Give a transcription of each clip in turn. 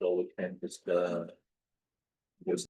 So we can just use.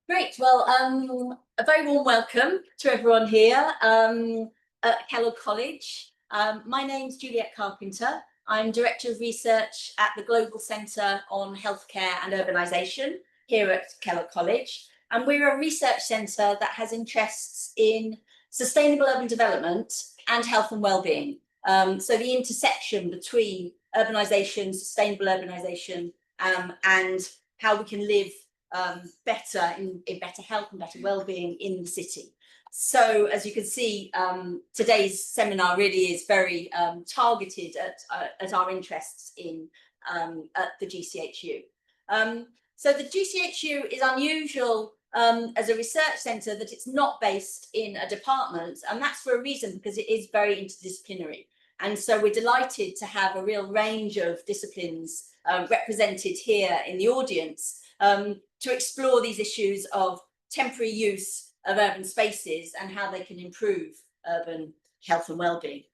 Great. Well, a very warm welcome to everyone here at Kellogg College. My name's Juliet Carpenter. I'm Director of Research at the Global Centre on Healthcare and Urbanisation here at Kellogg College. And we're a research centre that has interests in sustainable urban development and health and wellbeing. So the intersection between urbanisation, sustainable urbanisation, and how we can live better in better health and better well-being in the city. So as you can see, today's seminar really is very targeted at our interests in at the GCHU. So the GCHU is unusual as a research centre that it's not based in a department, and that's for a reason, because it is very interdisciplinary. And so we're delighted to have a real range of disciplines represented here in the audience to explore these issues of temporary use of urban spaces and how they can improve urban health and well-being.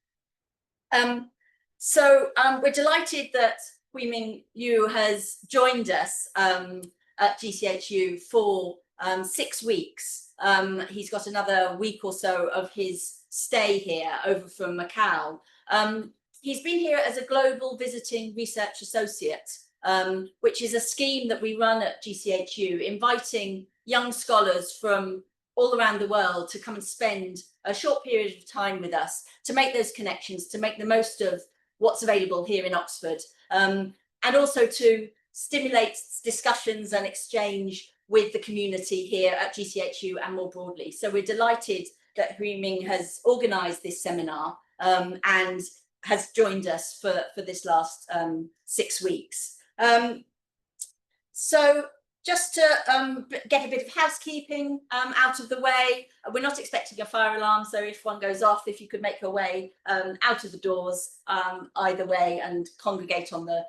We're delighted that Huiming Liu has joined us at GCHU for 6 weeks. He's got another week or so of his stay here over from Macau. He's been here as a Global Visiting Research Associate, which is a scheme that we run at GCHU, inviting young scholars from all around the world to come and spend a short period of time with us to make those connections, to make the most of what's available here in Oxford, and also to stimulate discussions and exchange with the community here at GCHU and more broadly. So we're delighted that Huiming has organised this seminar and has joined us for this last 6 weeks. So just to get a bit of housekeeping out of the way, we're not expecting a fire alarm, so if one goes off, if you could make your way out of the doors either way and congregate on the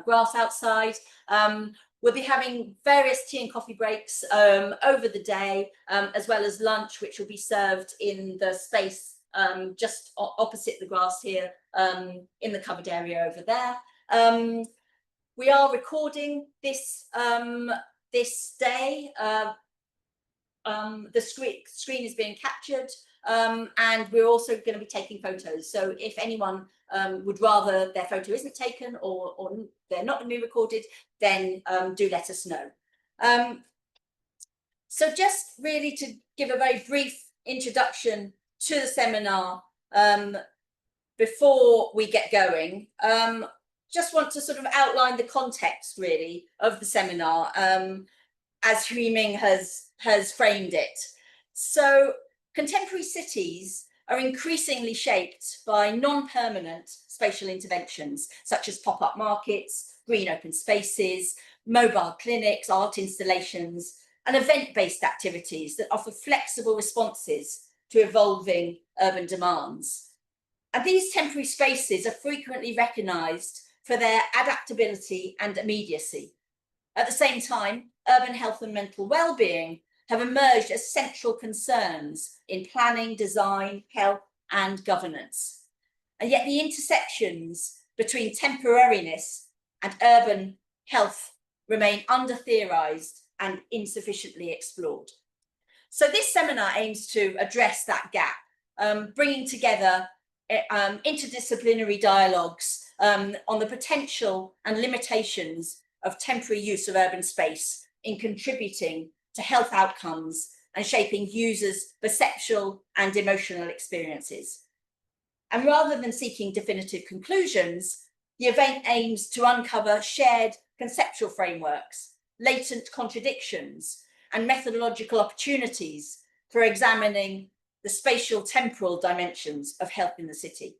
grass outside. We'll be having various tea and coffee breaks over the day, as well as lunch, which will be served in the space just opposite the grass here in the covered area over there. We are recording this this day. The screen is being captured, and we're also going to be taking photos. So if anyone would rather their photo isn't taken or they're not going to be recorded, then do let us know. So just really to give a very brief introduction to the seminar before we get going. Just want to sort of outline the context really of the seminar as Huiming has framed it. So contemporary cities are increasingly shaped by non-permanent spatial interventions, such as pop-up markets, green open spaces, mobile clinics, art installations, and event-based activities that offer flexible responses to evolving urban demands. And these temporary spaces are frequently recognised for their adaptability and immediacy. At the same time, urban health and mental well-being have emerged as central concerns in planning, design, health, and governance. And yet the intersections between temporariness and urban health remain under-theorised and insufficiently explored. So this seminar aims to address that gap, bringing together interdisciplinary dialogues on the potential and limitations of temporary use of urban space in contributing to health outcomes and shaping users' perceptual and emotional experiences. And rather than seeking definitive conclusions, the event aims to uncover shared conceptual frameworks, latent contradictions, and methodological opportunities for examining the spatial temporal dimensions of health in the city.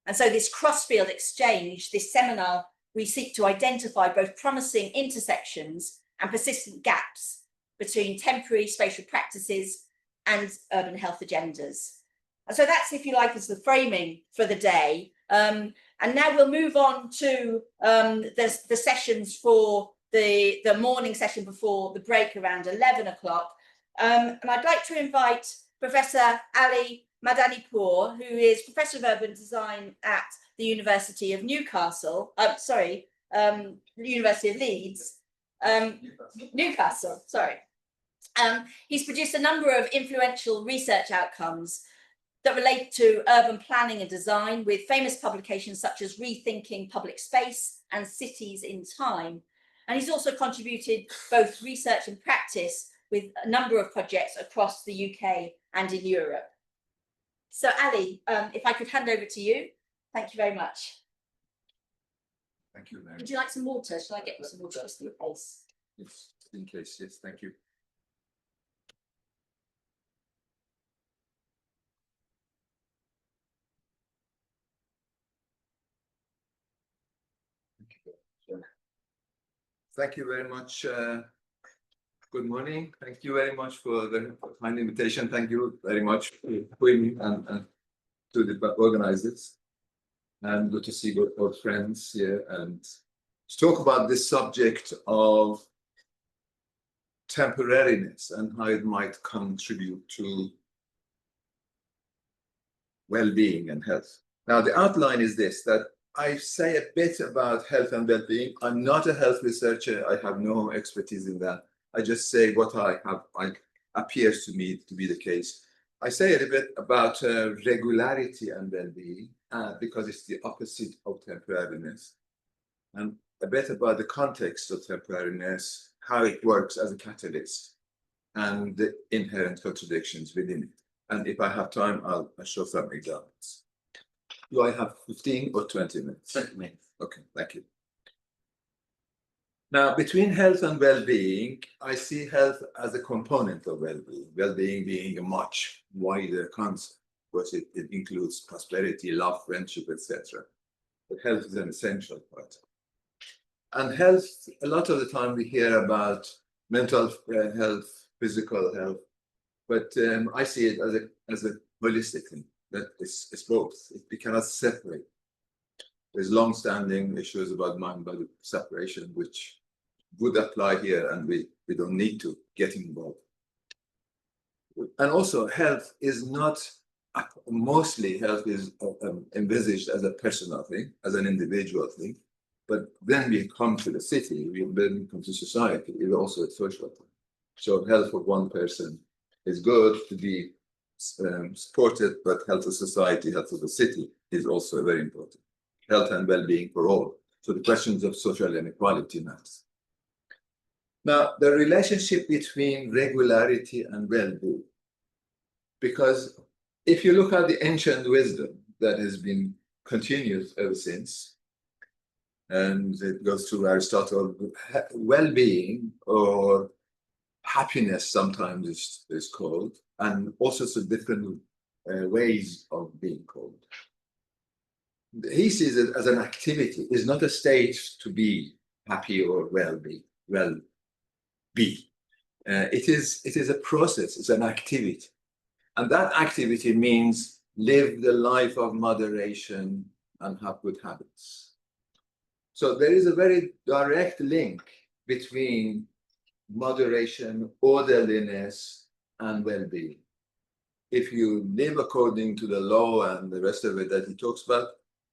And so this cross-field exchange, this seminar, we seek to identify both promising intersections and persistent gaps between temporary spatial practices and urban health agendas. And so that's, if you like, as the framing for the day. And now we'll move on to the sessions for the morning session before the break around 11 o'clock. And I'd like to invite Professor Ali Madanipour, who is Professor of Urban Design at the University of Newcastle, the University of Leeds, Newcastle, sorry. He's produced a number of influential research outcomes that relate to urban planning and design, with famous publications such as Rethinking Public Space and Cities in Time. And he's also contributed both research and practice with a number of projects across the UK and in Europe. So Ali, if I could hand over to you. Thank you very much. Thank you, Mary. Would you like some water? Shall I get you some water just in case? Yes, in case, yes, thank you. Thank you very much. Good morning. Thank you very much for the kind invitation. Thank you very much for me and to the organizers. And good to see both our friends here and to talk about this subject of temporariness and how it might contribute to well-being and health. Now, the outline is this, that I say a bit about health and well-being. I'm not a health researcher. I have no expertise in that. I just say what appears to me to be the case. I say a little bit about regularity and well-being because it's the opposite of temporariness, and a bit about the context of temporariness, how it works as a catalyst, and the inherent contradictions within it. And if I have time, I'll show some examples. Do I have 15 or 20 minutes? 20 minutes. Okay, thank you. Now, between health and well-being, I see health as a component of well-being, well-being being a much wider concept, because it includes prosperity, love, friendship, etc. But health is an essential part. And health, a lot of the time we hear about mental health, physical health, but I see it as a holistic thing, that it's both. We cannot separate. There's long-standing issues about mind-body separation, which would apply here, and we don't need to get involved. And also, health is not, mostly health is envisaged as a personal thing, as an individual thing. But then we come to the city, then we come to society, it's also a social thing. So health for one person is good to be supported, but health of society, health of the city is also very important. Health and well-being for all. So the questions of social inequality matters. Now, the relationship between regularity and well-being, because if you look at the ancient wisdom that has been continued ever since, and it goes to Aristotle, well-being or happiness sometimes is called, and all sorts of different ways of being called. He sees it as an activity. It's not a state to be happy or well-be. It is a process. It's an activity, and that activity means live the life of moderation and have good habits. So there is a very direct link between moderation, orderliness, and well-being. If you live according to the law and the rest of it that he talks about,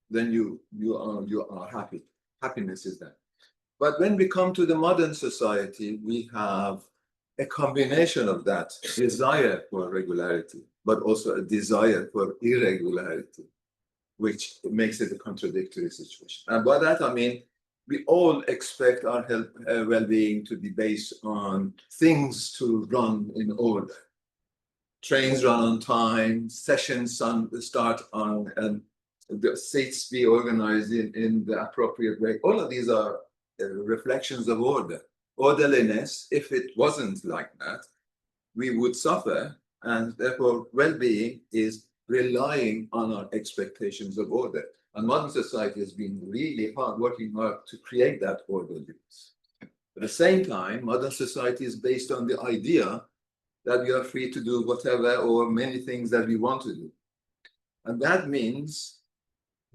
then you are happy. Happiness is that. But when we come to the modern society, we have a combination of that desire for regularity, but also a desire for irregularity, which makes it a contradictory situation. And by that, I mean, we all expect our health, well-being to be based on things to run in order. Trains run on time, sessions start on, and the seats be organized in the appropriate way. All of these are reflections of order. Orderliness, if it wasn't like that, we would suffer, and therefore well-being is relying on our expectations of order. And modern society has been really working hard to create that orderliness. At the same time, modern society is based on the idea that we are free to do whatever or many things that we want to do. And that means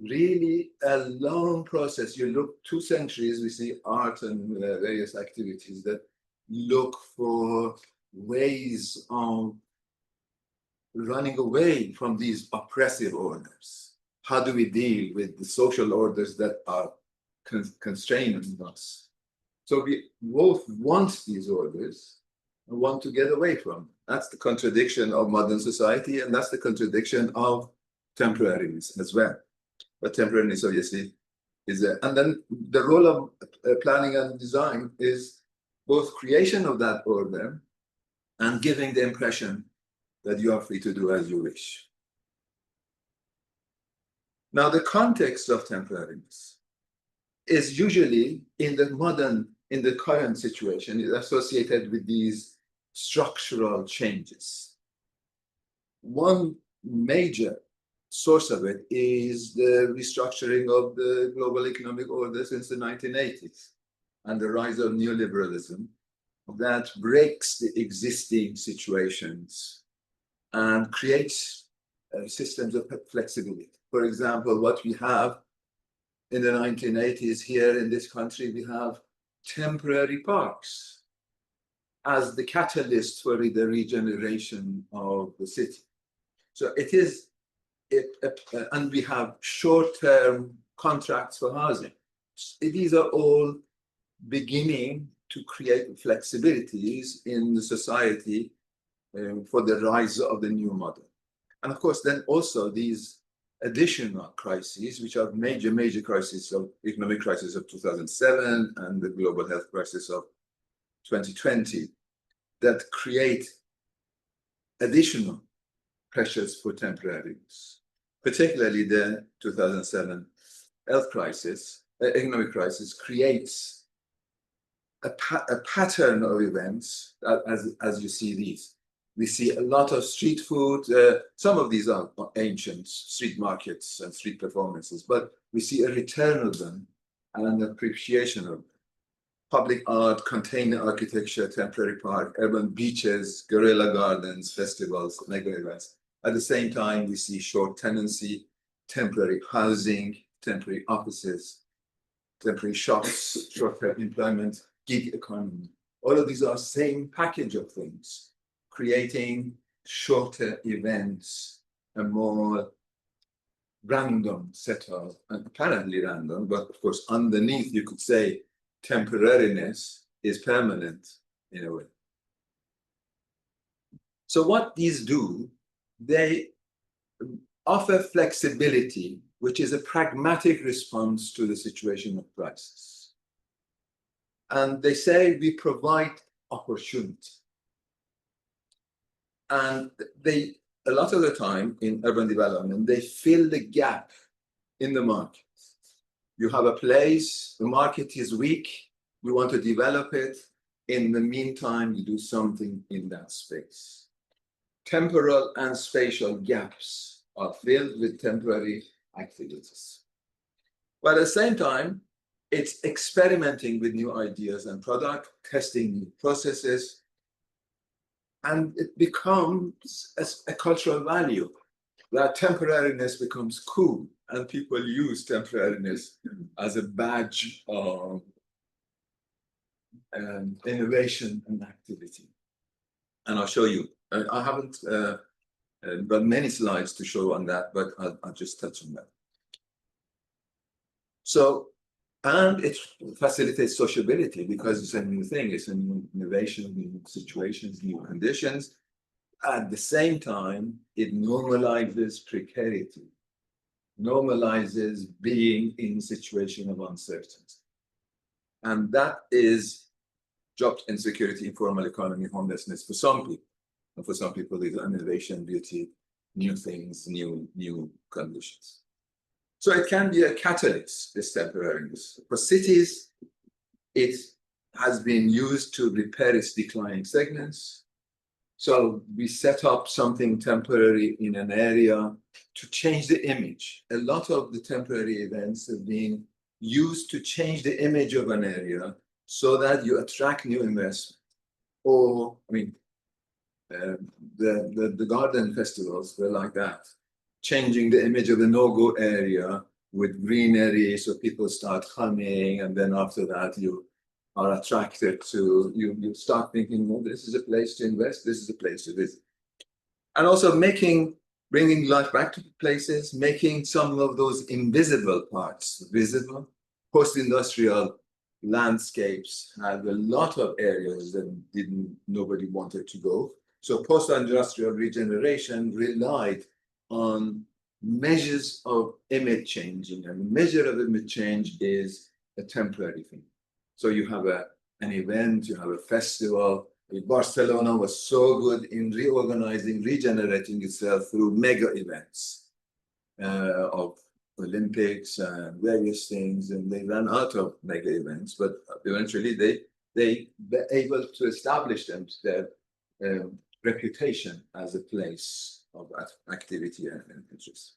really a long process. You look 2 centuries, we see art and various activities that look for ways of running away from these oppressive orders. How do we deal with the social orders that are constraining us? So we both want these orders and want to get away from them. That's the contradiction of modern society, and that's the contradiction of temporariness as well. But temporariness, obviously, is there. And then the role of planning and design is both creation of that order and giving the impression that you are free to do as you wish. Now, the context of temporariness is usually in the current situation, is associated with these structural changes. One major source of it is the restructuring of the global economic order since the 1980s and the rise of neoliberalism that breaks the existing situations and creates systems of flexibility. For example, what we have in the 1980s here in this country, we have temporary parks as the catalyst for the regeneration of the city. So it is, and we have short-term contracts for housing. These are all beginning to create flexibilities in the society for the rise of the new model. And of course, then also these additional crises, which are major crises of economic crisis of 2007 and the global health crisis of 2020, that create additional pressures for temporariness, particularly the 2007 health crisis, economic crisis creates a pattern of events as you see these. We see a lot of street food. Some of these are ancient street markets and street performances, but we see a return of them and an appreciation of them. Public art, container architecture, temporary park, urban beaches, guerrilla gardens, festivals, mega events. At the same time, we see short tenancy, temporary housing, temporary offices, temporary shops, short-term employment, gig economy. All of these are the same package of things, creating shorter events, a more random set of, and apparently random, but of course underneath you could say temporariness is permanent in a way. So what these do, they offer flexibility, which is a pragmatic response to the situation of crisis. And they say we provide opportunity. And they, a lot of the time in urban development, they fill the gap in the market. You have a place, the market is weak, we want to develop it. In the meantime, you do something in that space. Temporal and spatial gaps are filled with temporary activities. But at the same time, it's experimenting with new ideas and product, testing new processes, and it becomes a cultural value. That temporariness becomes cool, and people use temporariness as a badge of innovation and activity. And I'll show you. I haven't got many slides to show on that, but I'll just touch on that. So, and it facilitates sociability because it's a new thing, it's a new innovation, new situations, new conditions. At the same time, it normalizes precarity, normalizes being in a situation of uncertainty. And that is job insecurity, informal economy, homelessness for some people. And for some people, it's innovation, beauty, new things, new conditions. So it can be a catalyst, this temporariness. For cities, it has been used to repair its declining segments. So we set up something temporary in an area to change the image. A lot of the temporary events have been used to change the image of an area so that you attract new investment. Or, I mean, the garden festivals were like that, changing the image of the no-go area with greenery, so people start coming, and then after that you are attracted to, you start thinking, well, this is a place to invest, this is a place to visit. And also bringing life back to places, making some of those invisible parts visible. Post-industrial landscapes had a lot of areas that nobody wanted to go. So post-industrial regeneration relied on measures of image changing, and the measure of image change is a temporary thing. So you have an event, you have a festival. Barcelona was so good in reorganizing, regenerating itself through mega events of Olympics and various things, and they ran out of mega events, but eventually they were able to establish their reputation as a place of activity and interest.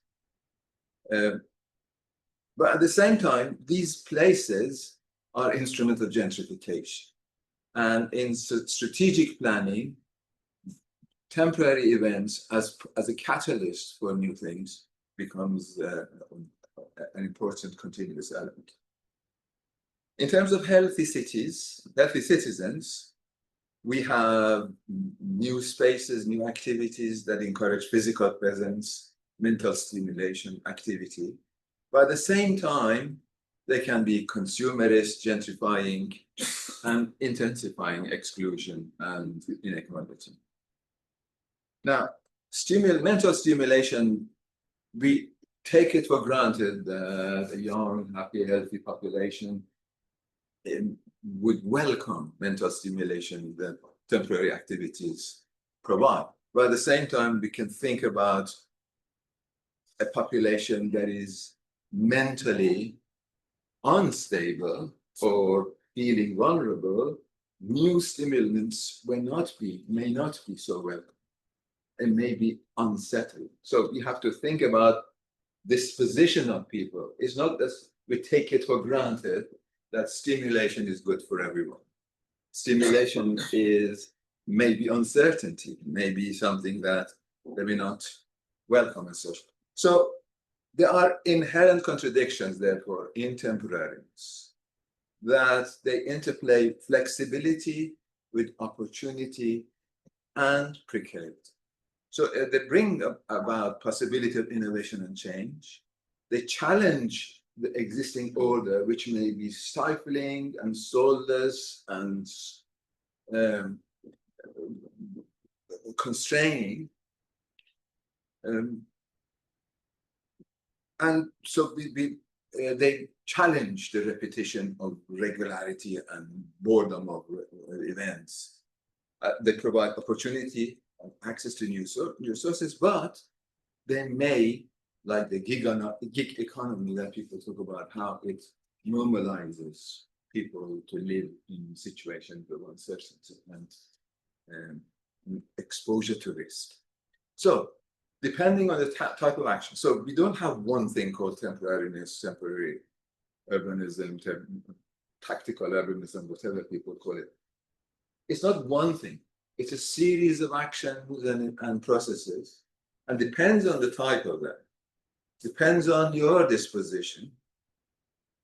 But at the same time, these places are instruments of gentrification. And in strategic planning, temporary events as a catalyst for new things becomes an important continuous element. In terms of healthy cities, healthy citizens, we have new spaces, new activities that encourage physical presence, mental stimulation, activity. But at the same time, they can be consumerist, gentrifying, and intensifying exclusion and inequality. Now, mental stimulation, we take it for granted that a young, happy, healthy population would welcome mental stimulation that temporary activities provide. But at the same time, we can think about a population that is mentally unstable or feeling vulnerable. New stimulants may not be so welcome and may be unsettling. So you have to think about disposition of people. It's not that we take it for granted that stimulation is good for everyone. Stimulation is maybe uncertainty, maybe something that they may not welcome and such. So there are inherent contradictions, therefore, in temporariness, that they interplay flexibility with opportunity and precarity. So they bring about possibility of innovation and change. They challenge the existing order, which may be stifling and soulless and constraining. And so they challenge the repetition of regularity and boredom of events. They provide opportunity and access to new sources, but they may, like the gig economy that people talk about, how it normalizes people to live in situations of uncertainty and exposure to risk. So depending on the type of action. So we don't have one thing called temporariness, temporary urbanism, tactical urbanism, whatever people call it. It's not one thing. It's a series of actions and processes, and depends on the type of that. Depends on your disposition,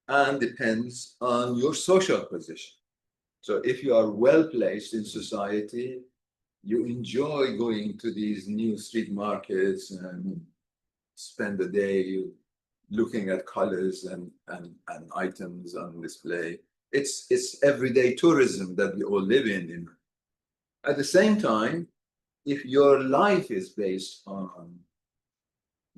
and depends on your social position. So if you are well placed in society, you enjoy going to these new street markets and spend the day looking at colors and items on display. It's everyday tourism that we all live in. At the same time, if your life is based on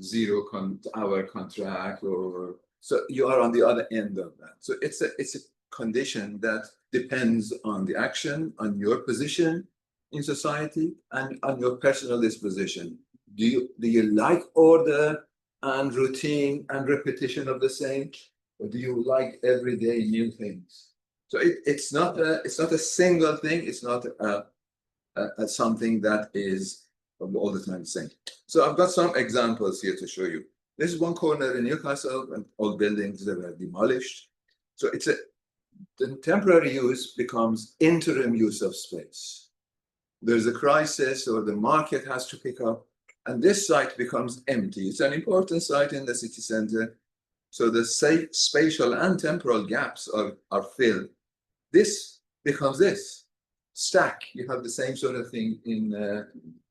zero-hour contract, or so you are on the other end of that. So it's a condition that depends on the action, on your position in society, and on your personal disposition. Do you like order and routine and repetition of the same, or do you like everyday new things? So it's not a single thing. It's not something that is all the time the same. So I've got some examples here to show you. This is one corner in Newcastle, and old buildings that were demolished. So the temporary use becomes interim use of space. There's a crisis, or the market has to pick up, and this site becomes empty. It's an important site in the city center, So the spatial and temporal gaps are filled. This becomes this stack. You have the same sort of thing in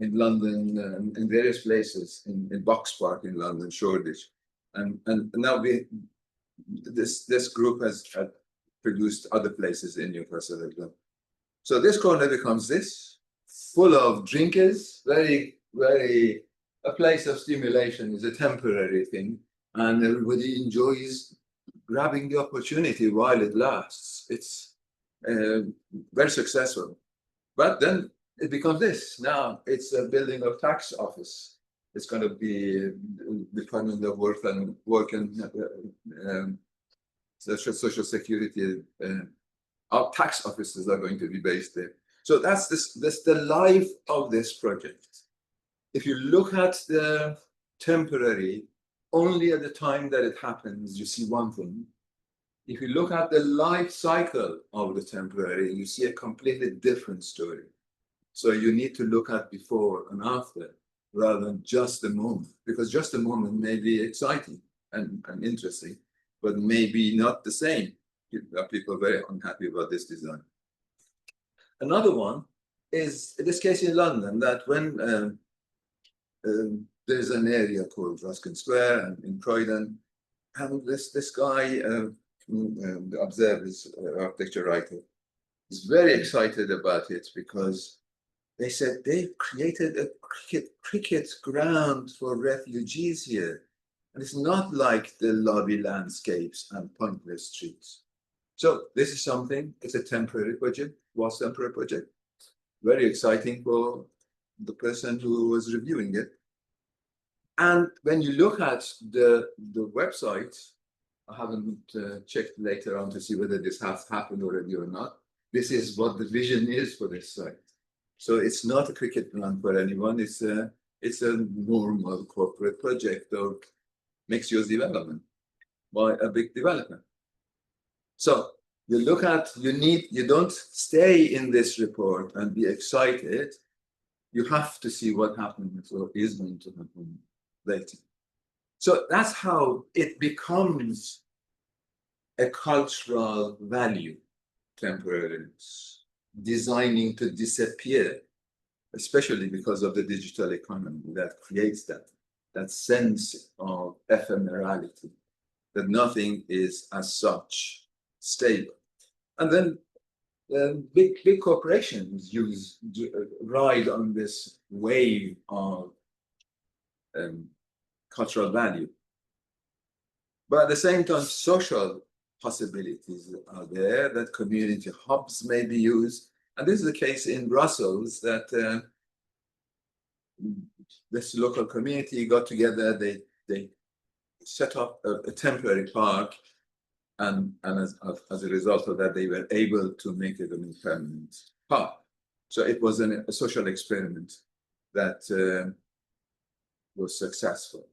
London, in various places, in Box Park in London, Shoreditch, and now this group has produced other places in Newcastle as well. So this corner becomes this, full of drinkers, very a place of stimulation is a temporary thing, and everybody enjoys grabbing the opportunity while it lasts. It's very successful. But then it becomes this. Now it's a building of tax office. It's going to be Department of Work and Social Security. Our tax offices are going to be based there. So that's the life of this project. If you look at the temporary, only at the time that it happens, you see one thing. If you look at the life cycle of the temporary, you see a completely different story. So you need to look at before and after, rather than just the moment, because just the moment may be exciting and interesting, but maybe not the same. People are very unhappy about this design. Another one is, in this case in London, that when there's an area called Ruskin Square and in Croydon, and this guy, the Observer's architecture writer, is very excited about it because they said they've created a cricket ground for refugees here. And it's not like the lobby landscapes and pointless streets. So this is something, it's a temporary project, was a temporary project. Very exciting for the person who was reviewing it. And when you look at the website, I haven't checked later on to see whether this has happened already or not. This is what the vision is for this site. So it's not a cricket ground for anyone. It's a normal corporate project of mixed-use development by a big developer. So you look at, you don't stay in this report and be excited. You have to see what happens or is going to happen later. So that's how it becomes a cultural value, temporariness, designing to disappear, especially because of the digital economy that creates that sense of ephemerality, that nothing is as such stable. And then big corporations ride on this wave of cultural value. But at the same time, social possibilities are there, that community hubs may be used. And this is the case in Brussels, that this local community got together, they set up a temporary park, and as a result of that, they were able to make it a permanent park. So it was a social experiment that was successful.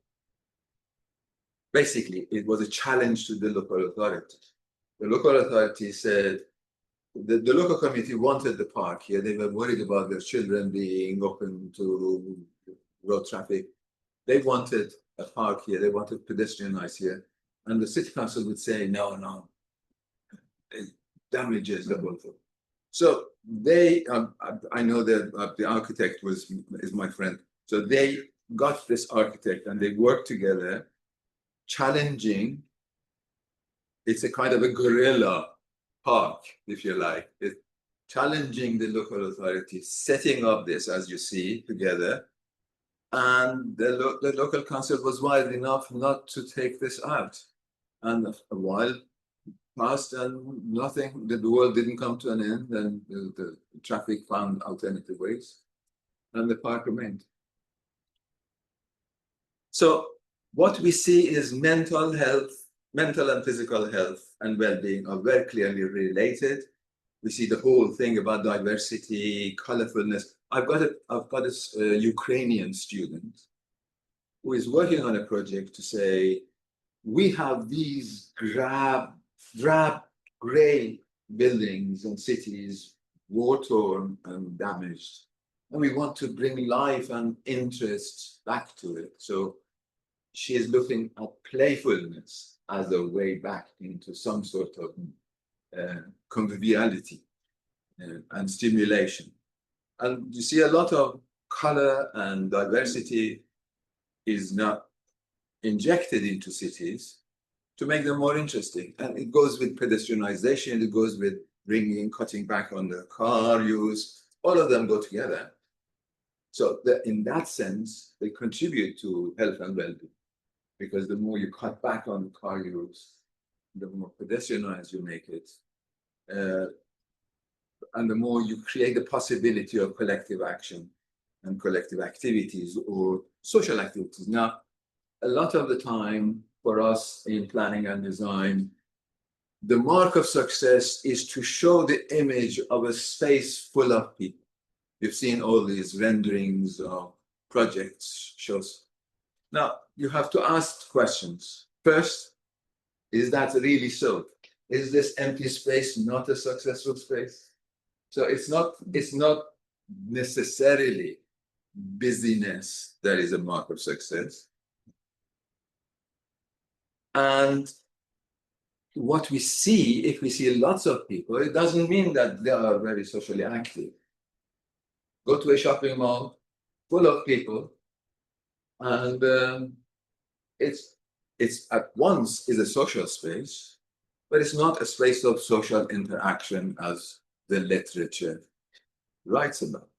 Basically, it was a challenge to the local authority. The local authority said, the local community wanted the park here. They were worried about their children being open to road traffic. They wanted a park here. They wanted pedestrianized here. And the city council would say, no, it damages the whole thing. So they, I know that the architect is my friend. So they got this architect and they worked together, challenging. It's a kind of a guerrilla park, if you like. It's challenging the local authority, setting up this, as you see, together. And the local council was wise enough not to take this out. And a while passed and nothing, the world didn't come to an end, and the traffic found alternative ways, and the park remained. So what we see is mental and physical health and well-being are very clearly related. We see the whole thing about diversity, colorfulness. I've got this Ukrainian student who is working on a project to say, we have these drab gray buildings and cities, war-torn and damaged, and we want to bring life and interest back to it. So she is looking at playfulness as a way back into some sort of conviviality and stimulation. And you see a lot of color and diversity is not injected into cities to make them more interesting. And it goes with pedestrianization, it goes with cutting back on the car use, all of them go together. So in that sense, they contribute to health and well-being, because the more you cut back on car use, the more pedestrianized you make it, and the more you create the possibility of collective action and collective activities or social activities. Now, a lot of the time for us in planning and design, the mark of success is to show the image of a space full of people. You've seen all these renderings of projects, shows. Now, you have to ask questions. First, is that really so? Is this empty space not a successful space? So it's not necessarily busyness that is a mark of success. And what we see, if we see lots of people, it doesn't mean that they are very socially active. Go to a shopping mall full of people, and it's at once is a social space, but it's not a space of social interaction as the literature writes about.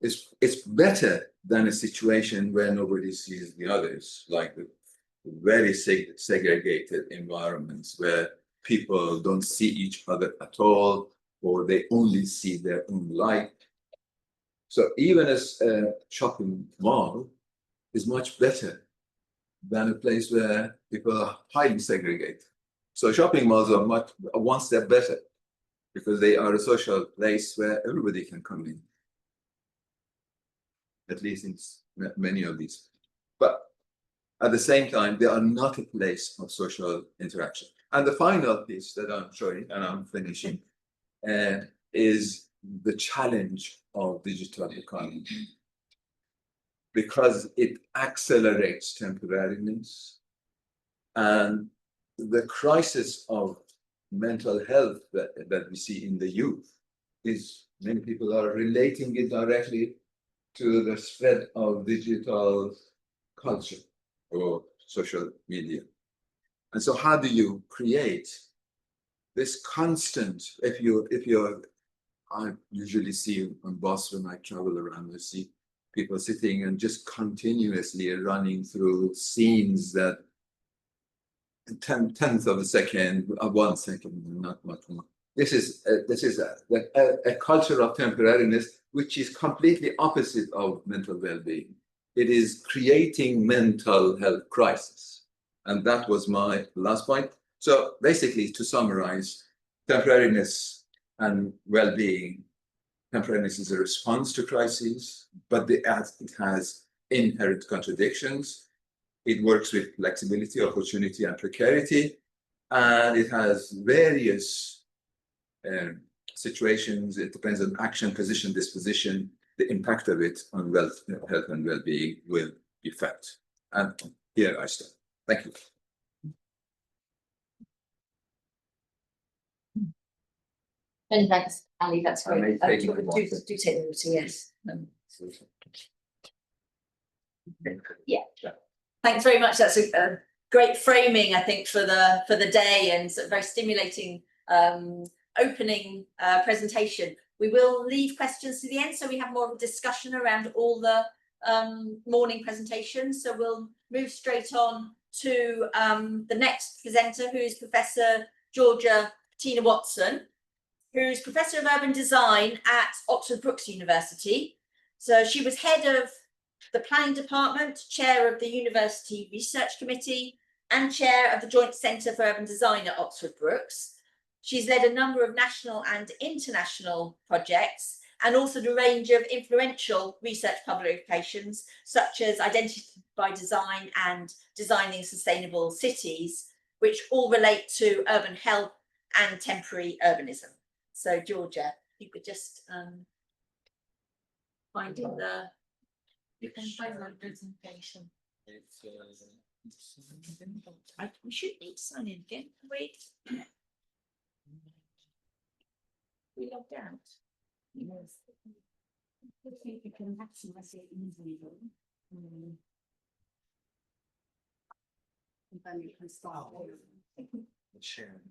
It's better than a situation where nobody sees the others, like the very segregated environments where people don't see each other at all, or they only see their own light. So even as a shopping mall is much better than a place where people are highly segregated. So shopping malls are one step better, because they are a social place where everybody can come in, at least in many of these. But at the same time, they are not a place of social interaction. And the final piece that I'm showing, and I'm finishing, is the challenge of digital economy, because it accelerates temporariness, and the crisis of mental health that we see in the youth is many people are relating it directly to the spread of digital culture or social media. And so how do you create this constant, I usually see on bus when I travel around, I see people sitting and just continuously running through scenes that tenth of a second, 1 second, not much more. This is a culture of temporariness, which is completely opposite of mental well-being. It is creating mental health crisis. And that was my last point. So basically, to summarize, temporariness and well-being, temporariness is a response to crises, but it has inherent contradictions. It works with flexibility, opportunity, and precarity, and it has various situations. It depends on action, position, disposition. The impact of it on health and well-being will be felt. And here I stop. Thank you. Many thanks, Ali. That's great. Do take the water, yes. Yeah. Thanks very much. That's a great framing, I think, for the day, and sort of very stimulating opening presentation. We will leave questions to the end, so we have more of a discussion around all the morning presentations. So we'll move straight on to the next presenter, who is Professor Georgia Tina Watson, who's Professor of Urban Design at Oxford Brookes University. So she was head of the Planning Department, chair of the University Research Committee, and chair of the Joint Centre for Urban Design at Oxford Brookes. She's led a number of national and international projects, and authored a range of influential research publications, such as Identity by Design and Designing Sustainable Cities, which all relate to urban health and temporary urbanism. So, Georgia, you could just find in the... You can find my presentation. We should need signing again. Wait. We logged out. Yes. I think we can maximize it easily. And then you can start. Share.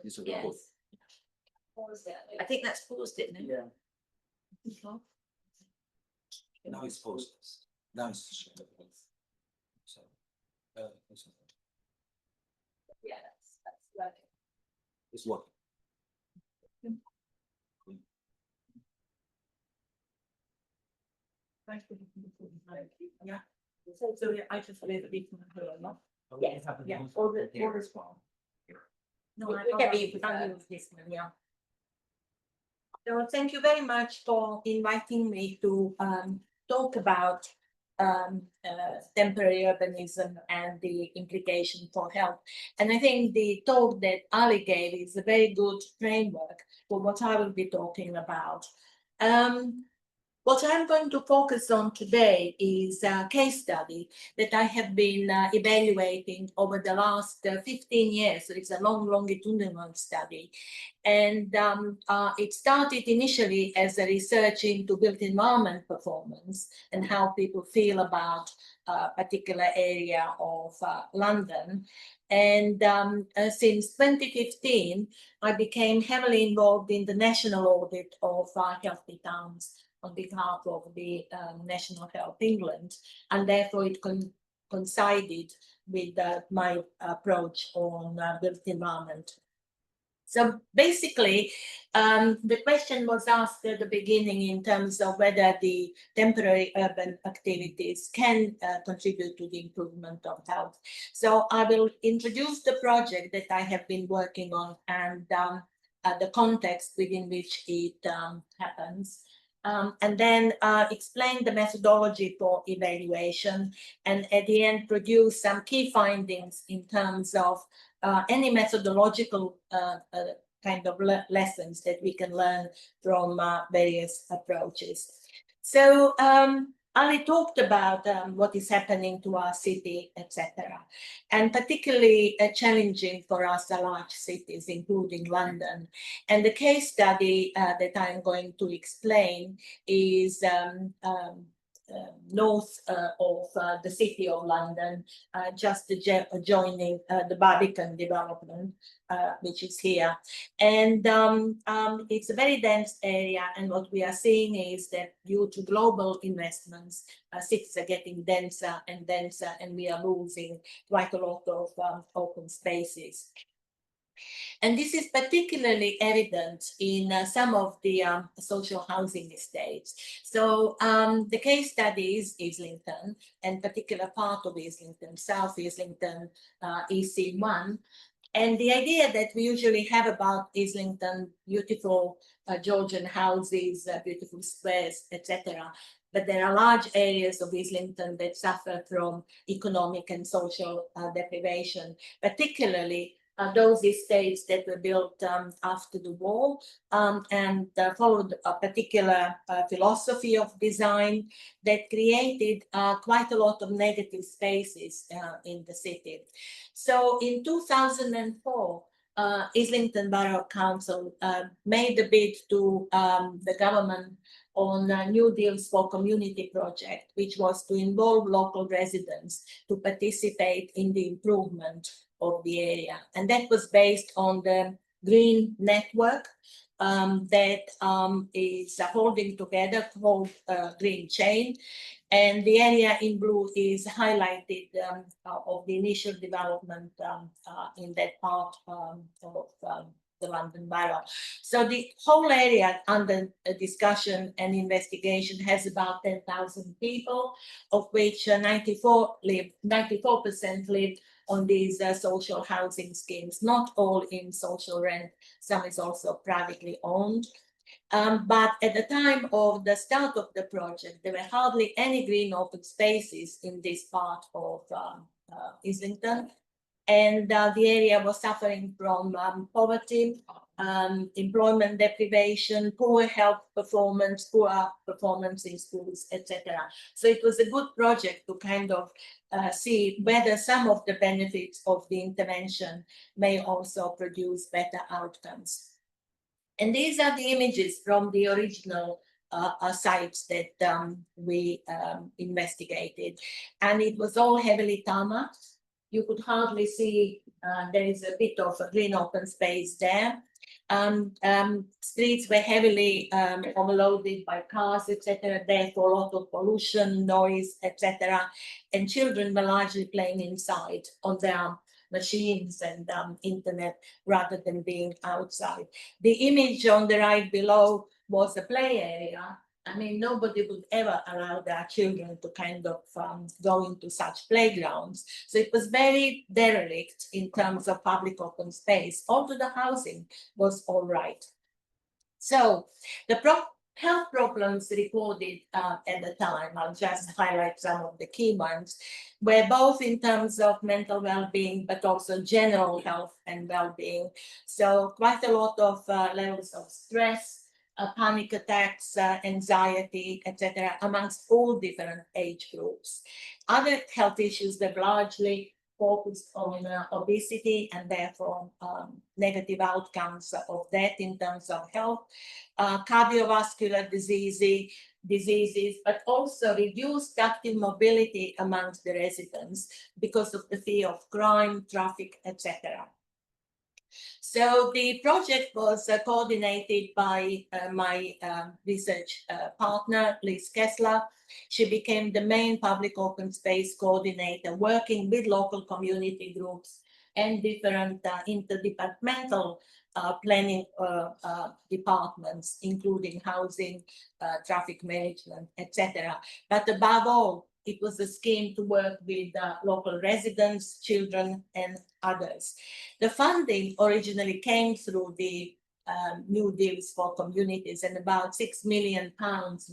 It's a record. I think that's paused it now. Yeah. Now it's posted. Now it's shared. So, Yeah, that's working. it's working. Yeah. So I just leave it from her, no? Yes. Yeah. Or as well. No, Whichever you prefer. I'll use this one, yeah. So thank you very much for inviting me to talk about temporary urbanism and the implication for health. And I think the talk that Ali gave is a very good framework for what I will be talking about. What I'm going to focus on today is a case study that I have been evaluating over the last 15 years. So it's a long longitudinal study. And it started initially as a research into built environment performance and how people feel about a particular area of London. And since 2015, I became heavily involved in the national audit of healthy towns on behalf of the National Health England, and therefore it coincided with my approach on built environment. So basically, the question was asked at the beginning in terms of whether the temporary urban activities can contribute to the improvement of health. So I will introduce the project that I have been working on and the context within which it happens. And then explain the methodology for evaluation, and at the end produce some key findings in terms of any methodological kind of lessons that we can learn from various approaches. So Ali talked about what is happening to our city, etc., and particularly challenging for us, the large cities, including London. And the case study that I'm going to explain is north of the city of London, just adjoining the Barbican development, which is here. And it's a very dense area, and what we are seeing is that due to global investments, cities are getting denser, and we are losing quite a lot of open spaces. And this is particularly evident in some of the social housing estates. So the case study is Islington, and particular part of Islington, South Islington, EC1. And the idea that we usually have about Islington, beautiful Georgian houses, beautiful squares, etc. But there are large areas of Islington that suffer from economic and social deprivation, particularly those estates that were built after the war and followed a particular philosophy of design that created quite a lot of negative spaces in the city. So in 2004, Islington Borough Council made a bid to the government on New Deals for Community project, which was to involve local residents to participate in the improvement of the area. And that was based on the green network that is holding together, called Green Chain. And the area in blue is highlighted of the initial development in that part of the London Borough. So the whole area under discussion and investigation has about 10,000 people, of which 94% live on these social housing schemes, not all in social rent, some is also privately owned. But at the time of the start of the project, there were hardly any green open spaces in this part of Islington. and the area was suffering from poverty, employment deprivation, poor health performance, poor performance in schools, etc. So it was a good project to kind of see whether some of the benefits of the intervention may also produce better outcomes. And these are the images from the original sites that we investigated. And it was all heavily tarmacked. You could hardly see, there is a bit of a green open space there. Streets were heavily overloaded by cars, etc. Therefore, a lot of pollution, noise, etc. And children were largely playing inside on their machines and internet rather than being outside. The image on the right below was a play area. I mean, nobody would ever allow their children to kind of go into such playgrounds. So it was very derelict in terms of public open space. Although the housing was all right. So the health problems recorded at the time, I'll just highlight some of the key ones, were both in terms of mental well-being, but also general health and well-being. So quite a lot of levels of stress, panic attacks, anxiety, etc., amongst all different age groups. Other health issues were largely focused on obesity and therefore negative outcomes of that in terms of health, cardiovascular diseases, but also reduced active mobility amongst the residents because of the fear of crime, traffic, etc. So the project was coordinated by my research partner, Liz Kessler. She became the main public open space coordinator, working with local community groups and different interdepartmental planning departments, including housing, traffic management, etc. But above all, it was a scheme to work with local residents, children, and others. The funding originally came through the New Deals for Communities, and about £6 million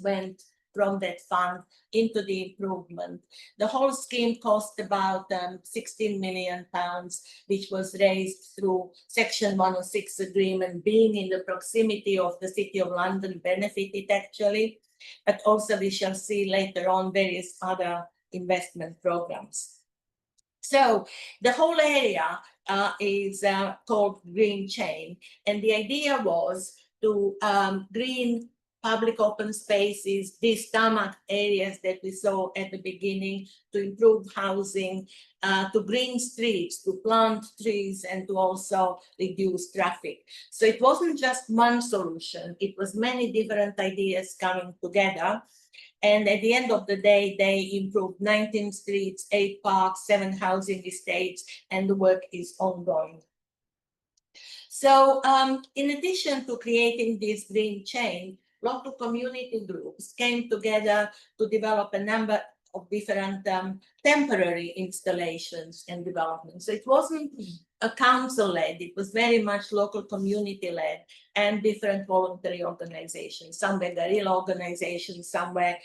went from that fund into the improvement. The whole scheme cost about £16 million, which was raised through Section 106 agreement. Being in the proximity of the City of London benefited actually, but also we shall see later on various other investment programs. So the whole area is called Green Chain, and the idea was to green public open spaces, these tarmac areas that we saw at the beginning, to improve housing, to green streets, to plant trees, and to also reduce traffic. So it wasn't just one solution, it was many different ideas coming together. And at the end of the day, they improved 19 streets, 8 parks, 7 housing estates, and the work is ongoing. So in addition to creating this green chain, local community groups came together to develop a number of different temporary installations and developments. So it wasn't a council-led, it was very much local community-led and different voluntary organizations. Some were guerrilla organizations, some were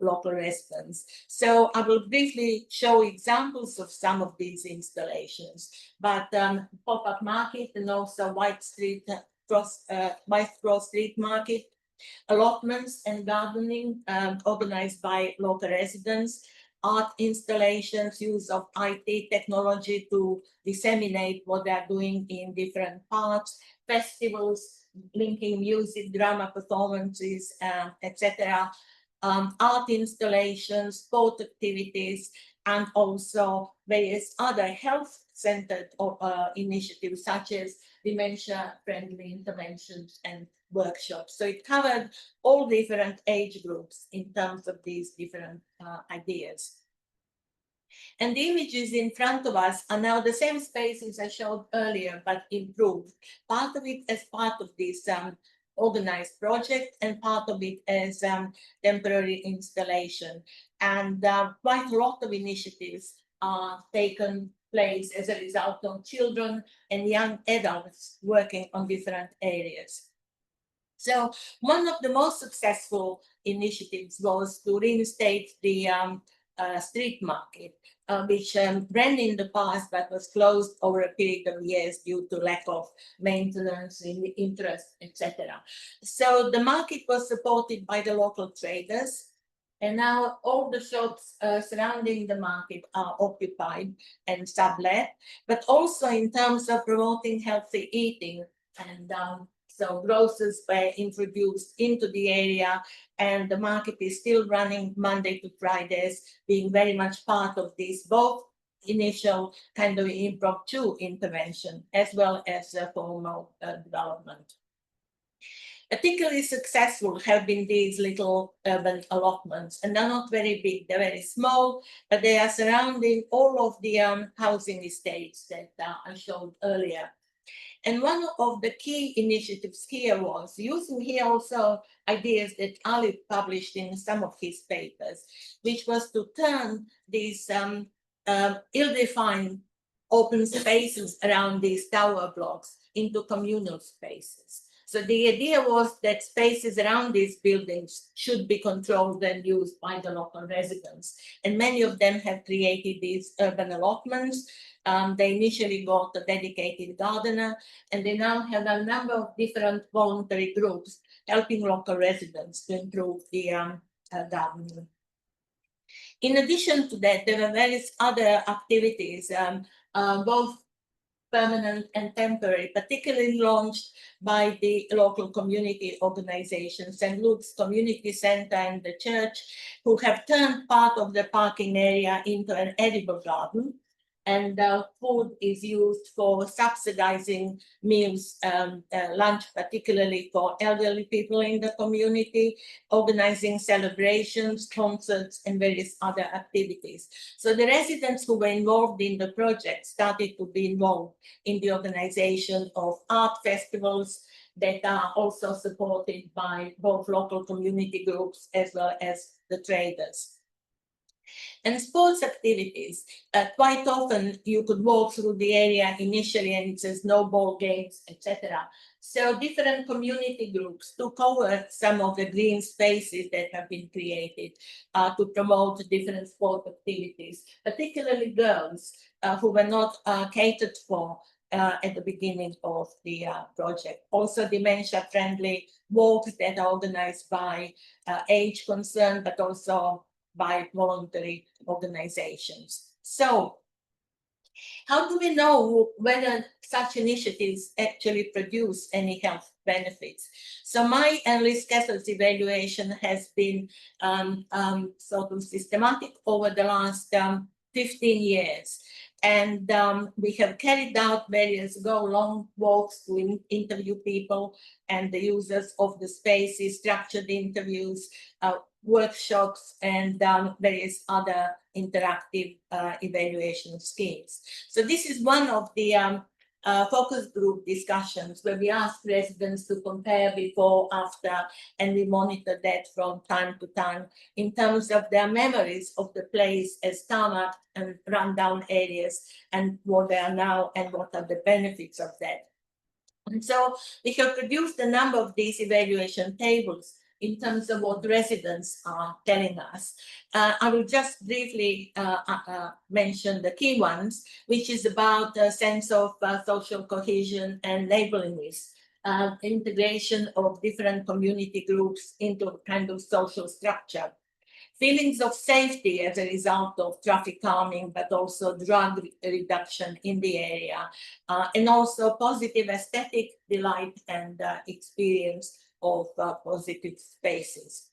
local residents. So I will briefly show examples of some of these installations, but pop-up market and also White Cross Street Market, allotments and gardening organized by local residents, art installations, use of IT technology to disseminate what they're doing in different parts, festivals, linking music, drama performances, etc., art installations, sport activities, and also various other health-centered initiatives such as dementia-friendly interventions and workshops. So it covered all different age groups in terms of these different ideas. And the images in front of us are now the same spaces I showed earlier, but improved. Part of it as part of this organized project and part of it as temporary installation. And quite a lot of initiatives are taken place as a result of children and young adults working on different areas. So one of the most successful initiatives was to reinstate the street market, which ran in the past but was closed over a period of years due to lack of maintenance, interest, etc. So the market was supported by the local traders, and now all the shops surrounding the market are occupied and sublet, but also in terms of promoting healthy eating. And so grocers were introduced into the area, and the market is still running Monday to Fridays, being very much part of this, both initial kind of impromptu intervention as well as formal development. Particularly successful have been these little urban allotments, and they're not very big, they're very small, but they are surrounding all of the housing estates that I showed earlier. And one of the key initiatives here was using here also ideas that Ali published in some of his papers, which was to turn these ill-defined open spaces around these tower blocks into communal spaces. So the idea was that spaces around these buildings should be controlled and used by the local residents. And many of them have created these urban allotments. They initially got a dedicated gardener, and they now have a number of different voluntary groups helping local residents to improve the gardening. In addition to that, there are various other activities, both permanent and temporary, particularly launched by the local community organization, St. Luke's Community Center and the church, who have turned part of the parking area into an edible garden. And food is used for subsidizing meals, lunch, particularly for elderly people in the community, organizing celebrations, concerts, and various other activities. So the residents who were involved in the project started to be involved in the organization of art festivals that are also supported by both local community groups as well as the traders. And sports activities, quite often you could walk through the area initially and it says no ball games, etc. So different community groups took over some of the green spaces that have been created to promote different sport activities, particularly girls who were not catered for at the beginning of the project. Also dementia-friendly walks that are organized by age concern, but also by voluntary organizations. So how do we know whether such initiatives actually produce any health benefits? So my and Liz Kessel's evaluation has been sort of systematic over the last 15 years. And we have carried out various go-long walks to interview people and the users of the spaces, structured interviews, workshops, and various other interactive evaluation schemes. So this is one of the focus group discussions where we ask residents to compare before, after, and we monitor that from time to time in terms of their memories of the place as tarmac and rundown areas and what they are now and what are the benefits of that. And so we have produced a number of these evaluation tables in terms of what residents are telling us. I will just briefly mention the key ones, which is about a sense of social cohesion and neighborliness, integration of different community groups into a kind of social structure, feelings of safety as a result of traffic calming, but also drug reduction in the area, and also positive aesthetic delight and experience of positive spaces.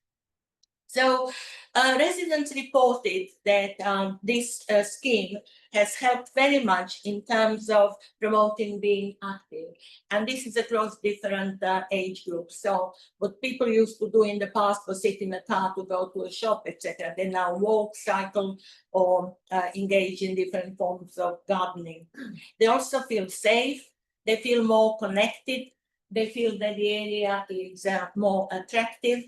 So residents reported that this scheme has helped very much in terms of promoting being active. And this is across different age groups. So what people used to do in the past was sit in a car to go to a shop, etc. They now walk, cycle, or engage in different forms of gardening. They also feel safe. They feel more connected. They feel that the area is more attractive.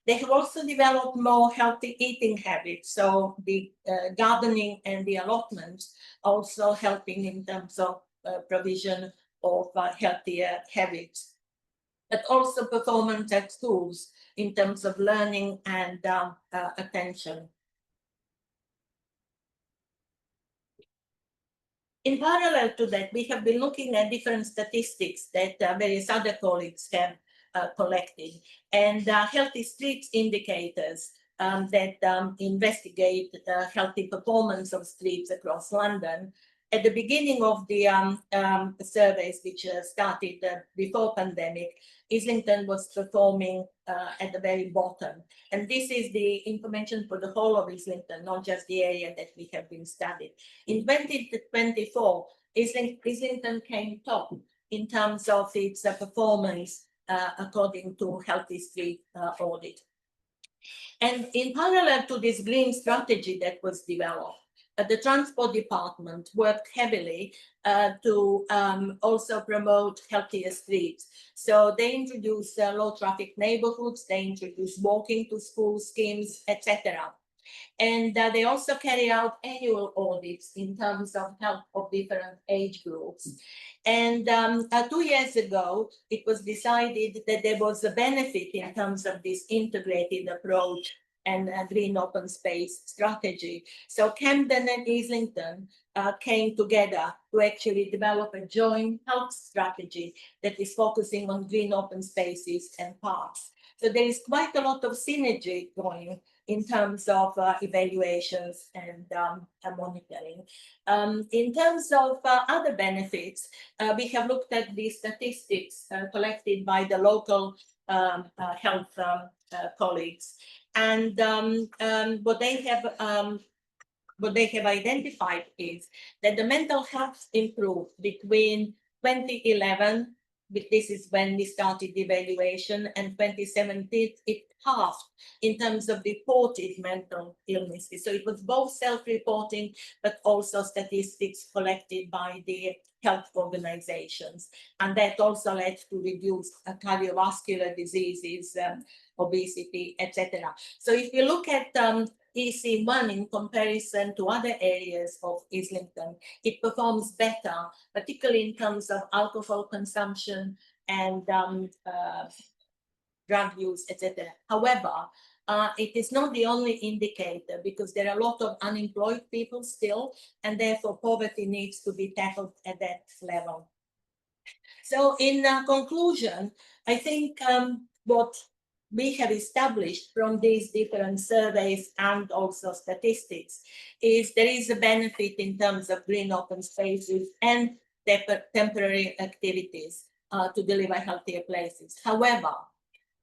They have also developed more healthy eating habits. So the gardening and the allotments also helping in terms of provision of healthier habits, but also performance at schools in terms of learning and attention. In parallel to that, we have been looking at different statistics that various other colleagues have collected, and healthy streets indicators that investigate healthy performance of streets across London. At the beginning of the surveys, which started before pandemic, Islington was performing at the very bottom. And this is the information for the whole of Islington, not just the area that we have been studied. In 2024, Islington came top in terms of its performance according to Healthy Street audit. And in parallel to this green strategy that was developed, the Transport Department worked heavily to also promote healthier streets. So they introduced low traffic neighborhoods, they introduced walking to school schemes, etc. And they also carry out annual audits in terms of health of different age groups. And 2 years ago, it was decided that there was a benefit in terms of this integrated approach and green open space strategy. So Camden and Islington came together to actually develop a joint health strategy that is focusing on green open spaces and parks. So there is quite a lot of synergy going in terms of evaluations and monitoring. In terms of other benefits, we have looked at the statistics collected by the local health colleagues. And what they have identified is that the mental health improved between 2011, this is when we started the evaluation, and 2017, it halved in terms of reported mental illnesses. So it was both self-reporting, but also statistics collected by the health organizations. And that also led to reduced cardiovascular diseases, obesity, etc. So if you look at EC1 in comparison to other areas of Islington, it performs better, particularly in terms of alcohol consumption and drug use, etc. However, it is not the only indicator, because there are a lot of unemployed people still, and therefore poverty needs to be tackled at that level. So in conclusion, I think what we have established from these different surveys and also statistics is there is a benefit in terms of green open spaces and temporary activities to deliver healthier places. However,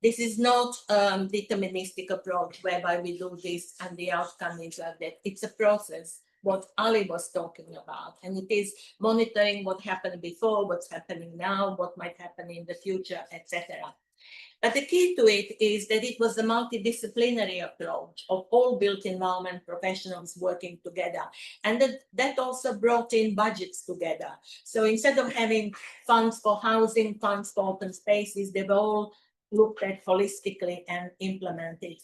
this is not a deterministic approach whereby we do this and the outcome is like that. It's a process, what Ali was talking about, and it is monitoring what happened before, what's happening now, what might happen in the future, etc. But the key to it is that it was a multidisciplinary approach of all built environment professionals working together. And that also brought in budgets together. So instead of having funds for housing, funds for open spaces, they've all looked at holistically and implemented.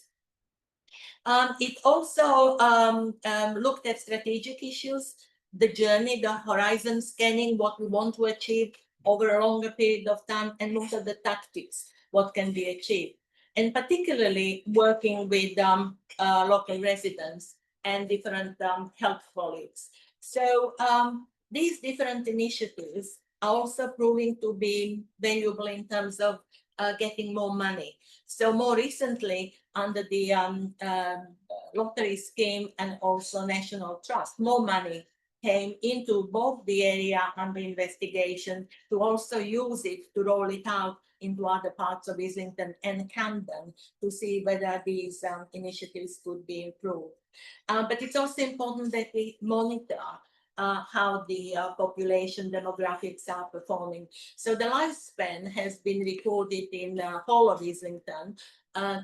It also looked at strategic issues, the journey, the horizon scanning, what we want to achieve over a longer period of time, and looked at the tactics, what can be achieved, and particularly working with local residents and different health colleagues. So these different initiatives are also proving to be valuable in terms of getting more money. So more recently, under the lottery scheme and also National Trust, more money came into both the area under investigation to also use it to roll it out into other parts of Islington and Camden to see whether these initiatives could be improved. But it's also important that we monitor how the population demographics are performing. So the lifespan has been recorded in the whole of Islington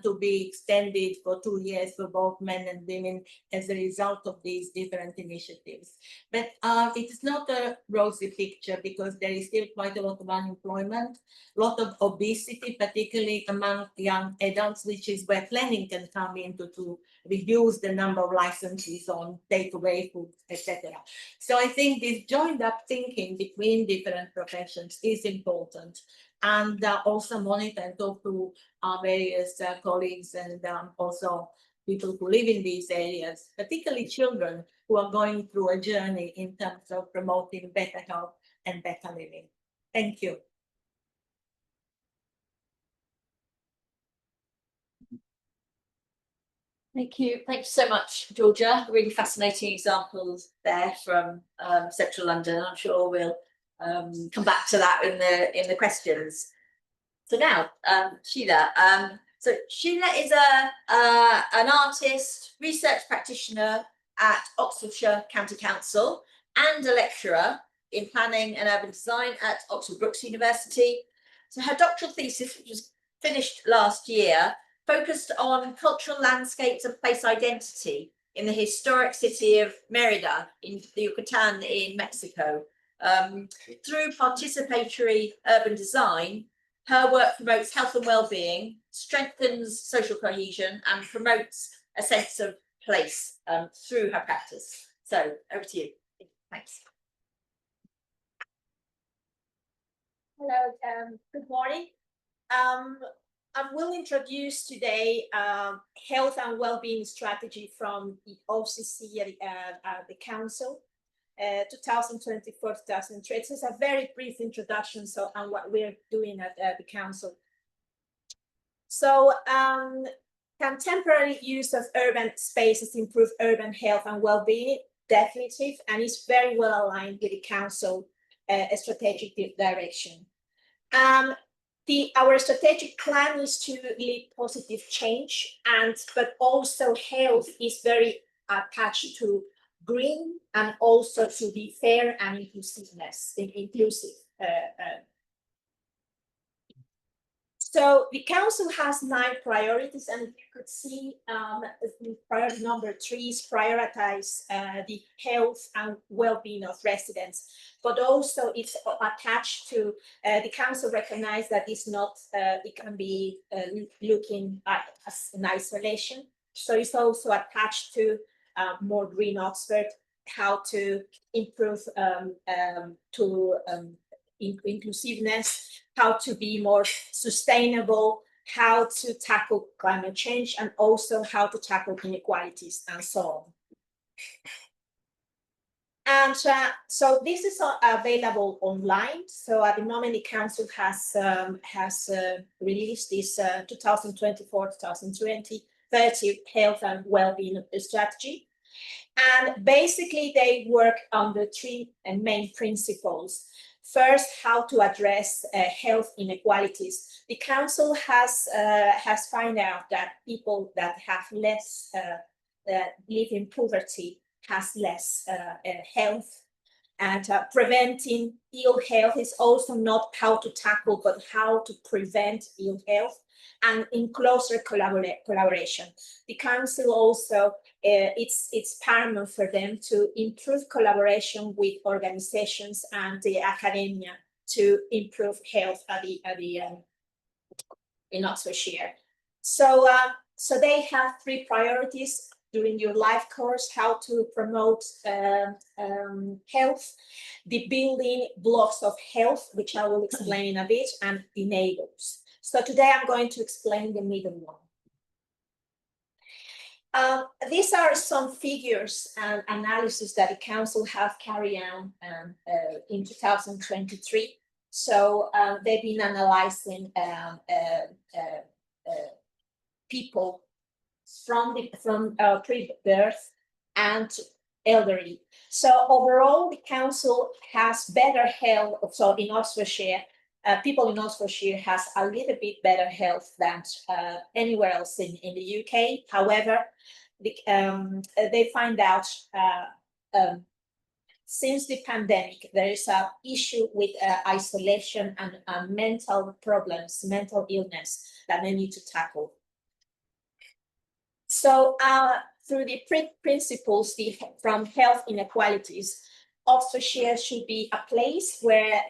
to be extended for 2 years for both men and women as a result of these different initiatives. But it's not a rosy picture, because there is still quite a lot of unemployment, a lot of obesity, particularly among young adults, which is where planning can come into to reduce the number of licenses on takeaway food, etc. So I think this joined up thinking between different professions is important, and also monitor and talk to our various colleagues and also people who live in these areas, particularly children who are going through a journey in terms of promoting better health and better living. Thank you. Thank you. Thank you so much, Georgia. Really fascinating examples there from Central London. I'm sure we'll come back to that in the questions. So now, Sheila. So Sheila is an artist, research practitioner at Oxfordshire County Council and a lecturer in planning and urban design at Oxford Brookes University. So her doctoral thesis, which was finished last year, focused on cultural landscapes and place identity in the historic city of Mérida in the Yucatan in Mexico. Through participatory urban design, her work promotes health and well-being, strengthens social cohesion, and promotes a sense of place through her practice. So over to you. Thanks. Hello, good morning. I will introduce today health and well-being strategy from the OCC at the Council, 2024-2023. It's a very brief introduction on what we're doing at the Council. So contemporary use of urban spaces improve urban health and well-being, definitive, and is very well aligned with the Council strategic direction. Our strategic plan is to lead positive change, but also health is very attached to green and also to be fair and inclusive. So the Council has 9 priorities, and you could see priority number 3 is prioritize the health and well-being of residents, but also it's attached to the Council recognize that it's not, it can be looking at as in isolation. So it's also attached to more green Oxford, how to improve inclusiveness, how to be more sustainable, how to tackle climate change, and also how to tackle inequalities and so on. And so this is available online. So at the moment, the Council has released this 2024-2020 30 health and well-being strategy. And basically, they work on the 3 main principles. First, how to address health inequalities. The Council has found out that people that have less, that live in poverty, has less health. And preventing ill health is also not how to tackle, but how to prevent ill health, and in closer collaboration. The Council also, it's paramount for them to improve collaboration with organizations and the academia to improve health in Oxfordshire. So, so they have 3 priorities during your life course: how to promote health, the building blocks of health, which I will explain in a bit, and enablers. So today I'm going to explain the middle one. These are some figures and analysis that the Council have carried out in 2023. So they've been analyzing people from pre-birth and elderly. So overall, the Council has better health. So in Oxfordshire, people in Oxfordshire has a little bit better health than anywhere else in the UK. However, they find out since the pandemic, there is an issue with isolation and mental problems, mental illness that they need to tackle. So through the principles from health inequalities, Oxfordshire should be a place where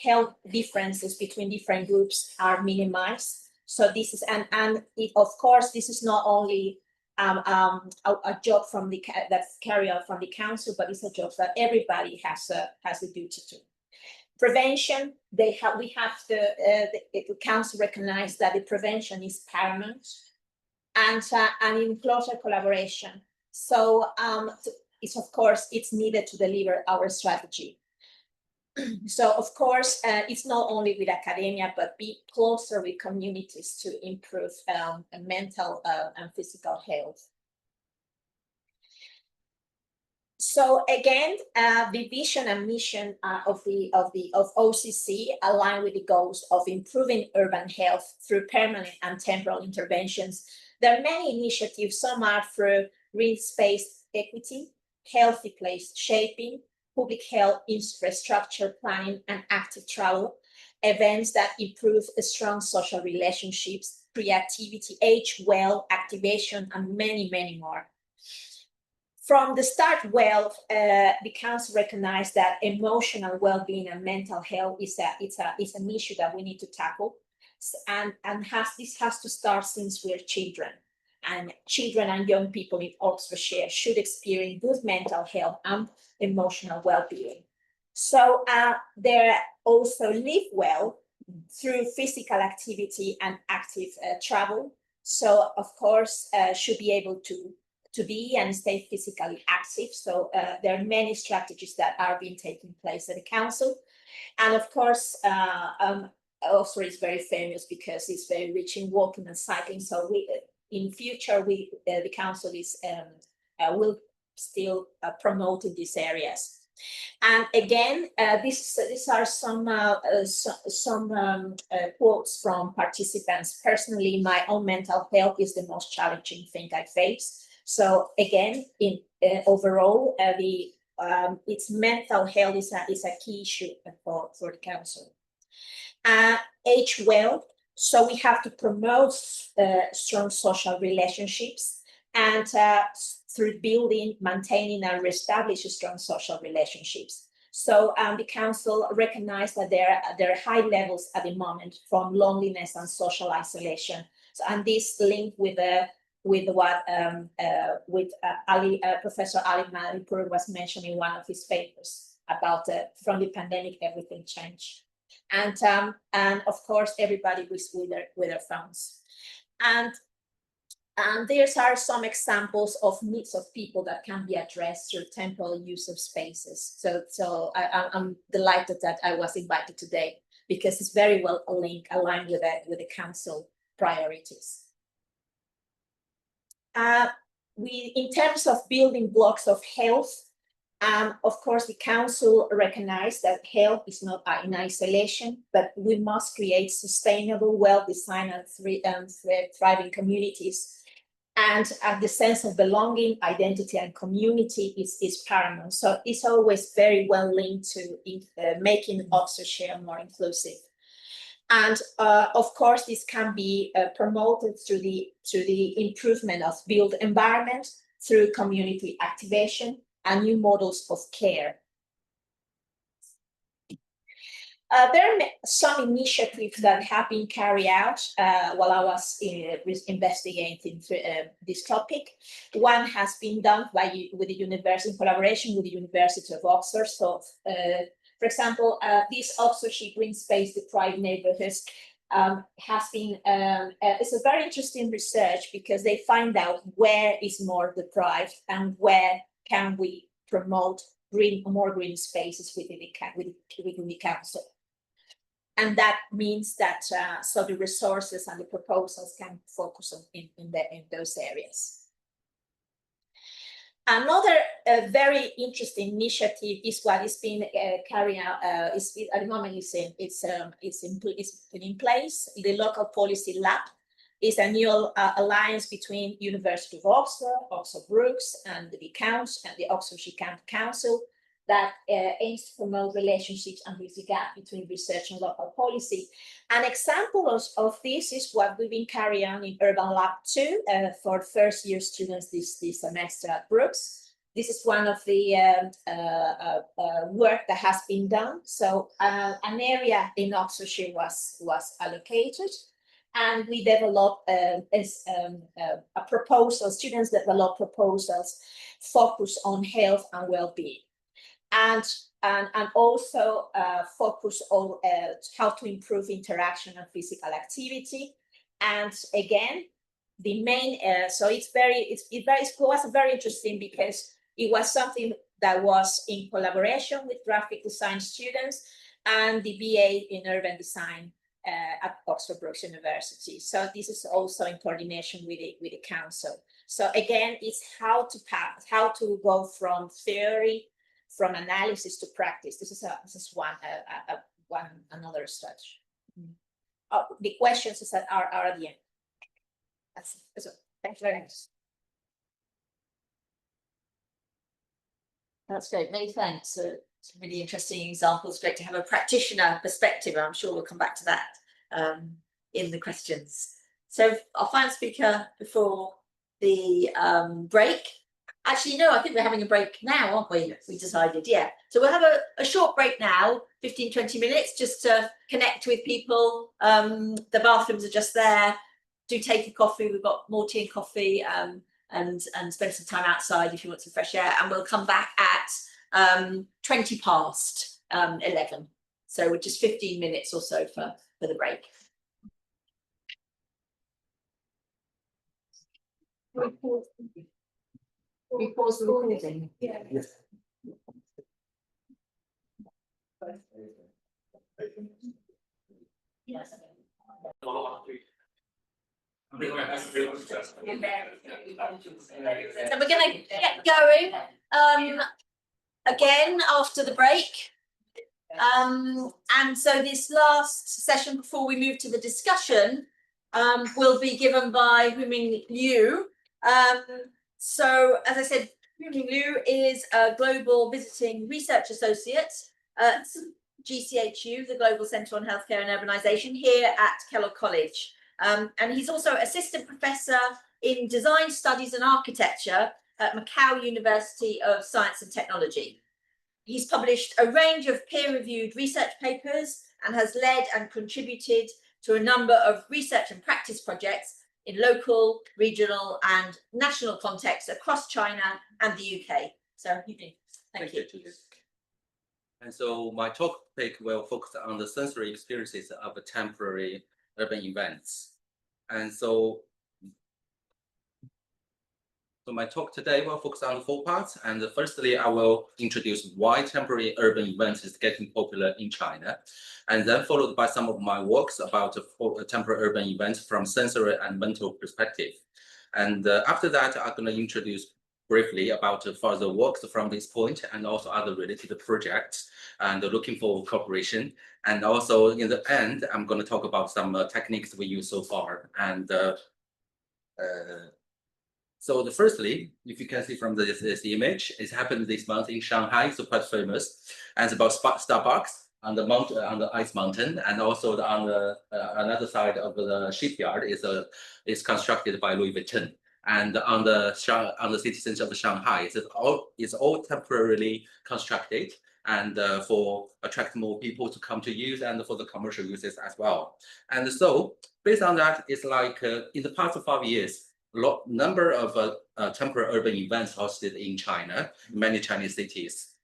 health differences between different groups are minimized. So this is, and of course, this is not only a job from that's carried out from the Council, but it's a job that everybody has a duty to. Prevention, the Council recognize that the prevention is paramount. and in closer collaboration. So it's of course it's needed to deliver our strategy. So of course it's not only with academia, but be closer with communities to improve mental and physical health. So again, the vision and mission of OCC align with the goals of improving urban health through permanent and temporal interventions. There are many initiatives. Some are through green space equity, healthy place shaping, public health infrastructure planning, and active travel, events that improve strong social relationships, creativity, age well, activation, and many, many more. From the start, the council recognized that emotional well-being and mental health is an issue that we need to tackle, and this has to start since we're children. And children and young people in Oxfordshire should experience good mental health and emotional well-being. So they also live well through physical activity and active travel. So of course, should be able to be and stay physically active. So there are many strategies that are being taking place at the council. And of course, also is very famous because it's very rich in walking and cycling. So in future, the council will still promote in these areas. And again, these are some quotes from participants. Personally, my own mental health is the most challenging thing I face. So again, in overall, its mental health is a key issue for the council. Age well, so we have to promote strong social relationships, and through building, maintaining, and reestablishing strong social relationships. So the council recognized that there are high levels at the moment from loneliness and social isolation. So, and this linked with what Professor Ali Malipur was mentioning in one of his papers about from the pandemic, everything changed. And of course, everybody was with their phones. And there are some examples of needs of people that can be addressed through temporal use of spaces. So I'm delighted that I was invited today because it's very well aligned with the council priorities. In terms of building blocks of health, of course, the council recognized that health is not in isolation, but we must create sustainable, well-designed and thriving communities. And the sense of belonging, identity, and community is paramount. So it's always very well linked to making Oxfordshire more inclusive. And of course, this can be promoted through the improvement of built environment, through community activation and new models of care. There are some initiatives that have been carried out while I was investigating this topic. One has been done with the university, in collaboration with the University of Oxford. So, for example, this Oxfordshire Green Space Deprived Neighbourhoods has been, it's a very interesting research because they find out where is more deprived and where can we promote more green spaces within the council. And that means that so the resources and the proposals can focus on in those areas. Another very interesting initiative is what is being carried out. At the moment, it's in place. The Local Policy Lab is a new alliance between University of Oxford, Oxford Brookes, and the council and the Oxfordshire County Council that aims to promote relationships and bridge the gap between research and local policy. An example of this is what we've been carrying on in Urban Lab 2 for first-year students this semester at Brookes. This is one of the work that has been done. So an area in Oxfordshire was allocated, and we developed a proposal. Students developed proposals focused on health and well-being. And also focus on how to improve interaction and physical activity. And again, the main, so it was very interesting because it was something that was in collaboration with graphic design students and the BA in urban design at Oxford Brookes University. So this is also in coordination with the council. So again, it's how to go from theory, from analysis to practice. This is another strategy. The questions are at the end. That's it. Thank you very much. That's great. Many thanks. Some really interesting examples. Great to have a practitioner perspective. I'm sure we'll come back to that in the questions. So our final speaker before the break. Actually, no, I think we're having a break now, aren't we? Yes. We decided, yeah. So we'll have a short break now, 15, 20 minutes, just to connect with people. The bathrooms are just there. Do take a coffee. We've got more tea and coffee. And spend some time outside if you want some fresh air, and we'll come back at 20 past 11. So we're just 15 minutes or so for the break. We pause the recording. Yeah. Yes. Yes. So we're going to get going again after the break. And so this last session before we move to the discussion will be given by Huiming Liu. So as I said, Huiming Liu is a global visiting research associate at GCHU, the Global Centre on Healthcare and Urbanisation, here at Kellogg College. And he's also assistant professor in design studies and architecture at Macau University of Science and Technology. He's published a range of peer-reviewed research papers and has led and contributed to a number of research and practice projects in local, regional and national contexts across China and the UK. So, thank you. And so my topic will focus on the sensory experiences of temporary urban events. And so my talk today will focus on 4 parts. And firstly, I will introduce why temporary urban events is getting popular in China, and then followed by some of my works about temporary urban events from sensory and mental perspective. And after that, I'm going to introduce briefly about further works from this point and also other related projects, and looking for cooperation. And also in the end, I'm going to talk about some techniques we use so far. And so firstly, if you can see from this image, it happened this month in Shanghai, so quite famous. And it's about Starbucks on the mountain, on the ice mountain, and also on the another side of the shipyard is constructed by Louis Vuitton. And on the city center of Shanghai, it's all temporarily constructed, and for attract more people to come to use, and for the commercial uses as well. And so based on that, it's like in the past 5 years, number of temporary urban events hosted in China, many Chinese cities.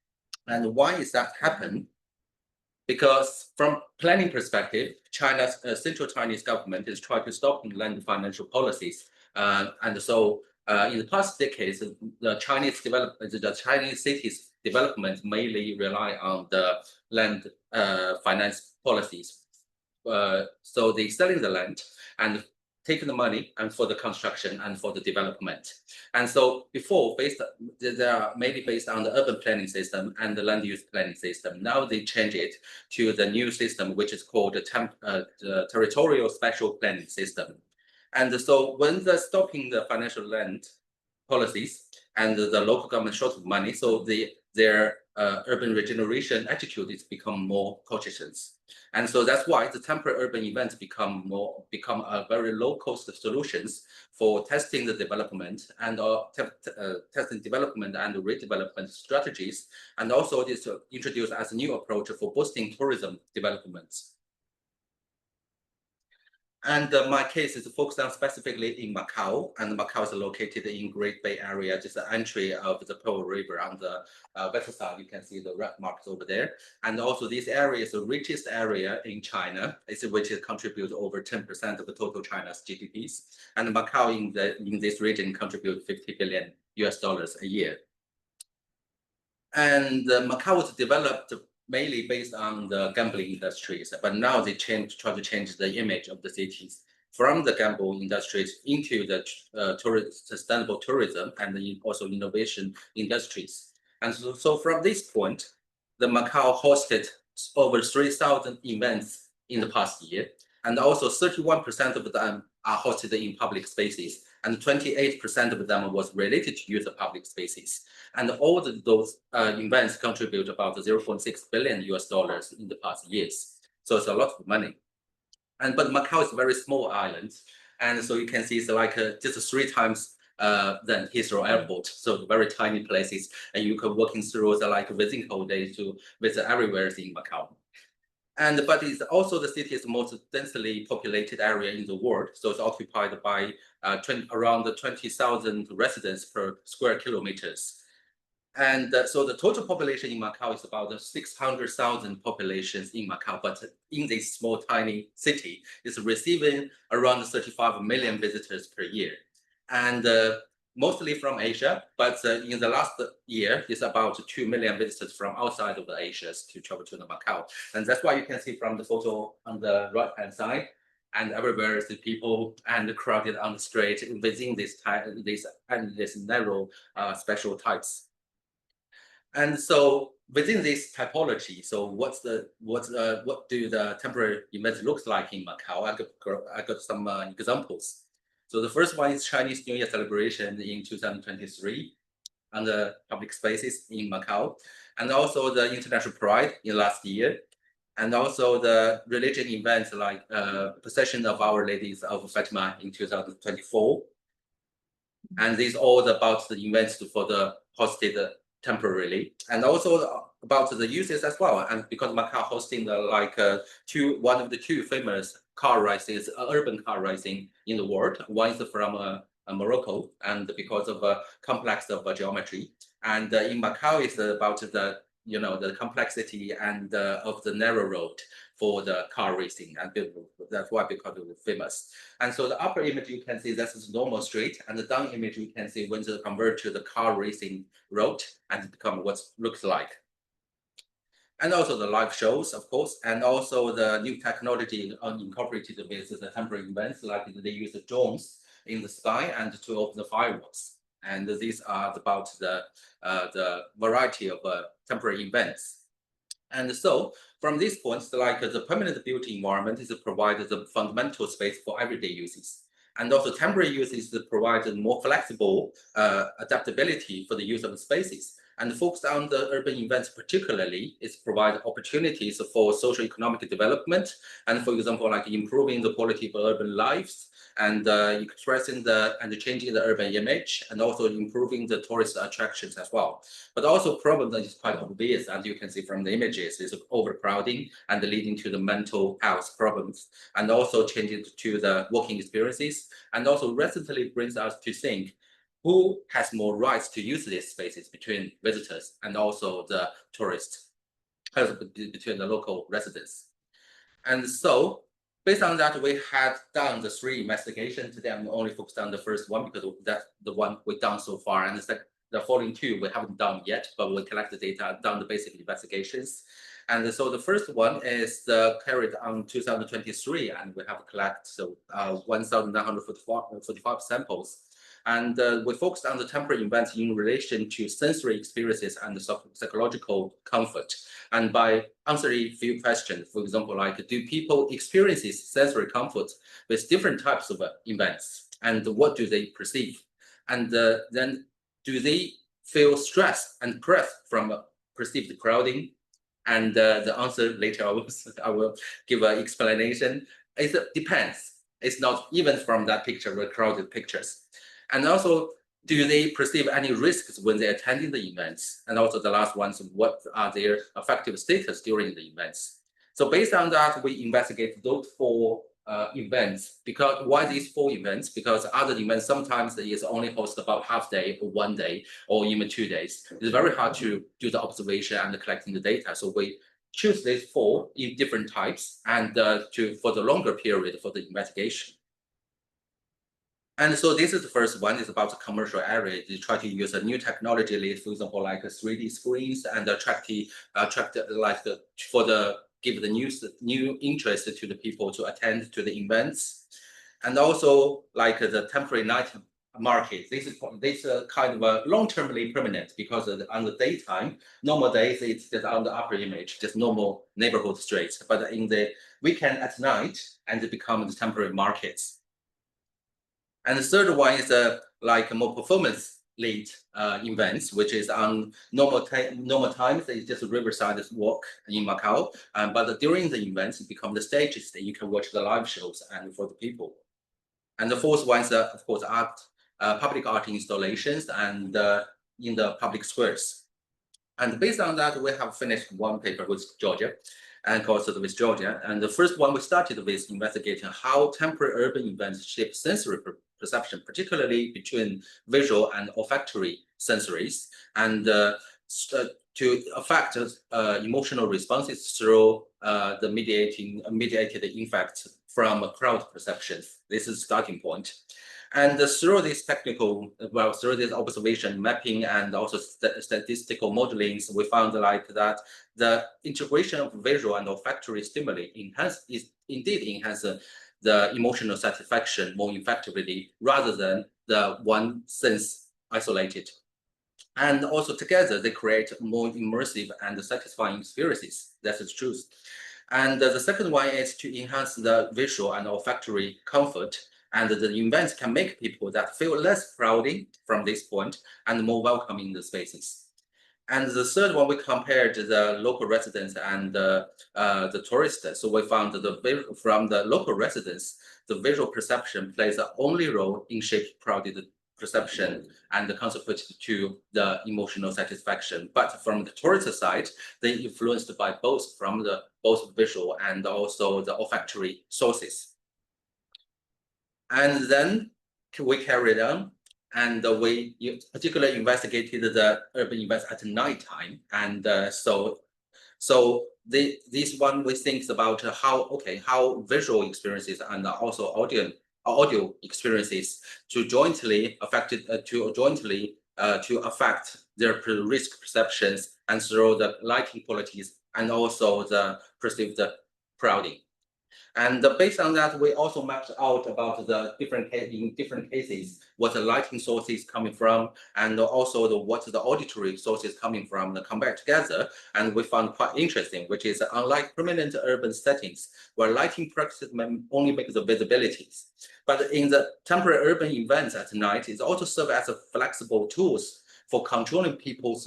And why is that happen? Because from planning perspective, China's central Chinese government is trying to stop land financial policies. And so in the past decades, the Chinese cities development mainly rely on the land finance policies. So they selling the land and taking the money and for the construction and for the development. And so before, they are mainly based on the urban planning system and the land use planning system. Now they change it to the new system, which is called the territorial spatial planning system. And so when they're stopping the financial land policies and the local government short of money, so their urban regeneration attitude is become more cautious. And so that's why the temporary urban events become a very low cost solutions for testing the development and testing development and redevelopment strategies, and also this introduced as a new approach for boosting tourism developments. And my case is focused on specifically in Macau, and Macau is located in Great Bay Area, just the entry of the Pearl River on the west side. You can see the red marks over there. And also this area is the richest area in China, which contributes over 10% of the total China's GDPs. And Macau in this region contributes $50 billion a year. And Macau was developed mainly based on the gambling industries, but now they try to change the image of the cities from the gambling industries into the sustainable tourism and also innovation industries. And so from this point, the Macau hosted over 3,000 events in the past year, and also 31% of them are hosted in public spaces, and 28% of them was related to use of public spaces. And all of those events contribute about $0.6 billion in the past years. So it's a lot of money. But Macau is a very small island. And so you can see it's like just 3 times than Heathrow Airport. So very tiny places. And you can walking through the like within whole day to visit everywhere in Macau. But it's also the city's most densely populated area in the world. So it's occupied by around 20,000 residents per square kilometers. And so the total population in Macau is about 600,000 populations in Macau, but in this small, tiny city, it's receiving around 35 million visitors per year. And mostly from Asia, but in the last year, it's about 2 million visitors from outside of Asia to travel to the Macau. And that's why you can see from the photo on the right-hand side, and everywhere is the people and crowded on the street within this narrow special types. And so within this typology, so what do the temporary events look like in Macau? I got some examples. So the first one is Chinese New Year celebration in 2023 on the public spaces in Macau, and also the International Pride in last year, and also the religion events like Procession of Our Ladies of Fatima in 2024. And these all about the events for the hosted temporarily, and also about the uses as well. And because Macau hosting one of the 2 famous car races, urban car racing in the world. One is from Morocco, and because of a complex of geometry. And in Macau is about the complexity and of the narrow road for the car racing, and that's why because it was famous. And so the upper image you can see that's the normal street, and the down image you can see when they convert to the car racing road and become what looks like. And also the live shows, of course, and also the new technology incorporated with the temporary events, like they use the drones in the sky and to open the fireworks. And these are about the variety of temporary events. And so from these points, the permanent built environment is provided the fundamental space for everyday uses. And also temporary uses provide more flexible adaptability for the use of the spaces. And focused on the urban events particularly, is provide opportunities for social economic development. And for example, like improving the quality of urban lives, and expressing and changing the urban image, and also improving the tourist attractions as well. But also problem that is quite obvious, as you can see from the images, is overcrowding and leading to the mental health problems, and also changing to the working experiences, and also recently brings us to think, who has more rights to use these spaces between visitors and also the tourists, between the local residents. And so based on that, we had done the 3 investigations. Today I'm only focused on the first one because that's the one we've done so far. And the following 2 we haven't done yet, but we collect the data, done the basic investigations. And so the first one is carried on 2023, and we have collected 1,945 samples. And we focused on the temporary events in relation to sensory experiences and psychological comfort. And by answering a few questions, for example, like, do people experience sensory comfort with different types of events? And what do they perceive? And then do they feel stress and pressed from perceived crowding? And the answer later I will give an explanation. It depends. It's not even from that picture, the crowded pictures. And also, do they perceive any risks when they're attending the events? And also the last ones, what are their affective status during the events? So based on that, we investigate those 4 events. Because why these 4 events? Because other events sometimes is only hosted about half day or 1 day or even 2 days. It's very hard to do the observation and collecting the data. So we choose these 4 in different types and for the longer period for the investigation. And so this is the first one, is about the commercial area. They try to use a new technology, for example, like 3D screens and give the new interest to the people to attend to the events. And also like the temporary night market. This is kind of a long-termly permanent, because on the daytime, normal days, it's just on the upper image, just normal neighborhood streets. But in the weekend at night, and it become the temporary markets. And the third one is like more performance lead events, which is on normal times, it's just a riverside walk in Macau. But during the events, it becomes the stages that you can watch the live shows and for the people. And the fourth one is, of course, public art installations and in the public squares. And based on that, we have finished one paper with Georgia and also with Georgia. And the first one we started with investigating how temporary urban events shape sensory perception, particularly between visual and olfactory sensories, and to affect emotional responses through the mediated effects from crowd perceptions. This is starting point. And through this through this observation, mapping, and also statistical modelings, we found like that the integration of visual and olfactory stimuli indeed enhance the emotional satisfaction more effectively, rather than the one sense isolated. And also together, they create more immersive and satisfying experiences. That's the truth. And the second one is to enhance the visual and olfactory comfort. And the events can make people that feel less crowding from this point and more welcoming in the spaces. And the third one, we compared the local residents and the tourists. So we found that from the local residents, the visual perception plays the only role in shaping crowded perception and contribute to the emotional satisfaction. But from the tourist side, they influenced by both both visual and also the olfactory sources. And then we carried on, and we particularly investigated the urban events at nighttime. And so this one we think about how visual experiences and also audio experiences to jointly affect their risk perceptions and through the lighting qualities and also the perceived crowding. And based on that, we also mapped out about the different cases, what the lighting source is coming from, and also what the auditory source is coming from, combined together. And we found quite interesting, which is unlike permanent urban settings, where lighting practices only make the visibilities. But in the temporary urban events at night, it also serves as a flexible tools for controlling people's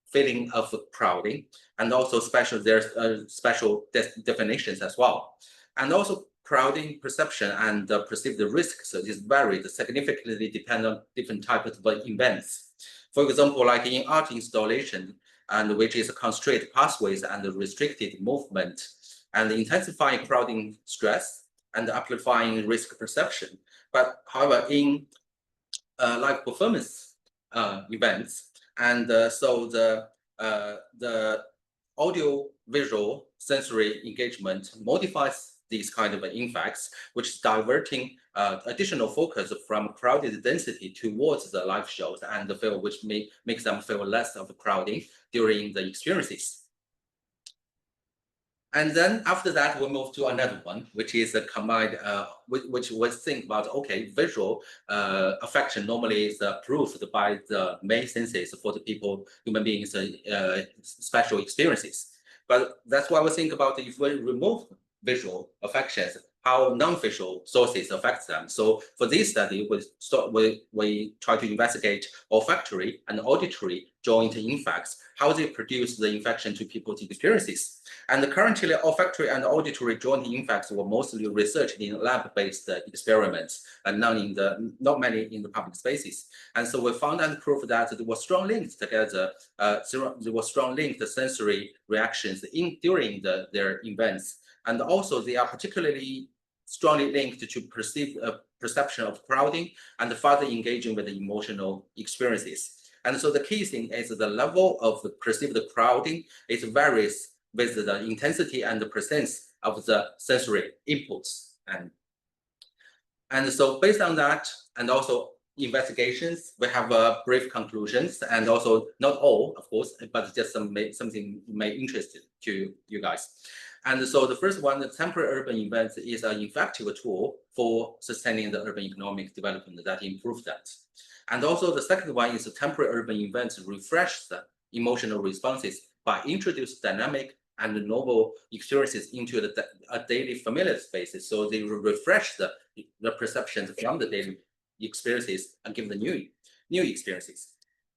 feeling of crowding, and also there's special definitions as well. And also crowding perception and perceived risks is varied significantly depending on different types of events. For example, like in art installation, and which is constrained pathways and restricted movement, and intensifying crowding stress and amplifying risk perception. But however, in live performance events, and so the audio visual sensory engagement modifies these kind of impacts, which is diverting additional focus from crowded density towards the live shows and the feel, which makes them feel less of crowding during the experiences. And then after that, we move to another one, which is a combined, which was think about, visual affection normally is proved by the main senses for the human beings, special experiences. But that's why we think about if we remove visual affections, how non-visual sources affect them. So for this study, we try to investigate olfactory and auditory joint effects, how they produce the infection to people's experiences. And currently, olfactory and auditory joint effects were mostly researched in lab-based experiments, and not many in the public spaces. And so we found and proved that there were strong links together. There were strong linked sensory reactions during their events. And also they are particularly strongly linked to perception of crowding and further engaging with the emotional experiences. And so the key thing is the level of the perceived crowding is varies with the intensity and the presence of the sensory inputs. And so based on that, and also investigations, we have brief conclusions, and also not all, of course, but just something may interest to you guys. And so the first one, the temporary urban events, is an effective tool for sustaining the urban economic development that improves that. And also the second one is the temporary urban events refresh the emotional responses by introducing dynamic and novel experiences into a daily familiar spaces. So they refresh the perceptions from the daily experiences and give the new experiences.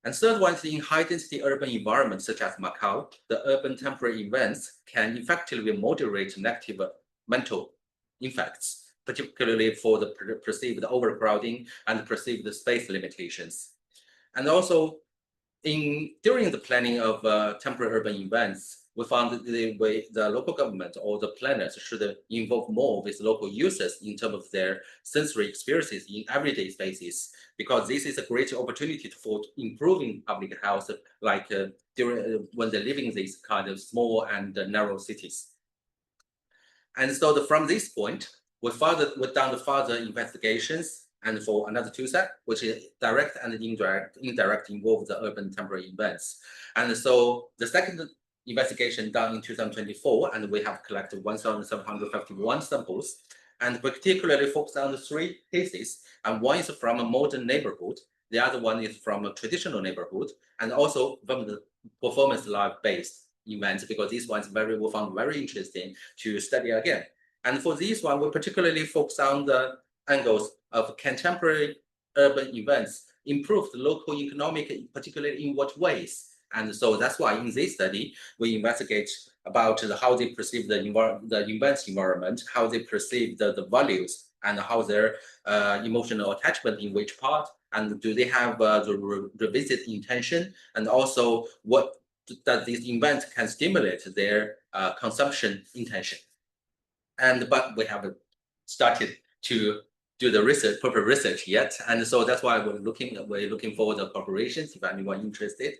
And third one is in high density urban environments such as Macau, the urban temporary events can effectively moderate negative mental effects, particularly for the perceived overcrowding and perceived space limitations. And also during the planning of temporary urban events, we found that the local government or the planners should involve more with local users in terms of their sensory experiences in everyday spaces, because this is a great opportunity for improving public health, like when they're living in these kind of small and narrow cities. And so from this point, we've done the further investigations, and for another two set, which is direct and indirect involve the urban temporary events. And so the second investigation done in 2024, and we have collected 1,751 samples, and particularly focused on the three cases. And one is from a modern neighborhood, the other one is from a traditional neighborhood, and also from the performance lab-based events, because this one is we found very interesting to study again. And for this one, we particularly focus on the angles of contemporary urban events improve the local economic, particularly in what ways. And so that's why in this study, we investigate about how they perceive the events environment, how they perceive the values, and how their emotional attachment in which part, and do they have the revisit intention, and also what that this event can stimulate their consumption intention. But we haven't started to do the proper research yet, and so that's why we're looking for the corporations if anyone interested.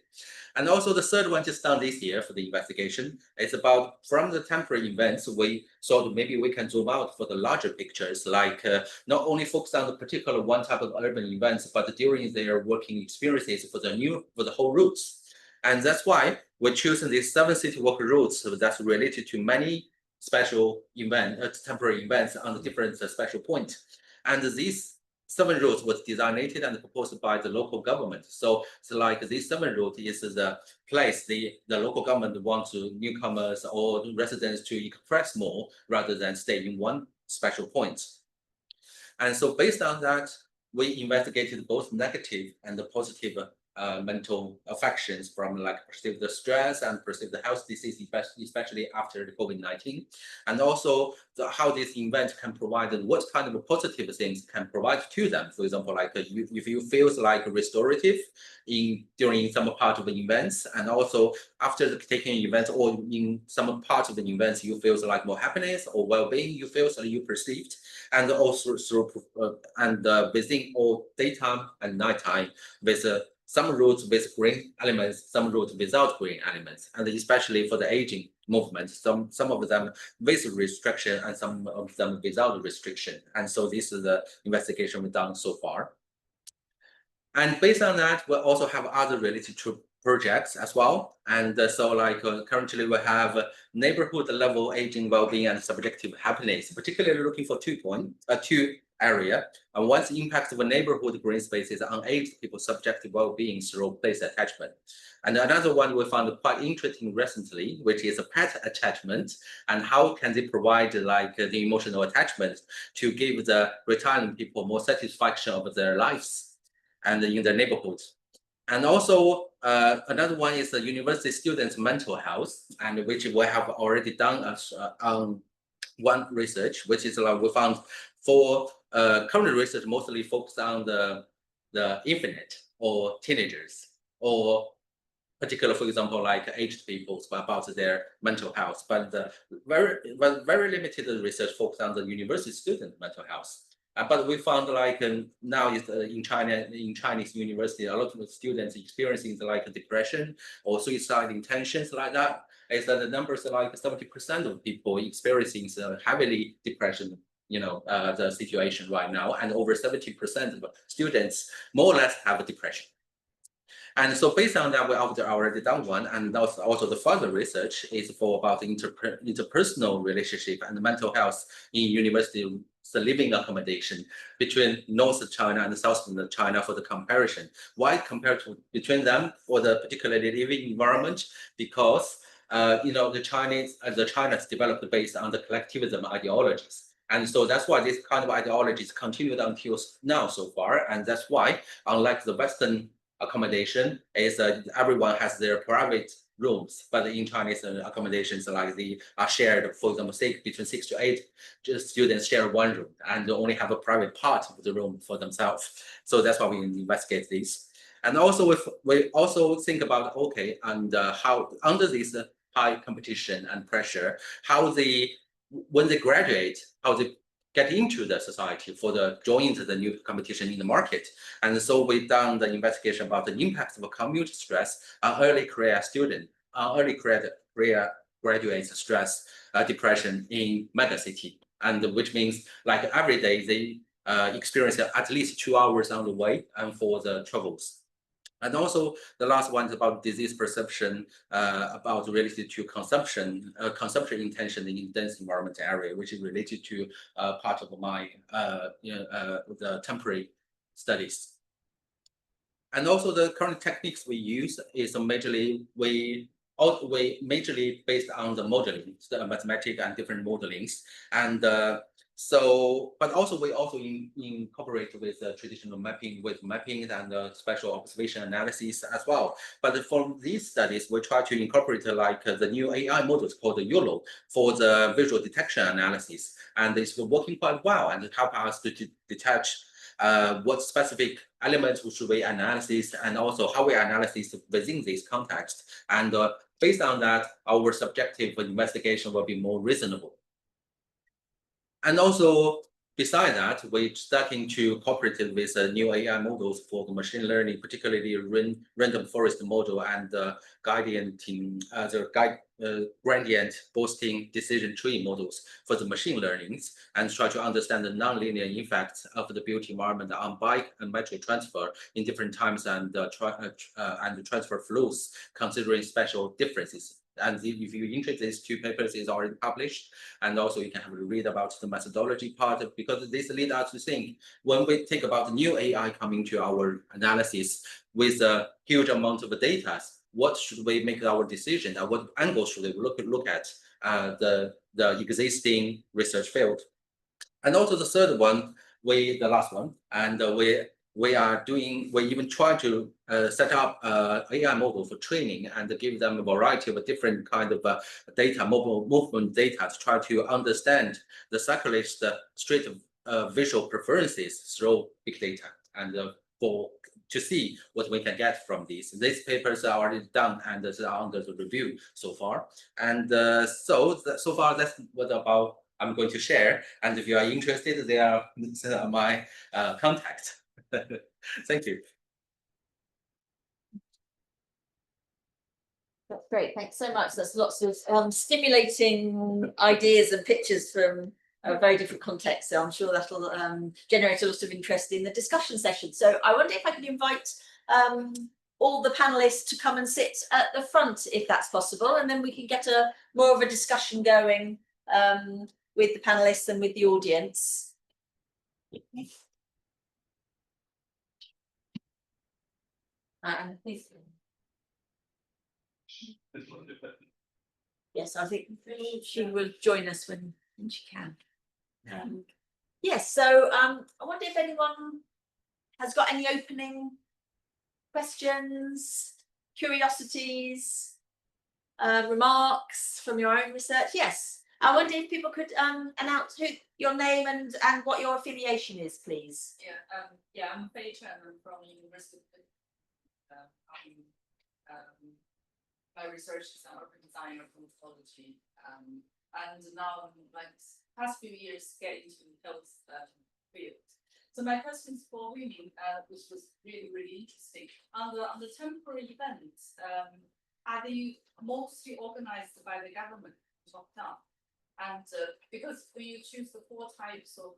And also the third one just done this year for the investigation is about from the temporary events we thought maybe we can zoom out for the larger pictures, like not only focus on the particular one type of urban events, but during their working experiences for the whole routes. And that's why we're choosing these 7 city walk routes that's related to many special temporary events on the different special points. And these 7 routes was designated and proposed by the local government. So it's like this 7 route is the place the local government wants newcomers or residents to express more rather than stay in one special point. And so based on that, we investigated both negative and the positive mental affections from like perceived stress and perceived health disease, especially after the COVID-19, and also how this event can provide what kind of positive things can provide to them. For example, like if you feel like restorative during some part of the events, and also after taking an event or in some part of the events, you feel like more happiness or well-being, you feel you perceived, and also through within all daytime and nighttime with some routes with green elements, some routes without green elements, and especially for the aging movement, some of them with restriction and some of them without restriction. And so this is the investigation we've done so far. And based on that, we also have other related to projects as well. And so like currently we have neighborhood level aging, well-being, and subjective happiness, particularly looking for two area. And one's impact of a neighborhood green spaces on aged people's subjective well-being through place attachment. And another one we found quite interesting recently, which is a pet attachment, and how can they provide like the emotional attachment to give the retiring people more satisfaction of their lives and in their neighborhoods. And also another one is the university students' mental health, and which we have already done on one research, which is like we found for current research mostly focused on the infinite or teenagers or particular, for example, like aged people, about their mental health, but very limited research focused on the university student mental health. But we found like now is in China, in Chinese university, a lot of students experiencing like depression or suicide intentions like that. Is that the numbers are like 70% of people experiencing heavily depression, the situation right now, and over 70% of students more or less have a depression. And so based on that, we already done one, and also the further research is for about the interpersonal relationship and mental health in university living accommodation between North China and Southern China for the comparison. Why compared to between them for the particularly living environment? Because the China is developed based on the collectivism ideologies. And so that's why this kind of ideologies continued until now so far. And that's why, unlike the Western accommodation, is everyone has their private rooms, but in Chinese accommodations, like they are shared, for example, between 6 to 8 students share one room and only have a private part of the room for themselves. So that's why we investigate this. And also we also think about, okay, and how under this high competition and pressure, how when they graduate, how they get into the society for the join the new competition in the market. And so we've done the investigation about the impact of commute stress on early career student, early career graduate stress, depression in megacity. And which means like every day they experience at least 2 hours on the way and for the travels. And also the last one is about disease perception, about related to consumption intention in dense environment area, which is related to part of my the temporary studies. And also the current techniques we use is majorly based on the modeling, the mathematics and different modelings. And but also we also incorporate with traditional mapping and spatial observation analysis as well. But from these studies, we try to incorporate like the new AI models called the YOLO for the visual detection analysis, and it's working quite well and help us to detach what specific elements should we analyze, and also how we analyze within this context. And based on that, our subjective investigation will be more reasonable. And also, beside that, we're starting to cooperate with new AI models for the machine learning, particularly random forest model and gradient boosting decision tree models for the machine learnings, and try to understand the nonlinear effects of the built environment on bike and metro transfer in different times and transfer flows, considering spatial differences. And if you're interested, these 2 papers is already published, and also you can have a read about the methodology part, because this leads us to think when we think about the new AI coming to our analysis with a huge amount of data, what should we make our decision, and what angle should we look at the existing research field. And also the third one, the last one, and we even try to set up AI model for training and give them a variety of different kind of data, mobile movement data, to try to understand the cyclist street visual preferences through big data, and to see what we can get from these. These papers are already done and are under the review so far. And so far that's what about I'm going to share. And if you are interested, they are my contact. Thank you. That's great. Thanks so much. That's lots of stimulating ideas and pictures from a very different context. So I'm sure that'll generate a lot of interest in the discussion session. So I wonder if I can invite all the panelists to come and sit at the front, if that's possible, and then we can get more of a discussion going with the panelists and with the audience. Yes, I think she will join us when she can. Yes, so I wonder if anyone has got any opening questions, curiosities, remarks from your own research. Yes, I wonder if people could announce your name and what your affiliation is, please. Yeah, I'm Fei Chen. I'm from University of my research is on urban design or pharmacology, and now like past few years get into the health field. So my questions for Huiming, which was really interesting, on the temporary events, are they mostly organized by the government top down? And because when you choose the 4 types of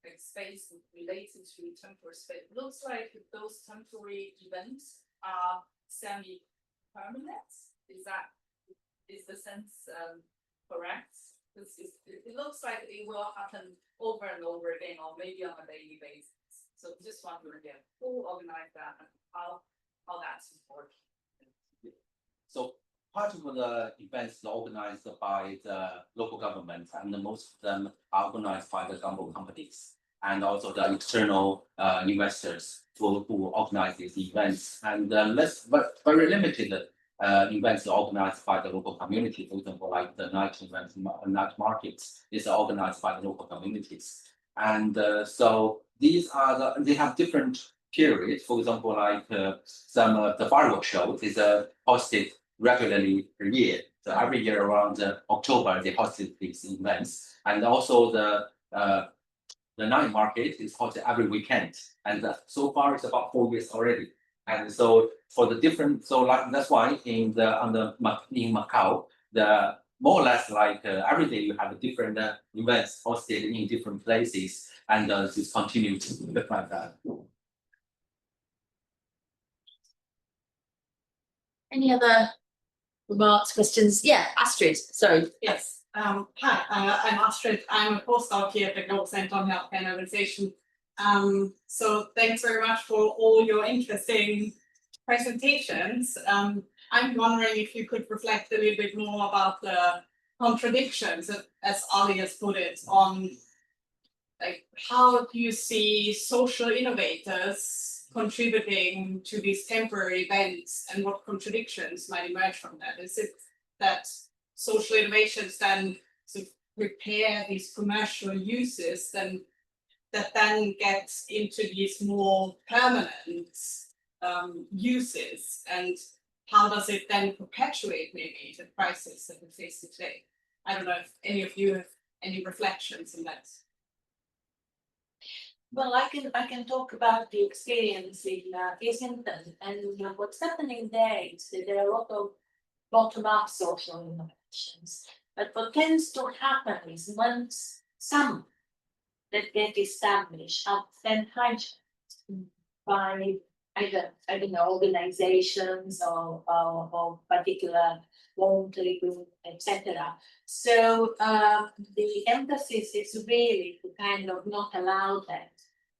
like space related to temporary space, it looks like those temporary events are semi-permanent. Is the sense correct? It looks like it will happen over and over again, or maybe on a daily basis. So just wondering, who organized that and how that's important. So part of the events are organized by the local government, and most of them are organized by the government companies and also the external investors who organize these events. And but very limited events are organized by the local community. For example, like the night events, night markets is organized by the local communities. And so these are they have different periods. For example, like some the fireworks show is hosted regularly per year. So every year around October, they hosted these events. And also the night market is hosted every weekend. And so far it's about 4 years already. And so for the different, so like that's why in Macau, the more or less like every day you have different events hosted in different places, and this continues to look like that. Any other remarks, questions? Yeah, Astrid, sorry. Yes. Hi, I'm Astrid. I'm a postdoc here at the Global Center on Healthcare and Urbanization. So thanks very much for all your interesting presentations. I'm wondering if you could reflect a little bit more about the contradictions, as Ali has put it, on like how do you see social innovators contributing to these temporary events, and what contradictions might emerge from that? Is it that social innovations then sort of prepare these commercial uses that then gets into these more permanent uses, and how does it then perpetuate maybe the crisis that we face today? I don't know if any of you have any reflections on that. Well, I can talk about the experience in Islington, and what's happening there is that there are a lot of bottom-up social innovations. But what tends to happen is once some that get established are then hijacked by either, I don't know, organizations or particular voluntary group, etc. So the emphasis is really to kind of not allow that,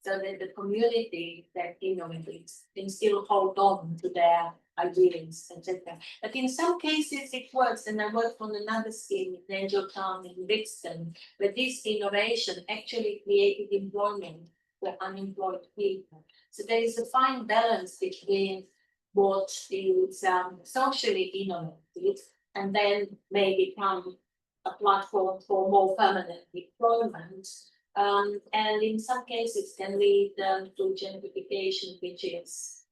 so that the community that innovates can still hold on to their ideas, etc. But in some cases it works, and I worked on another scheme in Angel Town in Brixton, where this innovation actually created employment for unemployed people. So there is a fine balance between what is socially innovative and then may become a platform for more permanent employment. And in some cases can lead to gentrification, which is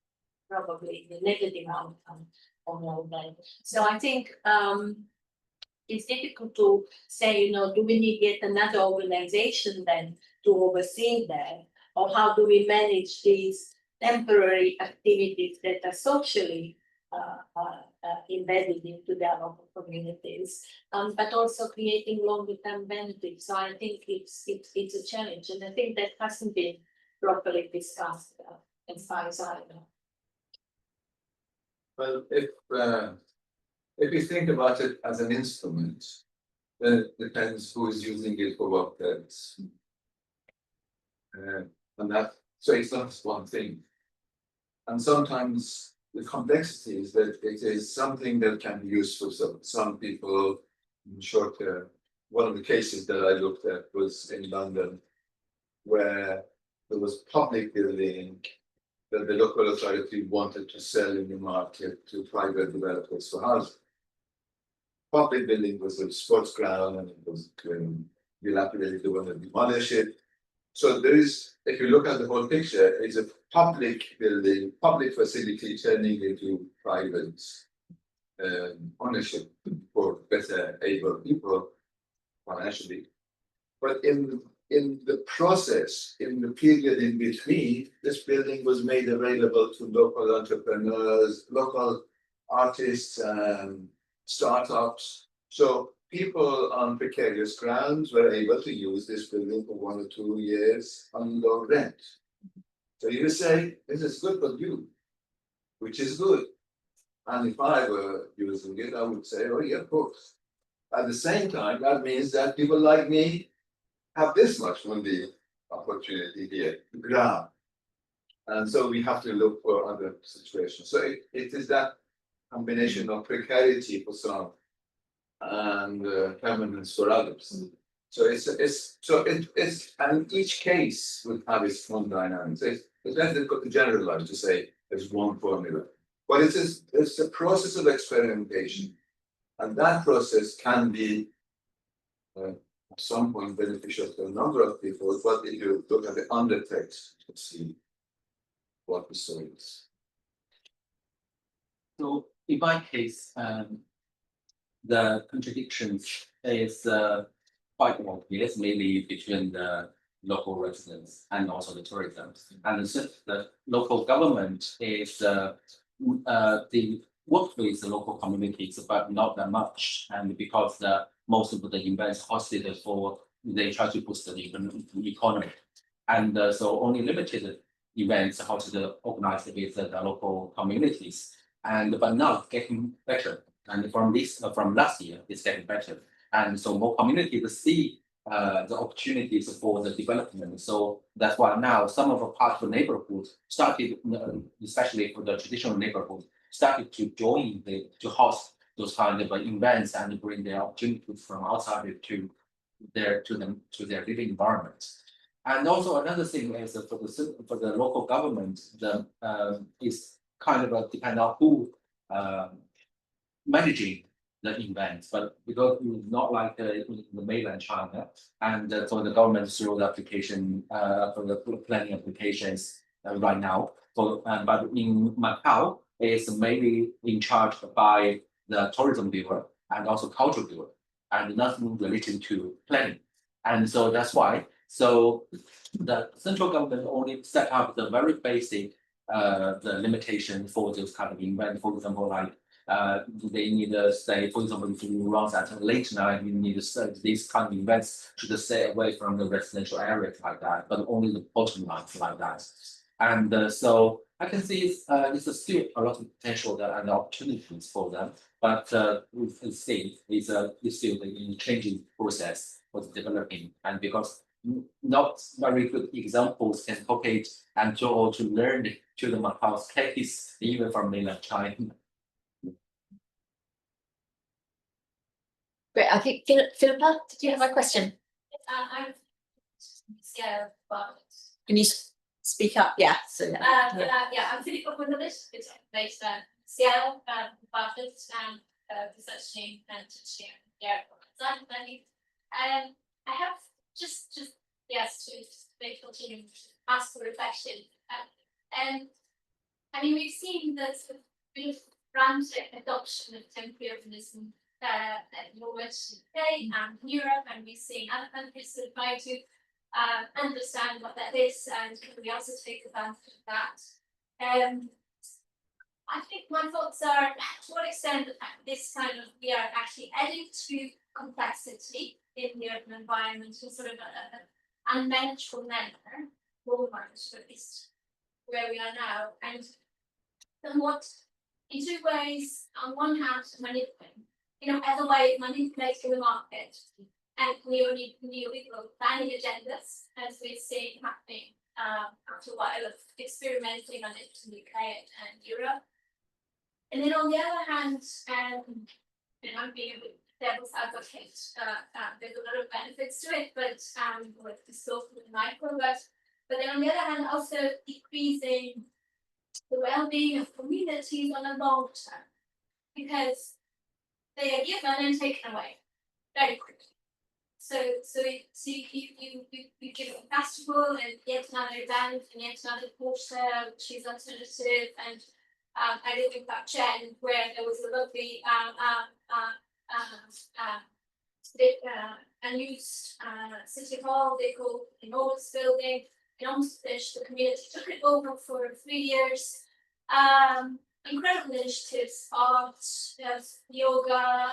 probably the negative outcome of all that. So I think it's difficult to say, do we need yet another organization then to oversee that? Or how do we manage these temporary activities that are socially embedded into their local communities, but also creating longer-term benefits? So I think it's a challenge, and I think that hasn't been properly discussed as far as I know. Well, if you think about it as an instrument, then it depends who is using it for what purpose. And that, so it's not just one thing. And sometimes the complexity is that it is something that can be used for some people in short term. One of the cases that I looked at was in London, where there was public building that the local authority wanted to sell in the market to private developers for housing. Public building was a sports ground, and it was dilapidated, they wanted to demolish it. So there is, if you look at the whole picture, it's a public building, public facility turning into private ownership for better able people financially. But in the process, in the period in between, this building was made available to local entrepreneurs, local artists, and startups. So people on precarious grounds were able to use this building for 1 or 2 years on low rent. So you say, this is good for you, which is good. And if I were using it, I would say, oh yeah, of course. At the same time, that means that people like me have this much funding opportunity here to grab. And so we have to look for other situations. So it is that combination of precarity for some and permanence for others. So it's and each case will have its own dynamics. It's less difficult to generalize to say there's one formula, but it's a process of experimentation, and that process can be at some point beneficial to a number of people. But if you look at the undertext, you can see what the story is. So in my case, the contradictions is quite obvious, mainly between the local residents and also the tourism. And since the local government is the work with the local communities, but not that much, and because most of the events hosted for they try to boost the economy, and so only limited events hosted organized with the local communities, but now it's getting better. And from last year, it's getting better. And so more communities see the opportunities for the development. So that's why now some of the parts of the neighborhood started, especially for the traditional neighborhood, started to join to host those kind of events and bring their opportunities from outside to their living environment. And also another thing is for the local government, is kind of depend on who managing the events, but because it's not like in the mainland China, and so the government through the application for the planning applications right now. So, but in Macau, it's mainly in charge by the tourism bureau and also cultural bureau, and nothing related to planning. And so that's why. So the central government only set up the very basic the limitation for those kind of events. For example, like they need to say, for example, if you run at late night, you need to say these kind of events should stay away from the residential areas like that, but only the bottom lines like that. And so I can see it's still a lot of potential and opportunities for them, but we see it's still in changing process for the developing, and because not very good examples can copy it and to learn to the Macau's case even from mainland China. Great. I think Philippa, did you have a question? I'm scared, but Can you speak up? Yeah. So yeah, I'm Philippa Wunderlich. It's based on Seattle, budget and research team and teaching. Yeah, design planning. I have just yes to spatial team ask for reflection. And I mean, we've seen the sort of bit of frantic adoption of temporariness in the Western UK and Europe, and we've seen other countries sort of trying to understand what that is, and can we also take advantage of that? I think my thoughts are to what extent this kind of we are actually adding to complexity in the urban environment in sort of an unmanageable manner, more managed at least where we are now, and somewhat in two ways. On one hand, manipulating, as a way of manipulating the market and neoliberal planning agendas, as we've seen happening after a while of experimenting on it in the UK and Europe. And then on the other hand, and I'm being a bit devil's advocate, there's a lot of benefits to it, but with the scope of the micro, but then on the other hand, also decreasing the well-being of communities on a long term, because they are given and taken away very quickly. So you give a festival and yet another event and yet another quarter, which is alternative, and I live in Chen, where there was a lovely unused city hall. They called an old building. In Ormsfish, the community took it over for 3 years. Incredible initiatives, art, yoga,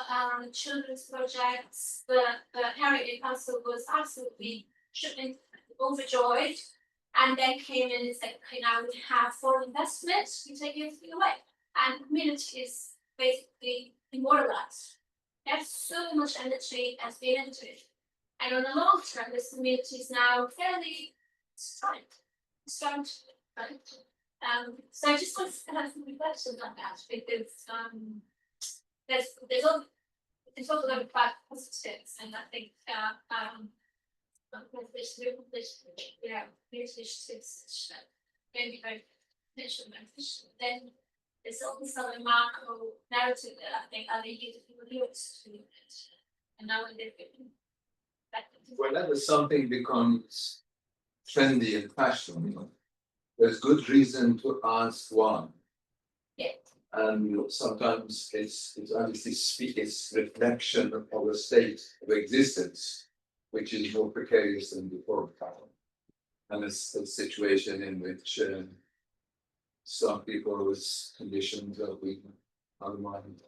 children's projects. The Harriet Council was absolutely overjoyed, and then came in and said, okay, now we have foreign investment, you take everything away. And the community is basically demoralized. There's so much energy has been into it. And on the long term, this community is now fairly strong, right? So I just want to have some reflections on that, because there's also going to be quite positives, and I think initiatives can be very beneficial. Then there's also a macro narrative that I think I need to do to it, and now we're living. Whenever something becomes trendy and fashionable, there's good reason to ask why. Yeah. And sometimes it's obviously it's reflection of a state of existence, which is more precarious than before. And it's a situation in which some people with conditions are weak, undermined.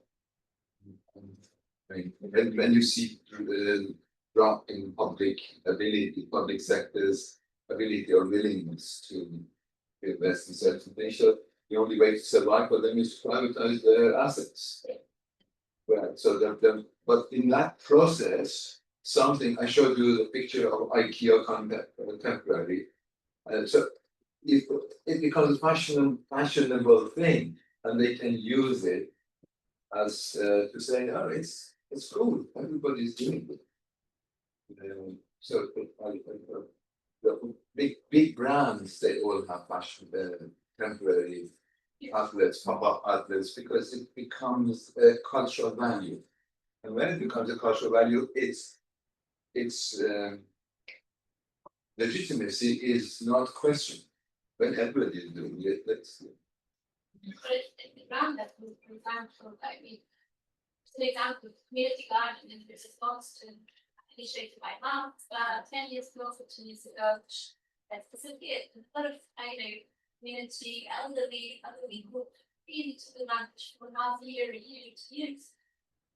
When you see the drop in public sector's ability or willingness to invest in certain things, so the only way to survive for them is to privatize their assets. Right. So but in that process, something I showed you the picture of IKEA temporary. So if it becomes a fashionable thing, and they can use it as to say, oh, it's cool, everybody's doing it. So the big brands, they all have fashion temporary outlets, pop-up outlets, because it becomes a cultural value. And when it becomes a cultural value, its legitimacy is not questioned. When everybody is doing it, let's see. Around that, for example, I mean, an example of community garden in response to initiated by mom 10 years ago, 15 years ago, that specifically a lot of community elderly group really to the lunch for half a year, years.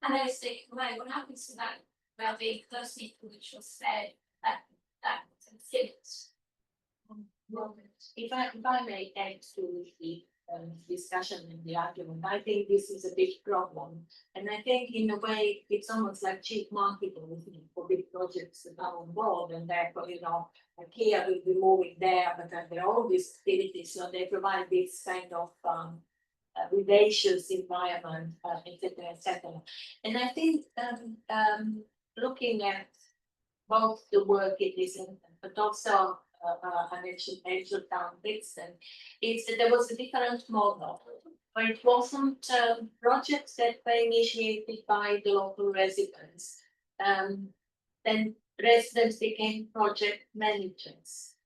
And I was thinking, right, what happens to that well-being closely which was said that fits moment. If I may add to the discussion and the argument, I think this is a big problem, and I think in a way it's almost like cheap marketing for big projects that are on board, and therefore IKEA will be moving there, but there are all these activities, so they provide this kind of vivacious environment, etc., etc. And I think looking at both the work it is in, but also I mentioned Angel Town Brixton, is that there was a different model where it wasn't projects that were initiated by the local residents. Then residents became project managers.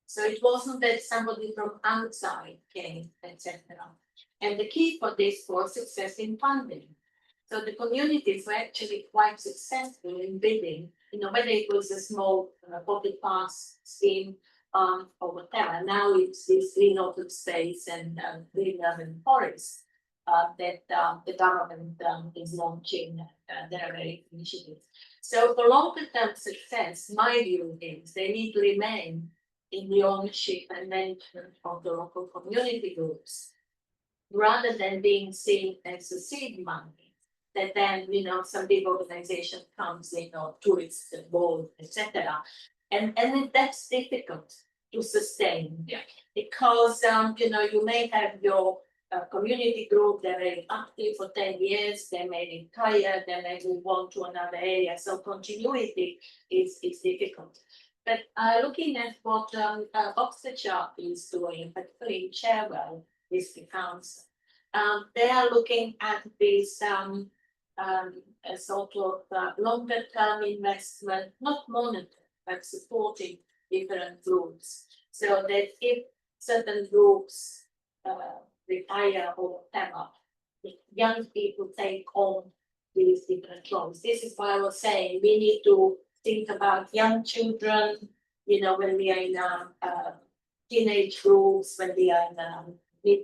So it wasn't that somebody from outside came, etc. And the key for this was success in funding. So the communities were actually quite successful in bidding, whether it was a small public pass scheme or whatever. Now it's this green open space and green urban forest that the government is launching. There are very initiatives. So for longer term success, my view is they need to remain in the ownership and management of the local community groups, rather than being seen as a seed money that then some big organization comes in, or tourists involved, etc. And that's difficult to sustain, because you may have your community group, they're very active for 10 years, they may retire, they may move on to another area, so continuity is difficult. But looking at what Oxfordshire is doing, particularly in Cherwell, District Council, they are looking at this a sort of longer term investment, not monetary, but supporting different groups. So that if certain groups retire or whatever, the young people take on these different roles. This is why I was saying we need to think about young children, you know, when we are in teenage groups, when we are in mid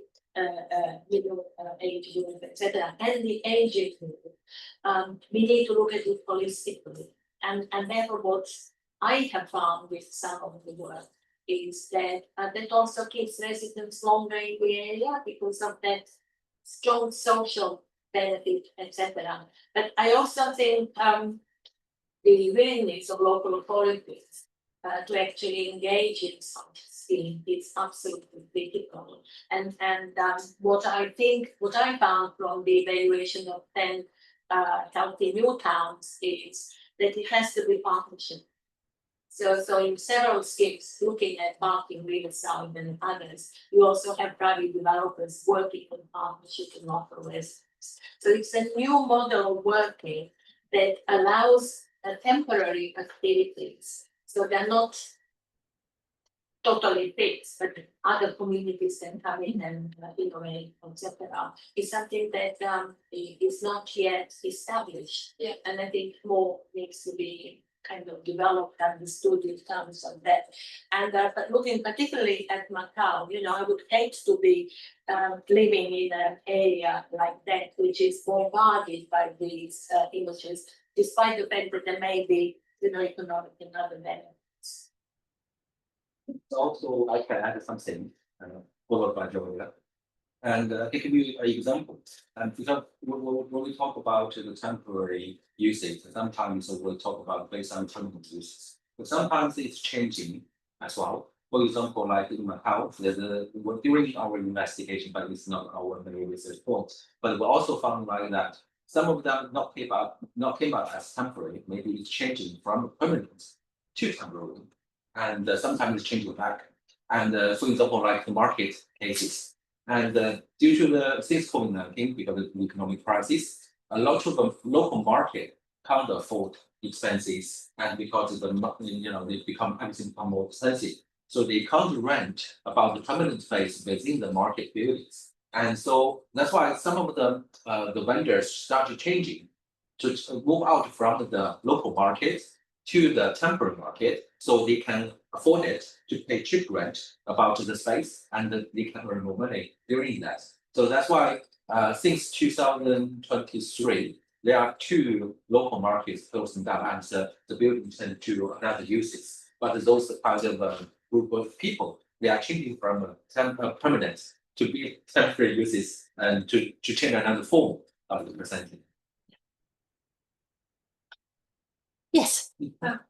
middle age group, etc., and the aging group. We need to look at it holistically. And therefore what I have found with some of the work is that that also keeps residents longer in the area because of that strong social benefit, etc. But I also think the willingness of local authorities to actually engage in such scheme is absolutely critical. And what I found from the evaluation of 10 healthy new towns is that it has to be partnership. So in several schemes, looking at parking, Riverside and others, you also have private developers working in partnership with local residents. So it's a new model of working that allows temporary activities. So they're not totally fixed, but other communities can come in and innovate, etc. It's something that is not yet established. Yeah. And I think more needs to be kind of developed and understood in terms of that. And but looking particularly at Macau, you know, I would hate to be living in an area like that, which is bombarded by these images, despite the fact that there may be, you know, economic and other benefits. Also, I can add something, followed by Julia. And give you an example. And because when we talk about the temporary usage, sometimes we'll talk about based on permanent uses. But sometimes it's changing as well. For example, like in Macau, during our investigation, but it's not our main research point. But we also found like that some of them not came out as temporary. Maybe it's changing from permanent to temporary, and sometimes it's changing back. And for example, like the market cases. And due to the since COVID-19, because of the economic crisis, a lot of the local market can't afford expenses, and because of the they become everything more expensive, so they can't rent about the permanent space within the market buildings, and so that's why some of the vendors started changing to move out from the local market to the temporary market, so they can afford it to pay cheap rent about the space, and they can earn more money during that. So that's why since 2023, there are 2 local markets closing down, and the buildings tend to another uses. But those kind of group of people, they are changing from permanent to be temporary uses, and to change another form of the percentage. Yes.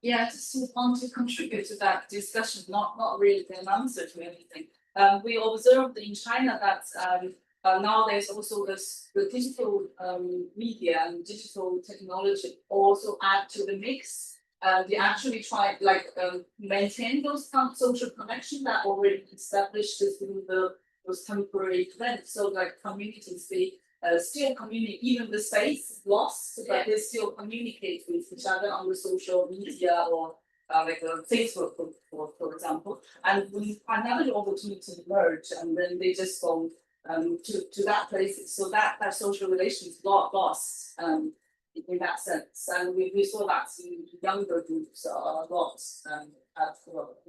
Yeah, just want to contribute to that discussion, not really an answer to anything. We observed in China that now there's also the digital media and digital technology also add to the mix. They actually try maintain those social connections that already established through those temporary events. So like communities, they still communicate, even the space is lost, but they still communicate with each other on the social media or Facebook, for example. And we another opportunity emerged, and then they just go to that place. So that social relations got lost in that sense. And we saw that in younger groups a lot at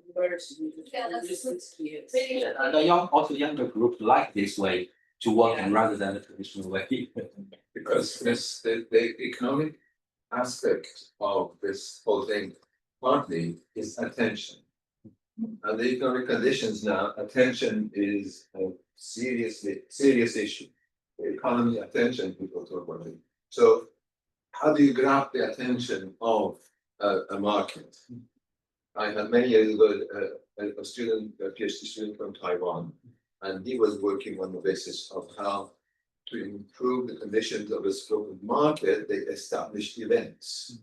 university. Yeah, that's recent years. And the younger group like this way to work, and rather than the traditional way. Because the economic aspect of this whole thing partly is attention. And the economic conditions now, attention is a serious issue. The economy, attention, people talk about it. So how do you grab the attention of a market? I had many years ago a student, a PhD student from Taiwan, and he was working on the basis of how to improve the conditions of a local market. They established events.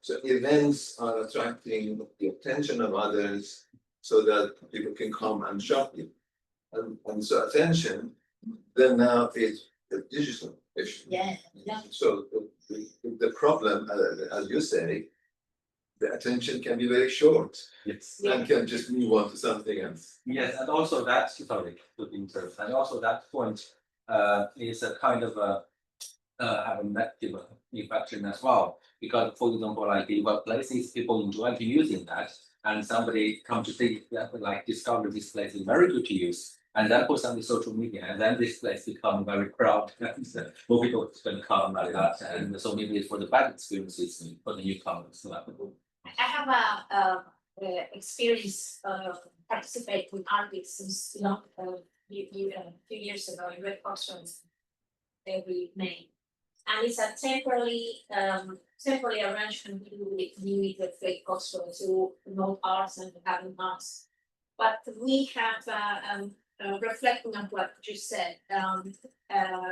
So events are attracting the attention of others so that people can come and shop you. And so attention then now is a digital issue. Yeah. So the problem, as you say, the attention can be very short Yes. and can just move on to something else. Yes, and also that, sorry to interrupt, and also that point is a kind of a have a negative effect as well. Because for example, like in workplaces, people enjoy to using that, and somebody come to think that like discover this place is very good to use, and then post on the social media, and then this place become very crowded, and more people can come like that, and so maybe it's for the bad experiences for the newcomers. I have a experience participating in artists since a few years ago in Red Cross every May. And it's a temporary arrangement with community of Red Cross to promote arts and having arts. But we have reflecting on what you said,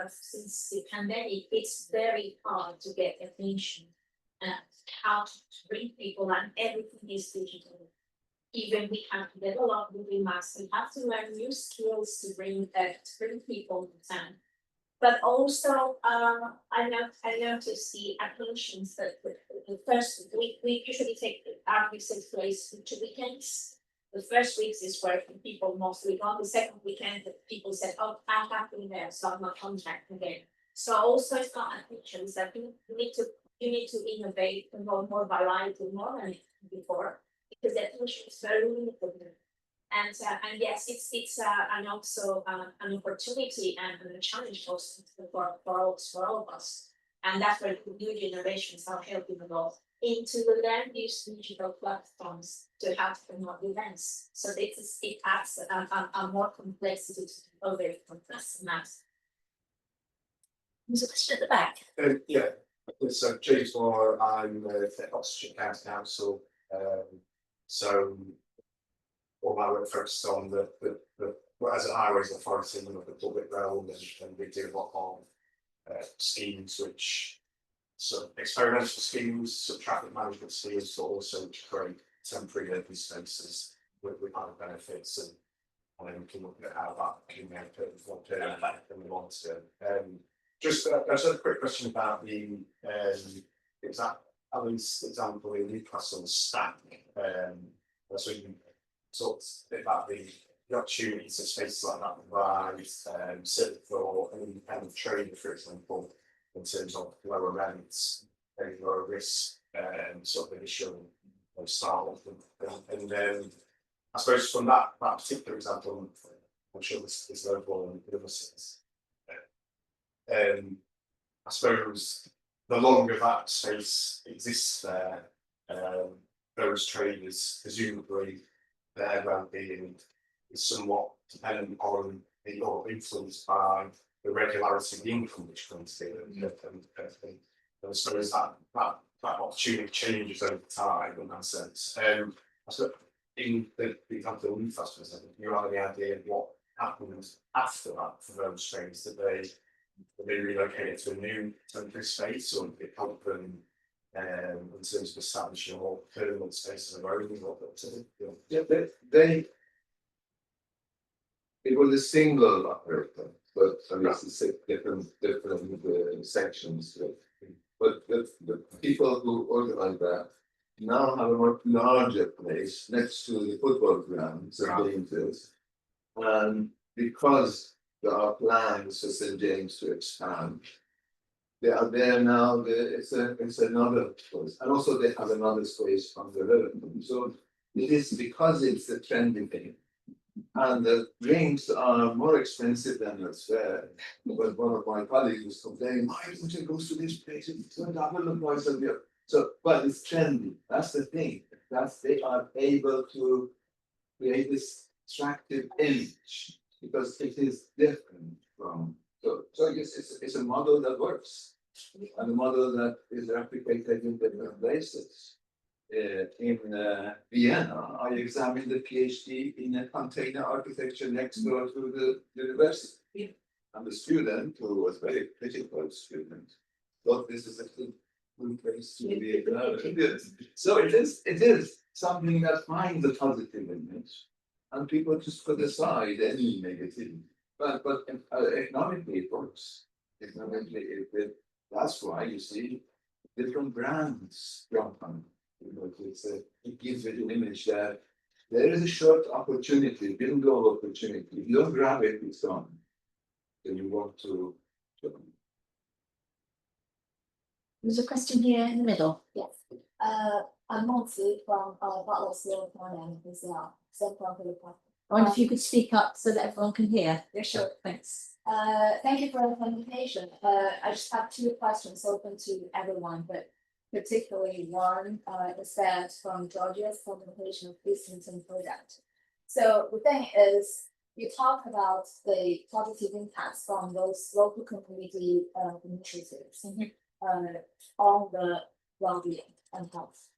since the pandemic, it's very hard to get attention and how to bring people, and everything is digital. Even we have to develop Google Maps, we have to learn new skills to bring people to town. But also, I noticed the attentions that the first week, we usually take our takes place in 2 weekends. The first week is where people mostly go. The second weekend, people said, "Oh, I'm happy there, so I'm not contacting again." So also, it's not attentions that you need to innovate and go more variety more than before, because the attention is very limited. And yes, it's and also an opportunity and a challenge also for all of us. And that's where the new generations are helping a lot into the learn these digital platforms to have more events. So it adds a more complexity to a very complex math. There's a question at the back. Yeah, so James Moore, I'm at Oxfordshire County Council. So all my work focuses on the as a highways authority, the public realm, and we do a lot of schemes which experimental schemes, some traffic management schemes, but also to create temporary living spaces with other benefits, and we can look at how that can make it more permanent than we want to. Just a quick question about the example in Newcastle stack. So you can talk a bit about the opportunities of spaces like that provide, certainly for an independent trader, for example, in terms of lower rents, lower risk, sort of initial start. And I suppose from that particular example, I'm sure there's no in other cities. I suppose the longer that space exists there, those traders, presumably their well-being is somewhat dependent on or influenced by the regularity of the income which comes in, and so as that opportunity changes over time in that sense. So in the example of Newcastle, do you have any idea of what happens after that for those traders? That they relocated to a new temporary space, or did it help them in terms of establishing a more permanent space of their own? It was a single operator, but I mean, it's different sections. But the people who organized that now have a much larger place next to the football grounds of James's, and because there are plans for St James to expand, they are there now. It's another place, and also they have another space on the river. So it is because it's a trendy thing. And the drinks are more expensive than elsewhere. But one of my colleagues was complaining, why don't you go to this place? It's a double price of beer. So, but it's trendy. That's the thing. They are able to create this attractive image because it is different from. So yes, it's a model that works, and a model that is replicated in different places. In Vienna, I examined the PhD in a container architecture next door to the university. And the student, who was a very critical student, thought this is a good place to be examined. So it is something that finds a positive image, and people just put aside any negative. But economically it works. Economically, that's why you see different brands jump on. It gives it an image that there is a short opportunity, window of opportunity. If you don't grab it, it's gone. Then you want to. There's a question here in the middle. Yes. I'm Monty from Butler's Law Planning as well. So from the department. I wonder if you could speak up so that everyone can hear. Yeah, sure. Thanks. Thank you for the presentation. I just have two questions open to everyone, but particularly one is that from Georgia's presentation of Islington project. So the thing is, you talk about the positive impacts from those local community initiatives on the well-being and health.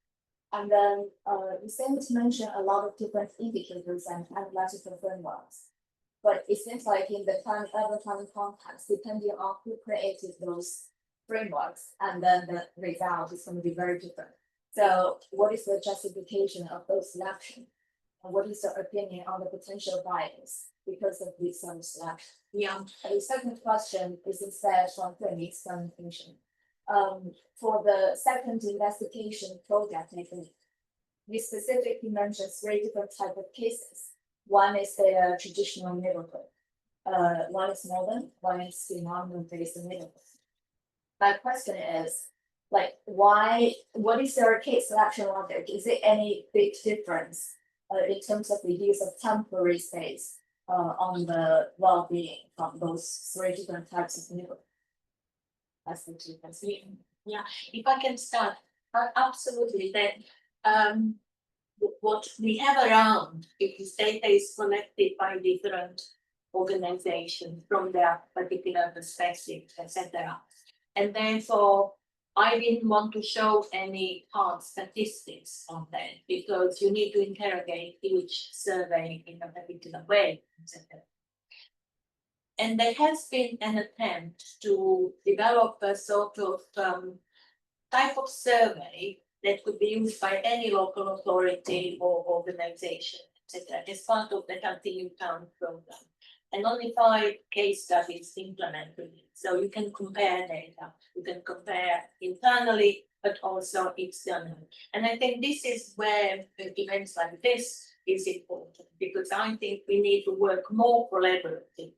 And then you seem to mention a lot of different indicators and analytical frameworks. But it seems like in the ever-planning context, depending on who created those frameworks, and then the result is going to be very different. So what is the justification of those selections? And what is your opinion on the potential bias because of this selection? Yeah. And the second question is instead from Huiming's presentation. For the second investigation project, I think you specifically mentioned 3 different types of cases. One is the traditional neighborhood. One is modern, one is phenomenon-based neighborhood. My question is, like, what is your case selection logic? Is it any big difference in terms of the use of temporary space on the well-being from those 3 different types of neighborhood? That's the difference. Yeah, if I can start, absolutely. Then, what we have around is data is collected by different organizations from their particular perspective, etc. And therefore, I didn't want to show any hard statistics on that because you need to interrogate each survey in a particular way, etc. And there has been an attempt to develop a sort of type of survey that could be used by any local authority or organization, etc., as part of the Continued Town program. And only 5 case studies implemented it. So you can compare data, you can compare internally, but also externally. And I think this is where events like this is important, because I think we need to work more collaboratively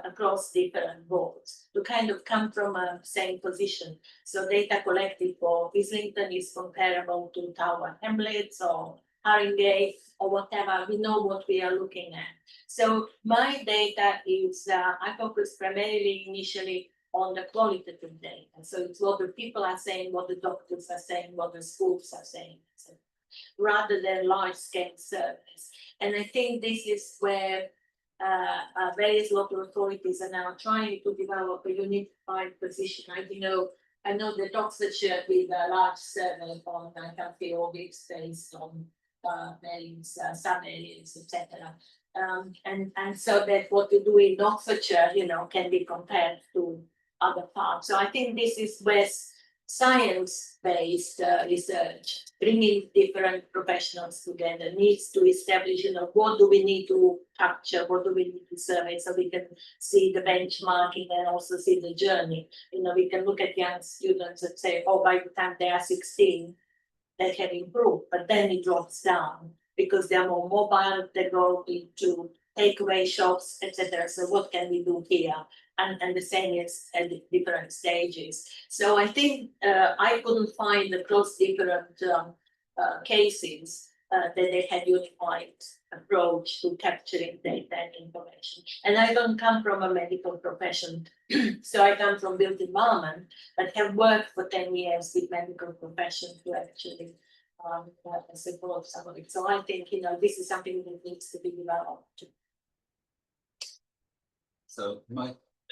across different boards to kind of come from a same position. So data collected for Islington is comparable to Tower Hamlets or Haringey or whatever. We know what we are looking at. So my data is, I focus primarily initially on the qualitative data. So it's what the people are saying, what the doctors are saying, what the schools are saying, etc., rather than large-scale surveys. And I think this is where various local authorities are now trying to develop a unified position. I know that Oxfordshire did a large survey on healthy audits based on various sub-areas, etc. And so that what we do in Oxfordshire, can be compared to other parts. So I think this is where science-based research, bringing different professionals together, needs to establish, what do we need to capture, what do we need to survey, so we can see the benchmarking and also see the journey. We can look at young students and say, oh, by the time they are 16, they have improved, but then it drops down because they are more mobile, they go into takeaway shops, etc. So what can we do here? And the same is at different stages. So I think I couldn't find across different cases that they had unified approach to capturing data and information. And I don't come from a medical profession, so I come from built environment, but have worked for 10 years with medical professions to actually support some of it. So I think, this is something that needs to be developed. So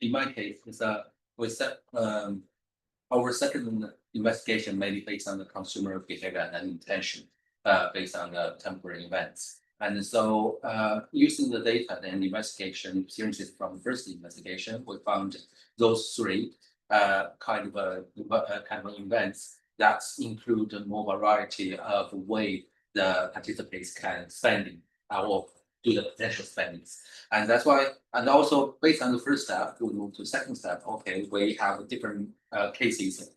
in my case, is that we set our second investigation mainly based on the consumer behavior and intention, based on the temporary events. And so using the data and investigation experiences from the first investigation, we found those 3 kind of events that include a more variety of way the participants can spending or do the potential spendings. And that's why, and also based on the first step, we move to the second step. Okay, we have different cases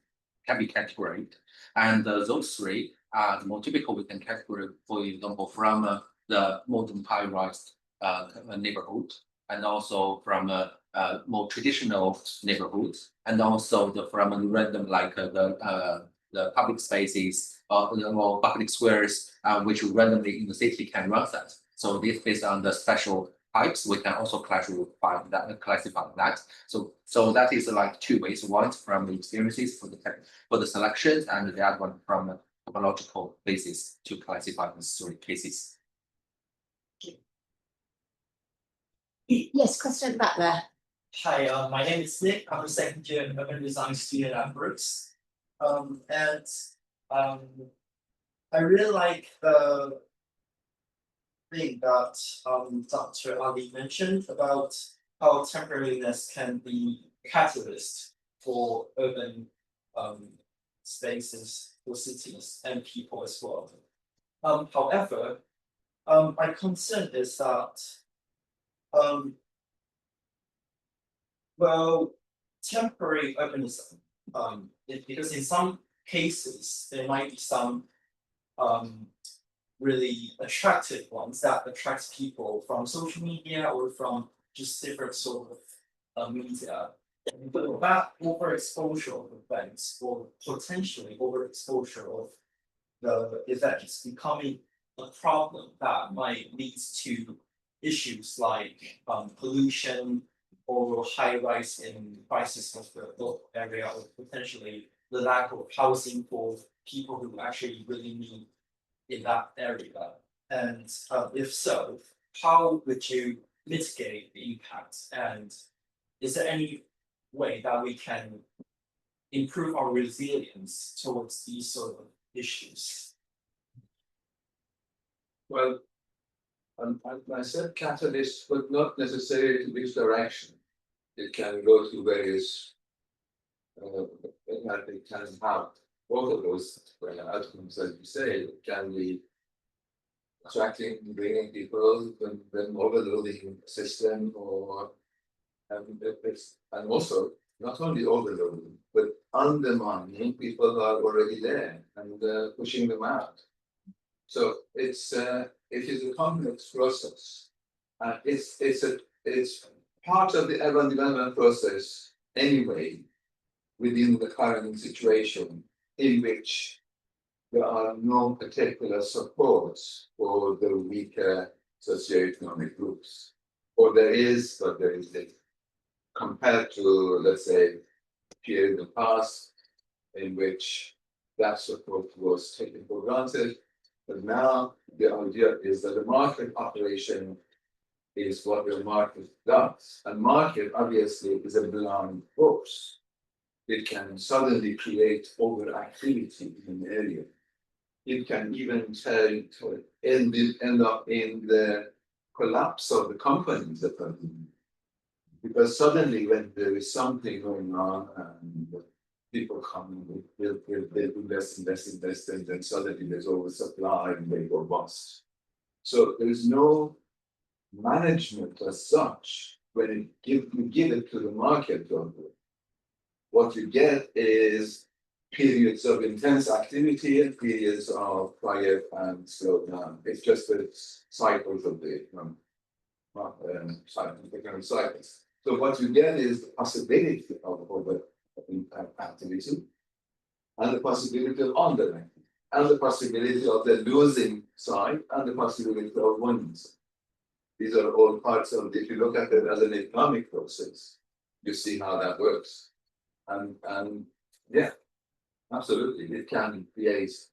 can be categorized. And those 3 the more typical we can categorize, for example, from the modern high-rise neighborhood, and also from more traditional neighborhoods, and also from a random like the public spaces or public squares, which randomly in the city can run that. So this based on the special types, we can also classify that. So that is like two ways. One from the experiences for the selections, and the other one from a topological basis to classify these three cases. Yes, question back there. Hi, my name is Nick. I'm a second year urban design student at Brooks. I really like the thing that Dr. Ali mentioned about how temporariness can be a catalyst for urban spaces, for cities and people as well. However, my concern is that well, temporary urbanism, because in some cases there might be some really attractive ones that attracts people from social media or from just different sort of media. But that overexposure of events or potentially overexposure of the events becoming a problem that might lead to issues like pollution or high rise in prices of the local area, or potentially the lack of housing for people who actually really need in that area. And if so, how would you mitigate the impact? And is there any way that we can improve our resilience towards these sort of issues? Well, I said catalyst, but not necessarily to which direction. It can go to various, it can have both of those outcomes, as you say. It can be attracting, bringing people, then overloading the system, or and also not only overloading, but undermining people who are already there and pushing them out. So it is a complex process. It's part of the urban development process anyway, within the current situation in which there are no particular supports for the weaker socioeconomic groups. Or there is, but there is little. Compared to, let's say, a period in the past in which that support was taken for granted. But now the idea is that the market operation is what the market does. And market obviously is a blind force. It can suddenly create overactivity in an area. It can even end up in the collapse of the companies that are in. Because suddenly when there is something going on and people come and they invest, and then suddenly there's oversupply and they go bust. So there is no management as such when you give it to the market. What you get is periods of intense activity and periods of quiet and slow down. It's just the cycles of the economic cycles. So what you get is the possibility of activity, and the possibility of underactivity, and the possibility of the losing side, and the possibility of winning side. These are all parts of, if you look at it as an economic process, you see how that works. And yeah, absolutely, it can create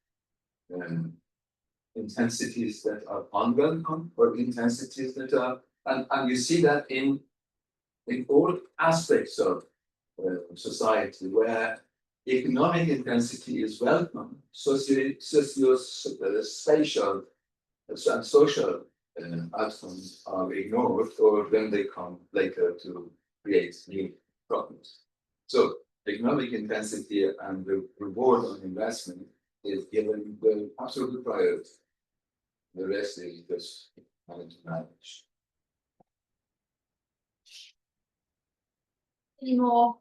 intensities that are unwelcome, or intensities that are, and you see that in all aspects of society, where economic intensity is welcome, spatial and social outcomes are ignored, or then they come later to create new problems. So economic intensity and the reward on investment is given the absolute priority. The rest is just having to manage. Any more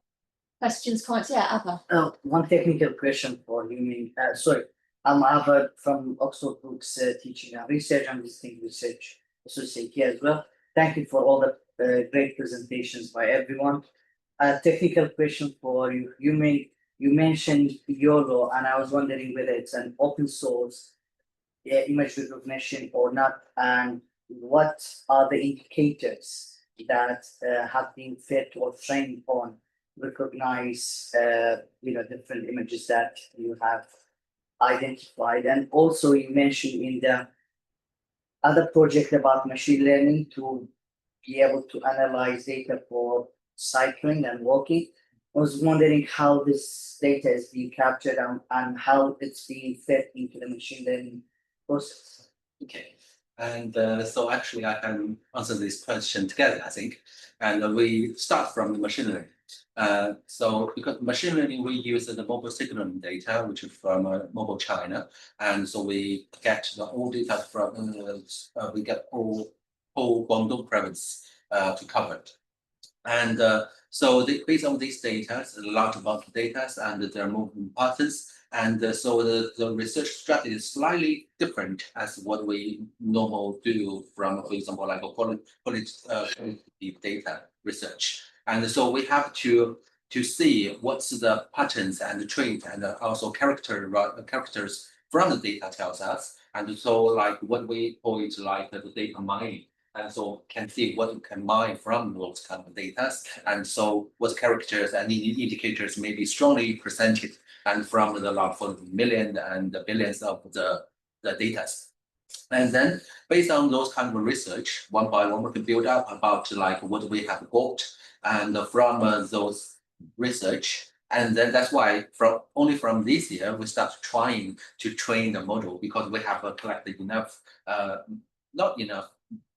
questions, comments? Yeah, Abba. One technical question for Huiming. Sorry, I'm Albert from Oxford Books Teaching and Research. I'm visiting research associate here as well. Thank you for all the great presentations by everyone. A technical question for you. You mentioned YOLO, and I was wondering whether it's an open source image recognition or not, and what are the indicators that have been fed or trained on recognize different images that you have identified. And also you mentioned in the other project about machine learning to be able to analyze data for cycling and walking. I was wondering how this data is being captured and how it's being fed into the machine learning process. Okay, and so actually I can answer this question together, I think, and we start from the machine learning. So because machine learning, we use the mobile signaling data, which is from mobile China, and so we get the all data from we get all Guangdong province to cover it, and so based on these data, a large amount of data, and there are moving patterns. And so the research strategy is slightly different as what we normally do from, for example, like a qualitative data research. And so we have to see what's the patterns and the traits and also characters from the data tells us. And so like what we call it like the data mining. And so can see what you can mine from those kind of data. And so what characters and indicators may be strongly presented and from the log for millions and the billions of the data. And then based on those kind of research, one by one we can build up about like what we have got and from those research. And then that's why only from this year we start trying to train the model because we have collected enough, not enough,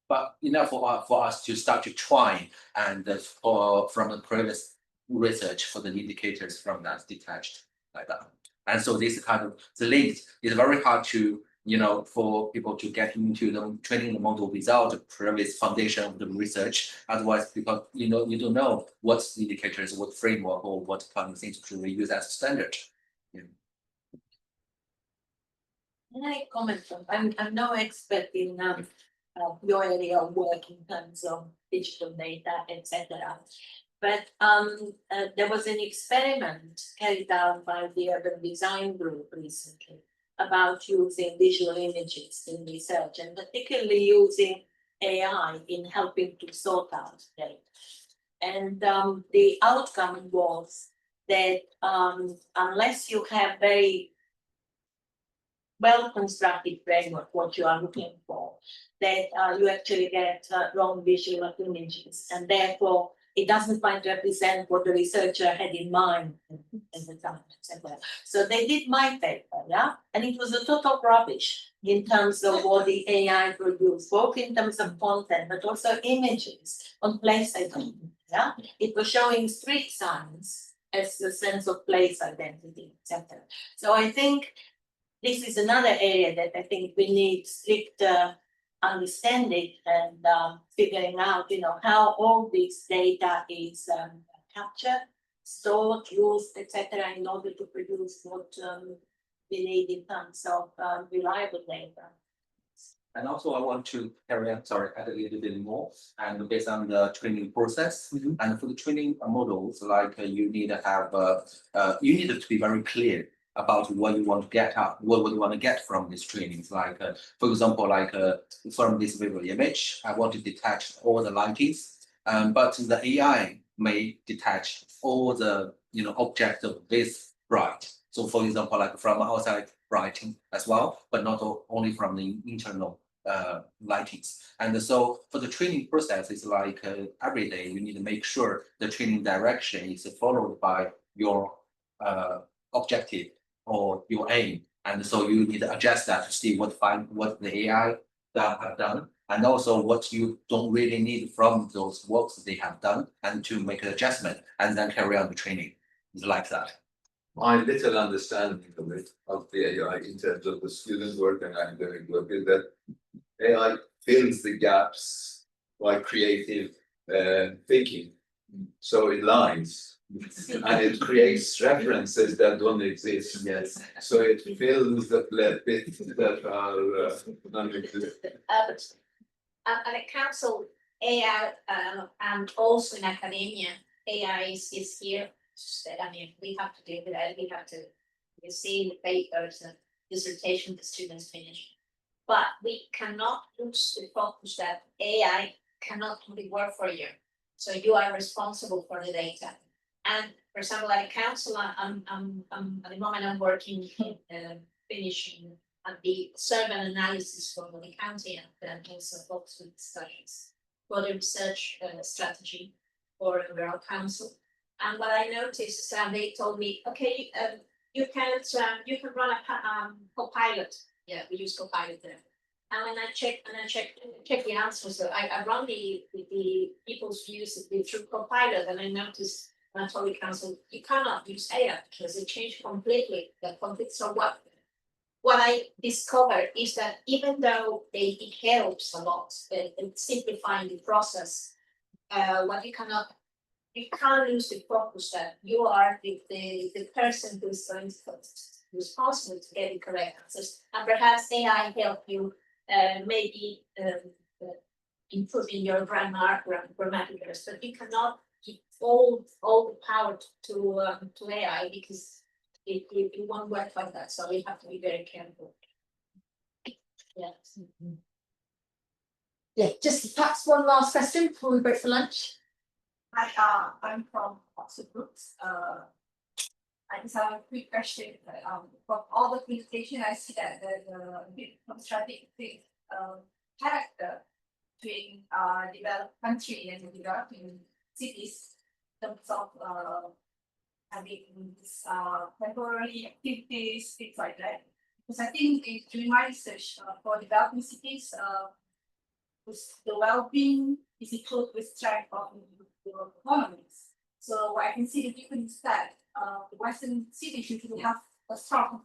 but enough for us to start to try and from the previous research for the indicators from that detached like that. And so this kind of the link is very hard to for people to get into the training the model without the previous foundation of the research. Otherwise, because you don't know what's the indicators, what framework or what kind of things to use as standard. Yeah. Can I comment on? I'm no expert in your area of work in terms of digital data, etc. But there was an experiment carried out by the Urban Design Group recently about using visual images in research and particularly using AI in helping to sort out data. And the outcome was that unless you have very well-constructed framework, what you are looking for, that you actually get wrong visual images, and therefore it doesn't quite represent what the researcher had in mind at the time, etc. So they did my paper, yeah, and it was a total rubbish in terms of what the AI produced, both in terms of content, but also images on place identity. Yeah, it was showing street signs as a sense of place identity, etc. So I think this is another area that I think we need strict understanding and figuring out, how all this data is captured, stored, used, etc., in order to produce what we need in terms of reliable data. And also I want to add a little bit more and based on the training process. And for the training models, like you need to have, you need to be very clear about what you want to get out, what you want to get from these trainings. Like, for example, like from this visual image, I want to detach all the lightings, but the AI may detach all the objects of this bright. So, for example, like from outside lighting as well, but not only from the internal lightings. And so, for the training process, it's like every day you need to make sure the training direction is followed by your objective or your aim, and so you need to adjust that to see what the AI have done, and also what you don't really need from those works they have done, and to make an adjustment and then carry on the training. It's like that. My little understanding of it, of the AI in terms of the student work and academic work, is that AI fills the gaps by creative thinking. So it lines And it creates references that don't exist. Yes. So it fills the bits that are non-existent. At a council, AI, and also in academia, AI is here. I mean, we have to deal with that. We have to, you see the papers and dissertation the students finish. But we cannot lose the focus that AI cannot only work for you. So you are responsible for the data. And for example, at a council, I'm at the moment I'm working in finishing at the survey analysis for the county and also Oxford studies for the research strategy for the rural council. And what I noticed is that they told me, okay, you can run a Copilot. Yeah, we use Copilot there. And when I check the answers, so I run the people's views through Copilot, and I noticed when I told the council, you cannot use AI because it changed completely the context. So what I discovered is that even though it helps a lot in simplifying the process, what you can't lose the focus that you are the person who's going to responsible to get the correct answers, and perhaps AI help you maybe improving your grammatic errors, but you cannot give all the power to AI because it won't work like that. So we have to be very careful. Yeah. Yeah, just perhaps one last question before we break for lunch. I'm from Oxford Brooks. I just have a quick question. From all the presentation, I see that there's a bit contradicting character between developed country and developing cities in terms of having this temporary activities, things like that. Because I think during my research for developing cities, with the well-being is equal with strength of the economies. So I can see the difference that the Western cities usually have a strong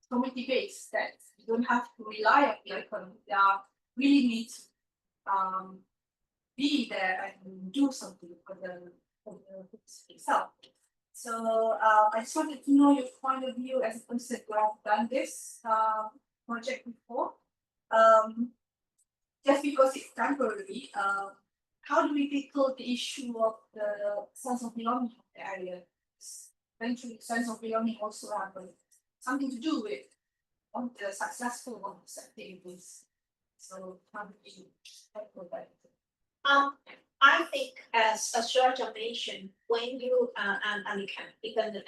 community base that you don't have to rely on the economy. They are really need to be there and do something for the city itself. So I just wanted to know your point of view as a person who have done this project before. Just because it's temporary, how do we tackle the issue of the sense of belonging of the area? Eventually, sense of belonging also have something to do with the successful of the activities. So how do we tackle that? I think as Georgia mentioned, when you and even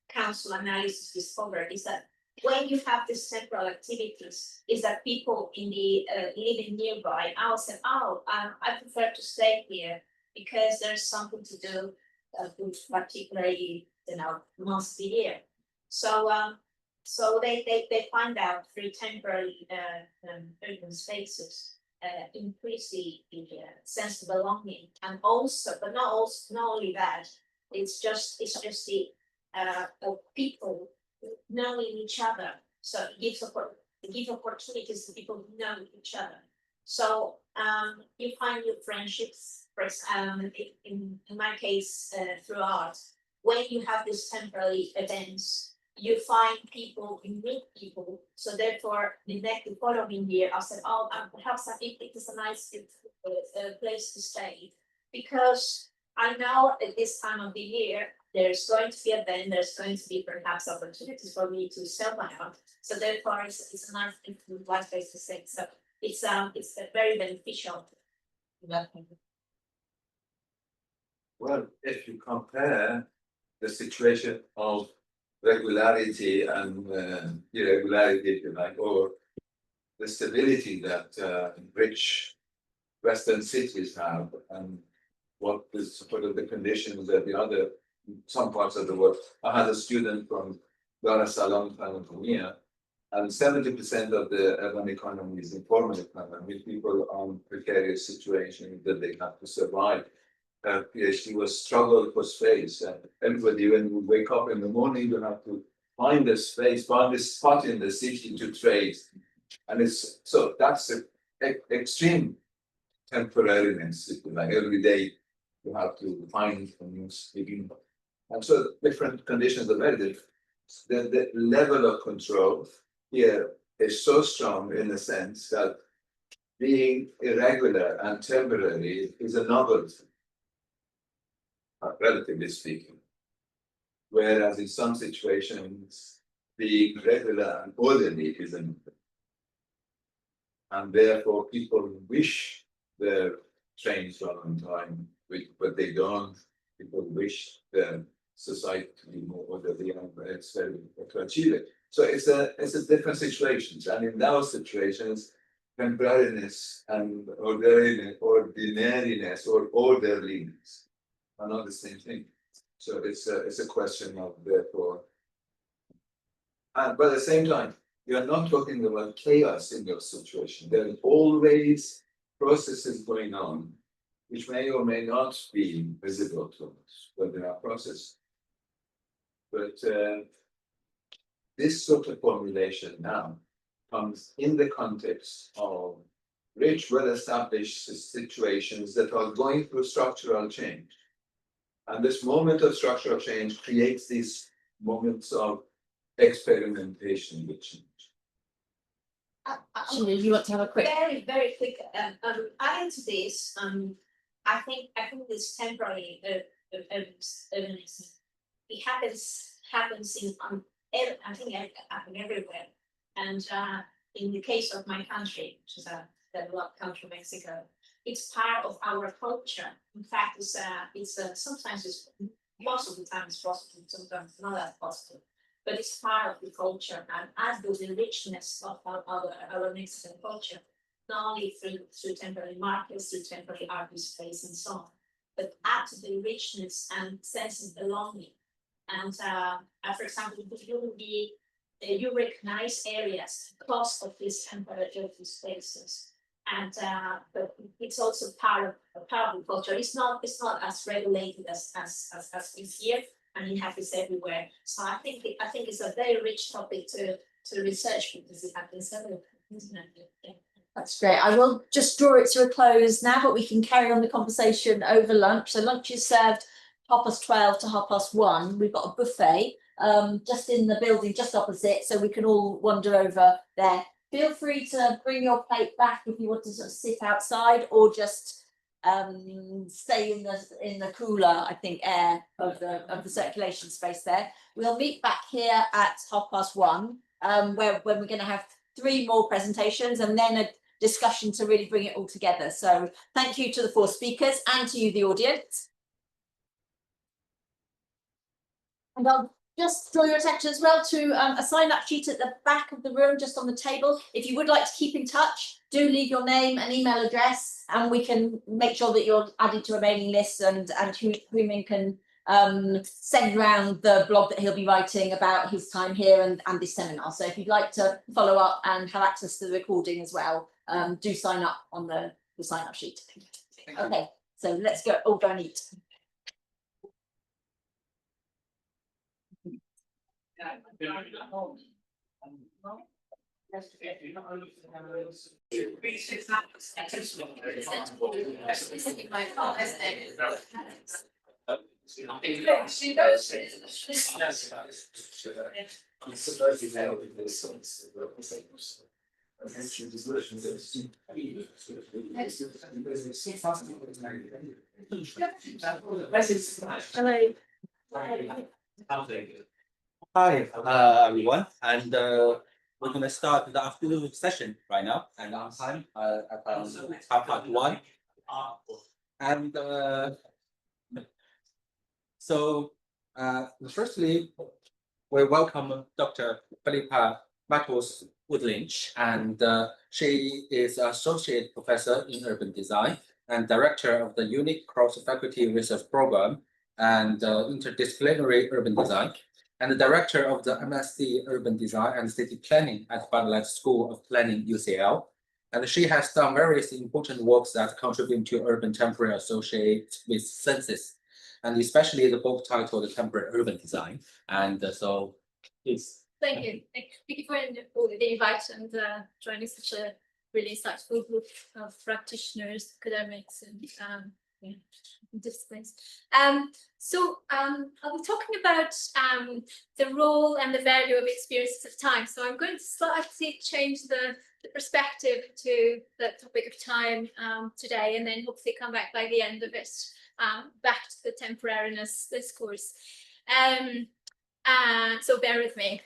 council analysis discovered is that when you have these central activities, is that people in the living nearby, I'll say, I prefer to stay here because there's something to do, particularly months of the year. So they find out through temporary urban spaces increase the sense of belonging, and also, but not only that, it's just the people knowing each other. So it gives opportunities to people who know each other. So you find your friendships, in my case, through art. When you have these temporary events, you find people, you meet people. So therefore, the following year, I said, perhaps I think it is a nice place to stay, because I know at this time of the year, there's going to be a event, there's going to be perhaps opportunities for me to sell my art. So therefore, it's a nice place to stay. So it's very beneficial. Well, if you compare the situation of regularity and irregularity, if you like, or the stability that rich Western cities have, and what is sort of the conditions that some parts of the world. I had a student from Dar es Salaam, Tanzania, and 70% of the urban economy is informal economy, with people on precarious situations that they have to survive. PhD was struggle for space, and everybody, when you wake up in the morning, you have to find a space, find a spot in the city to trade, and that's an extreme temporariness. Like every day, you have to find a new And so different conditions are very different. The level of control here is so strong in the sense that being irregular and temporary is a novelty, relatively speaking. Whereas in some situations, being regular and orderly is a novelty. And therefore, people wish their trains run on time, but they don't. People wish the society to be more orderly, and it's very difficult to achieve it. So it's a different situations, and in those situations, temporariness and ordinariness or orderliness are not the same thing. So it's a question of therefore, but at the same time, you are not talking about chaos in your situation. There are always processes going on, which may or may not be visible to us, but there are processes. But this sort of formulation now comes in the context of rich, well-established situations that are going through structural change. And this moment of structural change creates these moments of experimentation with change. You want to have a quick? Very quick. Adding to this, I think this temporary urbanism, it happens in I think everywhere. And in the case of my country, which is a developed country, Mexico, it's part of our culture. In fact, it's sometimes it's most of the time it's possible, sometimes not as possible. But it's part of the culture, and as does the richness of our Mexican culture, not only through temporary markets, through temporary art displays and so on, but add to the richness and sense of belonging. And for example, you recognize areas close of these temporary spaces, and but it's also part of the culture. It's not as regulated as is here. And it happens everywhere. So I think it's a very rich topic to research because it happens everywhere, isn't it? Yeah. That's great. I will just draw it to a close now, but we can carry on the conversation over lunch. So lunch is served 12:30 to 1:30. We've got a buffet just in the building just opposite, so we can all wander over there. Feel free to bring your plate back if you want to sort of sit outside or just stay in the cooler, I think, air of the circulation space there. We'll meet back here at 1:30, where we're going to have 3 more presentations and then a discussion to really bring it all together. So thank you to the 4 speakers and to you, the audience. And I'll just draw your attention as well to a sign-up sheet at the back of the room, just on the table. If you would like to keep in touch, do leave your name and email address, and we can make sure that you're added to a mailing list, and Huiming can send around the blog that he'll be writing about his time here and this seminar. So if you'd like to follow up and have access to the recording as well, do sign up on the sign-up sheet. Okay, so let's go and eat. Hi, everyone, and we're going to start the afternoon session right now, and on time at 1:30. And so, firstly, we welcome Dr. Felipa Matos Woodlynch, and she is Associate Professor in Urban Design and Director of the Unique Cross-Faculty Research Program and Interdisciplinary Urban Design, and the Director of the MSc Urban Design and City Planning at Bartlett School of Planning, UCL. And she has done various important works that contribute to urban temporary associated with census, and especially the book titled Temporary Urban Design. And so, please. Thank you. Thank you for the invite and joining such a really insightful group of practitioners, academics, and disciplines. So I'll be talking about the role and the value of experiences of time. So I'm going to slightly change the perspective to the topic of time today, and then hopefully come back by the end of it back to the temporariness discourse. So bear with me.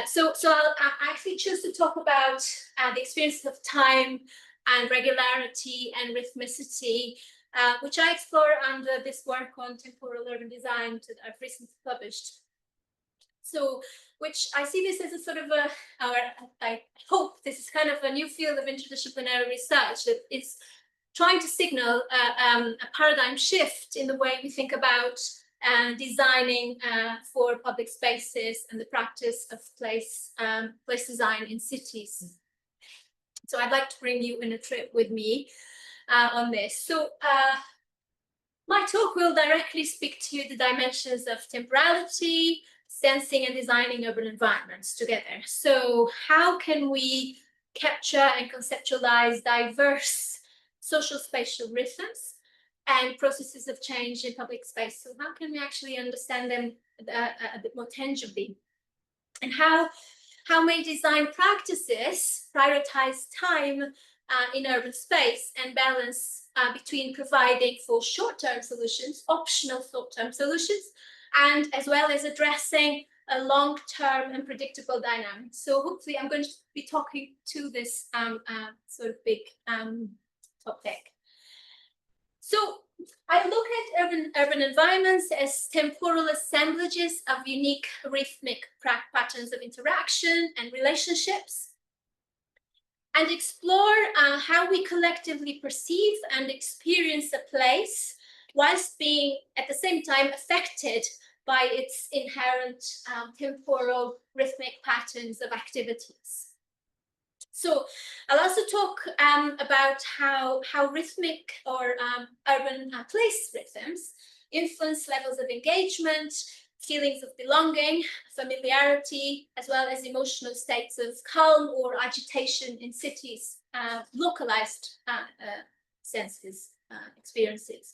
So I'll actually choose to talk about the experiences of time and regularity and rhythmicity, which I explore under this work on temporal urban design that I've recently published. So, which I see this as a sort of I hope this is kind of a new field of interdisciplinary research that is trying to signal a paradigm shift in the way we think about designing for public spaces and the practice of place design in cities. So I'd like to bring you on a trip with me on this. So my talk will directly speak to the dimensions of temporality, sensing and designing urban environments together. So how can we capture and conceptualize diverse social spatial rhythms and processes of change in public space? So how can we actually understand them a bit more tangibly? And how may design practices prioritize time in urban space and balance between providing for short-term solutions, optional short-term solutions, and as well as addressing a long-term and predictable dynamic. So hopefully I'm going to be talking to this sort of big topic. So I look at urban environments as temporal assemblages of unique rhythmic patterns of interaction and relationships, and explore how we collectively perceive and experience a place whilst being at the same time affected by its inherent temporal rhythmic patterns of activities. So I'll also talk about how rhythmic or urban place rhythms influence levels of engagement, feelings of belonging, familiarity, as well as emotional states of calm or agitation in cities, localized senses, experiences.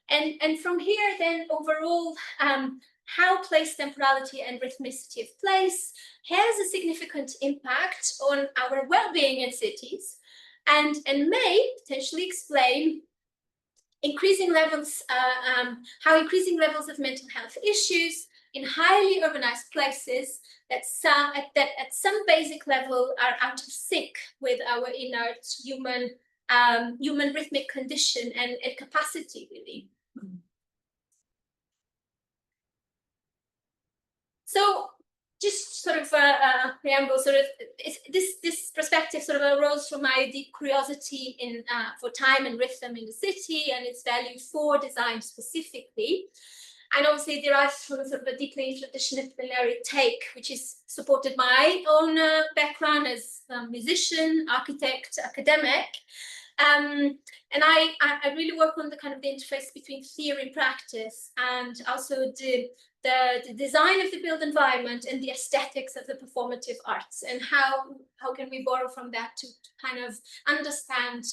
And from here, then overall, how place temporality and rhythmicity of place has a significant impact on our well-being in cities, and may potentially explain increasing levels, how increasing levels of mental health issues in highly urbanized places that at some basic level are out of sync with our innate human rhythmic condition and capacity, really. So just sort of a preamble, sort of this perspective sort of arose from my deep curiosity in for time and rhythm in the city and its value for design specifically, and obviously derived from sort of a deeply interdisciplinary take, which is supported by my own background as a musician, architect, academic. And I really work on the kind of the interface between theory and practice, and also the design of the built environment and the aesthetics of the performative arts, and how can we borrow from that to kind of understand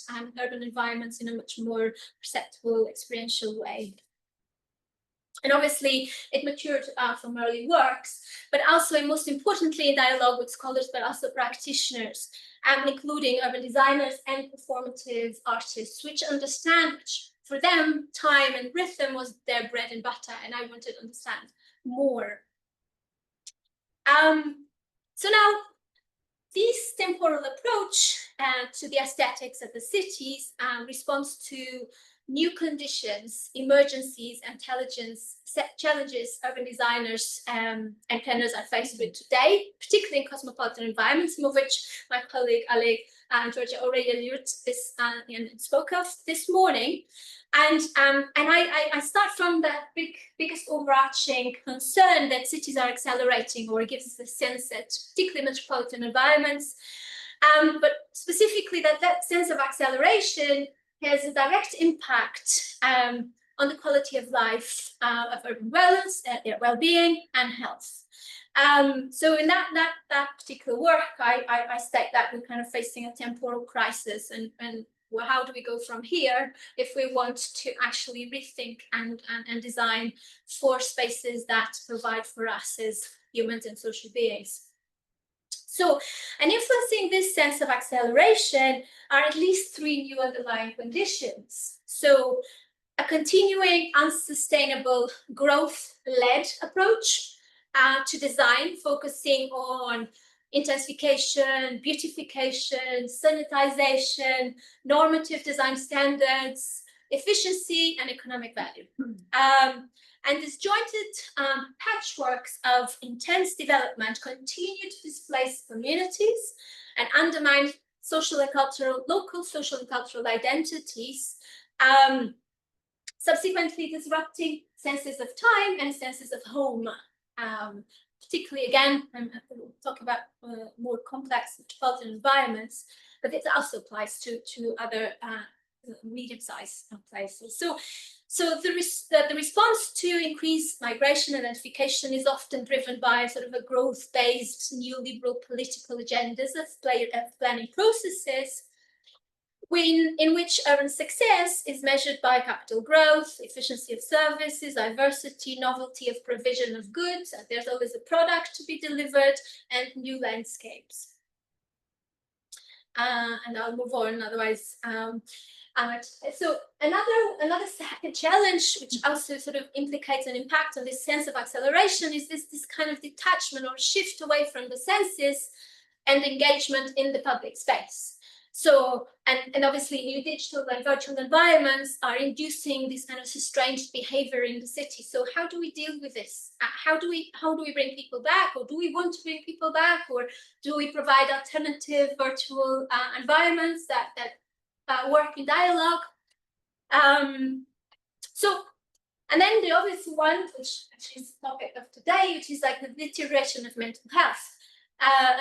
urban environments in a much more perceptible, experiential way. And obviously it matured from early works, but also, and most importantly, in dialogue with scholars, but also practitioners, including urban designers and performative artists, which understand, which for them, time and rhythm was their bread and butter, and I wanted to understand more. So now, this temporal approach to the aesthetics of the cities responds to new conditions, emergencies, intelligence, challenges urban designers and planners are faced with today, particularly in cosmopolitan environments, some of which my colleague Ali and Georgia already alluded to this and spoke of this morning. And I start from the biggest overarching concern that cities are accelerating, or it gives us the sense that particularly metropolitan environments, but specifically that sense of acceleration has a direct impact on the quality of life of urban wellness, well-being, and health. So in that particular work, I state that we're kind of facing a temporal crisis, and well, how do we go from here if we want to actually rethink and design for spaces that provide for us as humans and social beings. So, and influencing this sense of acceleration are at least 3 new underlying conditions. So, a continuing unsustainable growth-led approach to design, focusing on intensification, beautification, sanitization, normative design standards, efficiency, and economic value. And these jointed patchworks of intense development continue to displace communities and undermine social and cultural, local social and cultural identities, subsequently disrupting senses of time and senses of home. Particularly, again, we'll talk about more complex metropolitan environments, but it also applies to other medium-sized places. So the response to increased migration and identification is often driven by sort of a growth-based neoliberal political agendas of planning processes, in which urban success is measured by capital growth, efficiency of services, diversity, novelty of provision of goods, and there's always a product to be delivered, and new landscapes. And I'll move on, otherwise. So another second challenge, which also sort of implicates an impact on this sense of acceleration, is this kind of detachment or shift away from the senses and engagement in the public space. So, and obviously new digital and virtual environments are inducing this kind of estranged behavior in the city. So how do we deal with this? How do we bring people back, or do we want to bring people back, or do we provide alternative virtual environments that work in dialogue? So, and then the obvious one, which is the topic of today, which is like the deterioration of mental health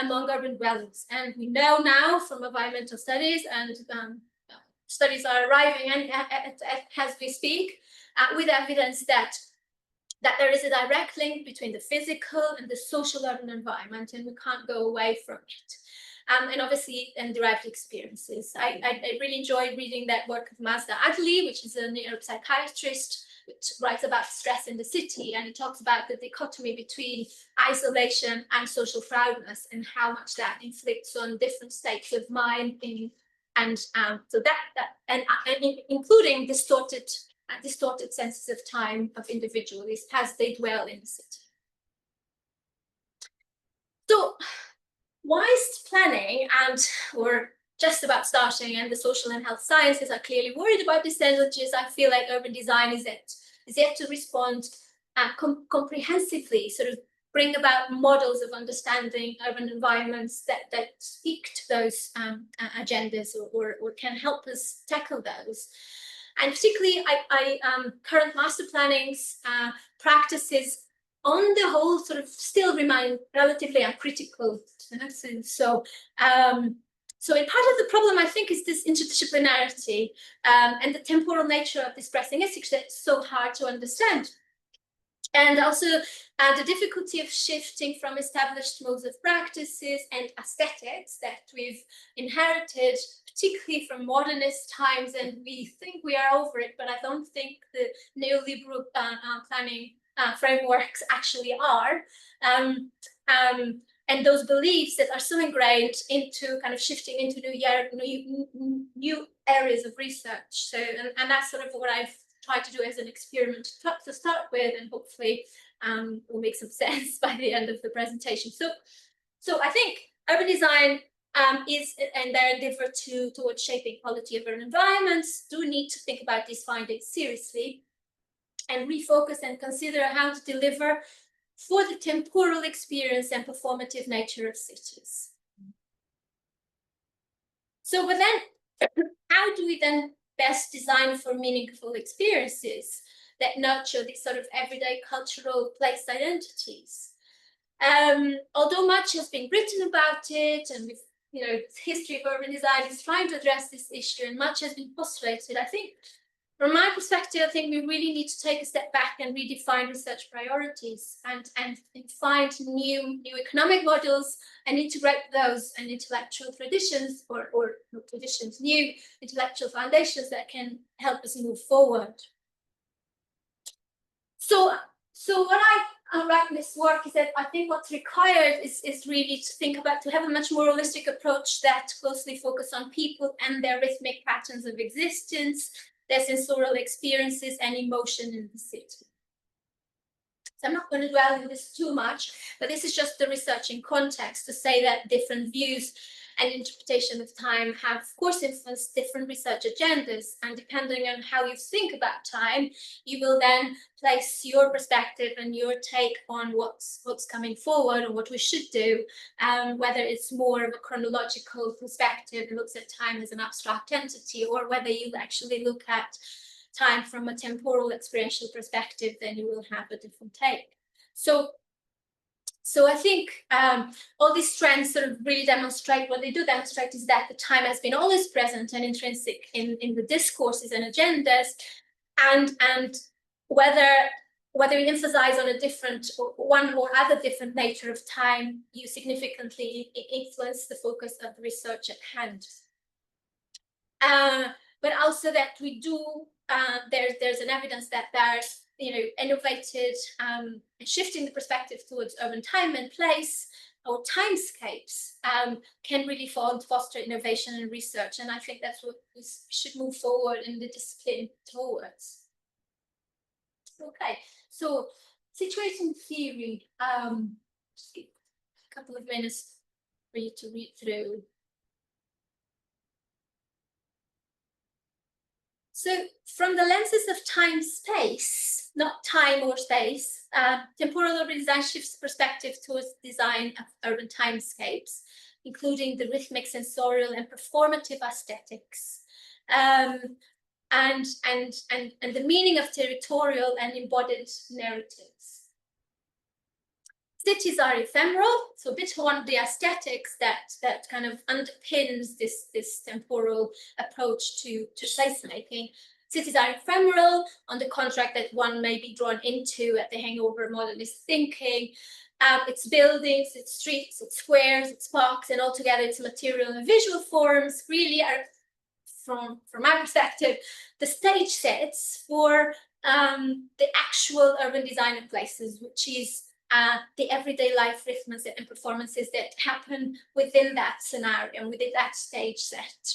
among urban dwellers. And we know now from environmental studies, and studies are arriving as we speak, with evidence that there is a direct link between the physical and the social urban environment, and we can't go away from it. And obviously, and derived experiences. I really enjoyed reading that work of Mazda Adli, which is a neuropsychiatrist, which writes about stress in the city, and it talks about the dichotomy between isolation and social crowdedness, and how much that inflicts on different states of mind, so that including distorted senses of time of individuals as they dwell in the city. So, whilst planning or just about starting, and the social and health sciences are clearly worried about these challenges, I feel like urban design is yet to respond comprehensively, sort of bring about models of understanding urban environments that speak to those agendas or can help us tackle those. And particularly, current master planning's practices on the whole sort of still remain relatively uncritical. So in part of the problem, I think, is this interdisciplinarity and the temporal nature of this pressing issue that's so hard to understand. And also the difficulty of shifting from established modes of practices and aesthetics that we've inherited, particularly from modernist times, and we think we are over it, but I don't think the neoliberal planning frameworks actually are. And those beliefs that are so ingrained into kind of shifting into new areas of research. So, and that's sort of what I've tried to do as an experiment to start with, and hopefully will make some sense by the end of the presentation. So I think urban design and their endeavor towards shaping quality of urban environments do need to think about these findings seriously and refocus and consider how to deliver for the temporal experience and performative nature of cities. So, but then, how do we then best design for meaningful experiences that nurture these sort of everyday cultural place identities? Although much has been written about it, and with the history of urban design is trying to address this issue, and much has been postulated, I think, from my perspective, I think we really need to take a step back and redefine research priorities and find new economic models and integrate those and intellectual traditions or not traditions, new intellectual foundations that can help us move forward. So what I write in this work is that I think what's required is really to think about, to have a much more holistic approach that closely focus on people and their rhythmic patterns of existence, their sensorial experiences and emotion in the city. So I'm not going to dwell on this too much, but this is just the research in context to say that different views and interpretation of time have, of course, influenced different research agendas. And depending on how you think about time, you will then place your perspective and your take on what's coming forward and what we should do, whether it's more of a chronological perspective that looks at time as an abstract entity, or whether you actually look at time from a temporal experiential perspective, then you will have a different take. So I think all these trends sort of really demonstrate, what they do demonstrate is that the time has been always present and intrinsic in the discourses and agendas, and whether you emphasize on a different one or other different nature of time, you significantly influence the focus of the research at hand. But also that we do, there's an evidence that there's innovated shifting the perspective towards urban time and place or timescapes can really foster innovation and research, and I think that's what we should move forward in the discipline towards. Okay, so situation theory. Just give a couple of minutes for you to read through. So from the lenses of time-space, not time or space, temporal urban design shifts perspective towards design of urban timescapes, including the rhythmic, sensorial, and performative aesthetics, and the meaning of territorial and embodied narratives. Cities are ephemeral, so a bit one of the aesthetics that kind of underpins this temporal approach to placemaking. Cities are ephemeral on the contract that one may be drawn into at the hangover modernist thinking. Its buildings, its streets, its squares, its parks, and altogether its material and visual forms really are, from my perspective, the stage sets for the actual urban design of places, which is the everyday life rhythms and performances that happen within that scenario and within that stage set.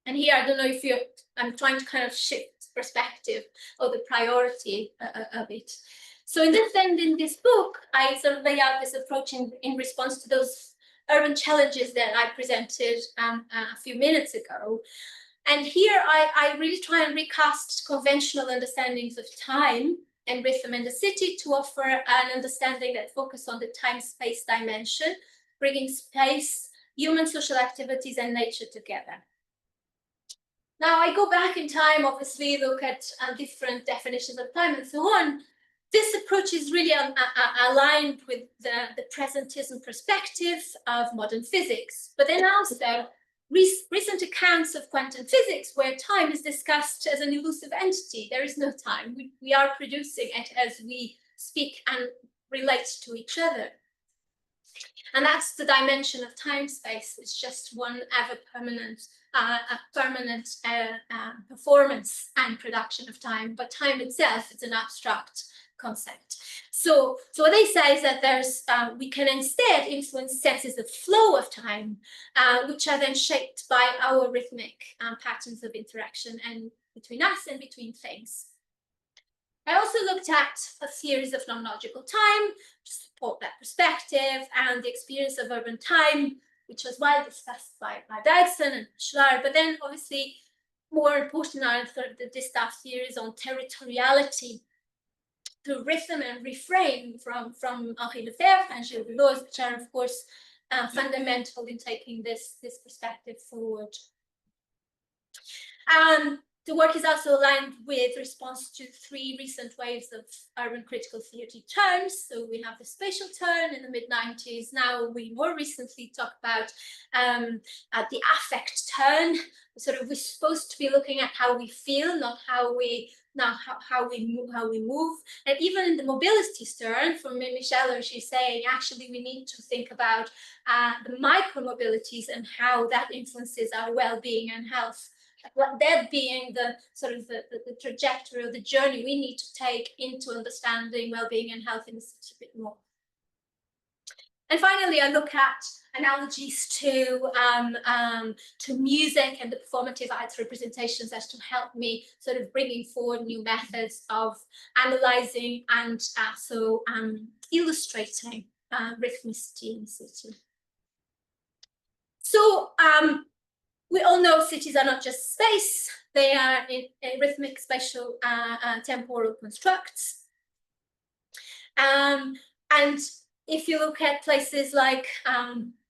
And here, I don't know if I'm trying to kind of shift perspective or the priority of it. So in this end, in this book, I sort of lay out this approach in response to those urban challenges that I presented a few minutes ago. And here I really try and recast conventional understandings of time and rhythm in the city to offer an understanding that focuses on the time-space dimension, bringing space, human social activities, and nature together. Now, I go back in time, obviously, look at different definitions of time and so on. This approach is really aligned with the presentism perspective of modern physics, but then also recent accounts of quantum physics where time is discussed as an elusive entity. There is no time. We are producing it as we speak and relate to each other. And that's the dimension of time-space. It's just one ever permanent performance and production of time, but time itself is an abstract concept. So what they say is that there's we can instead influence senses of flow of time, which are then shaped by our rhythmic patterns of interaction and between us and between things. I also looked at a series of non-logical time to support that perspective and the experience of urban time, which was well discussed by Dodson and Schlar, but then obviously more important are sort of the distaff theories on territoriality through rhythm and refrain from Henri Lefebvre and Gilles Deleuze, which are of course fundamental in taking this perspective forward. The work is also aligned with response to 3 recent waves of urban critical theory terms. So we have the spatial turn in the mid-90s. Now we more recently talk about the affect turn. We're supposed to be looking at how we feel, not how we now how we move, and even in the mobility turn, for Michelle, she's saying actually we need to think about the micro mobilities and how that influences our well-being and health. That being the sort of the trajectory or the journey we need to take into understanding well-being and health in the city a bit more. And finally, I look at analogies to music and the performative arts representations as to help me sort of bringing forward new methods of analyzing and also illustrating rhythmicity in the city. So we all know cities are not just space, they are in rhythmic, spatial, temporal constructs. And if you look at places like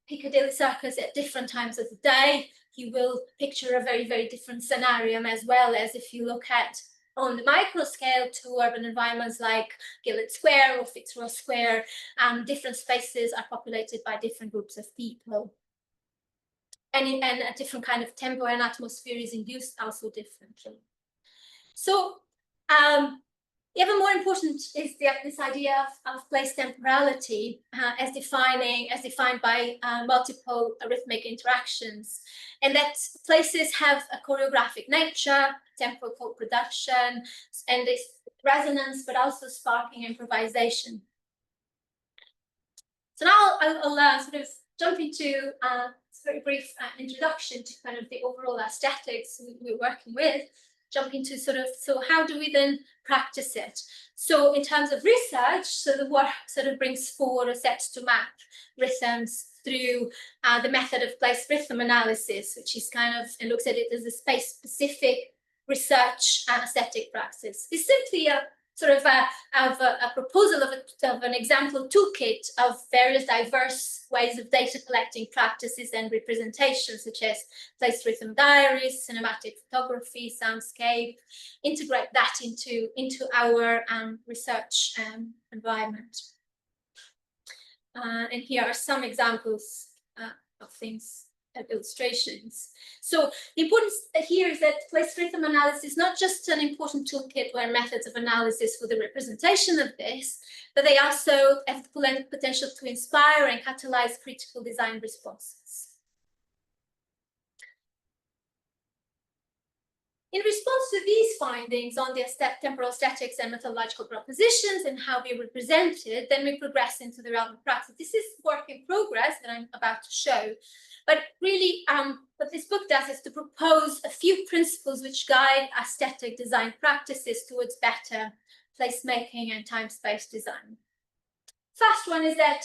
Piccadilly Circus at different times of the day, you will picture a very, very different scenario, as well as if you look at on the micro scale to urban environments like Gilead Square or Fitzroy Square, different spaces are populated by different groups of people. And a different kind of tempo and atmosphere is induced also differently. So even more important is this idea of place temporality as defined by multiple rhythmic interactions, and that places have a choreographic nature, temporal co-production, and this resonance, but also sparking improvisation. So now I'll sort of jump into a very brief introduction to kind of the overall aesthetics we're working with. Jump into sort of, so how do we then practice it? So in terms of research, so the work sort of brings forward a set to map rhythms through the method of place rhythm analysis, which is kind of, it looks at it as a space-specific research aesthetic practice. It's simply a sort of a proposal of an example toolkit of various diverse ways of data collecting practices and representations, such as place rhythm diaries, cinematic photography, soundscape, integrate that into our research environment. And here are some examples of things, illustrations. So the importance here is that place rhythm analysis is not just an important toolkit or methods of analysis for the representation of this, but they also have the potential to inspire and catalyze critical design responses. In response to these findings on the temporal aesthetics and methodological propositions and how we represent it, then we progress into the realm of practice. This is work in progress that I'm about to show. But really, what this book does is to propose a few principles which guide aesthetic design practices towards better placemaking and time-space design. First one is that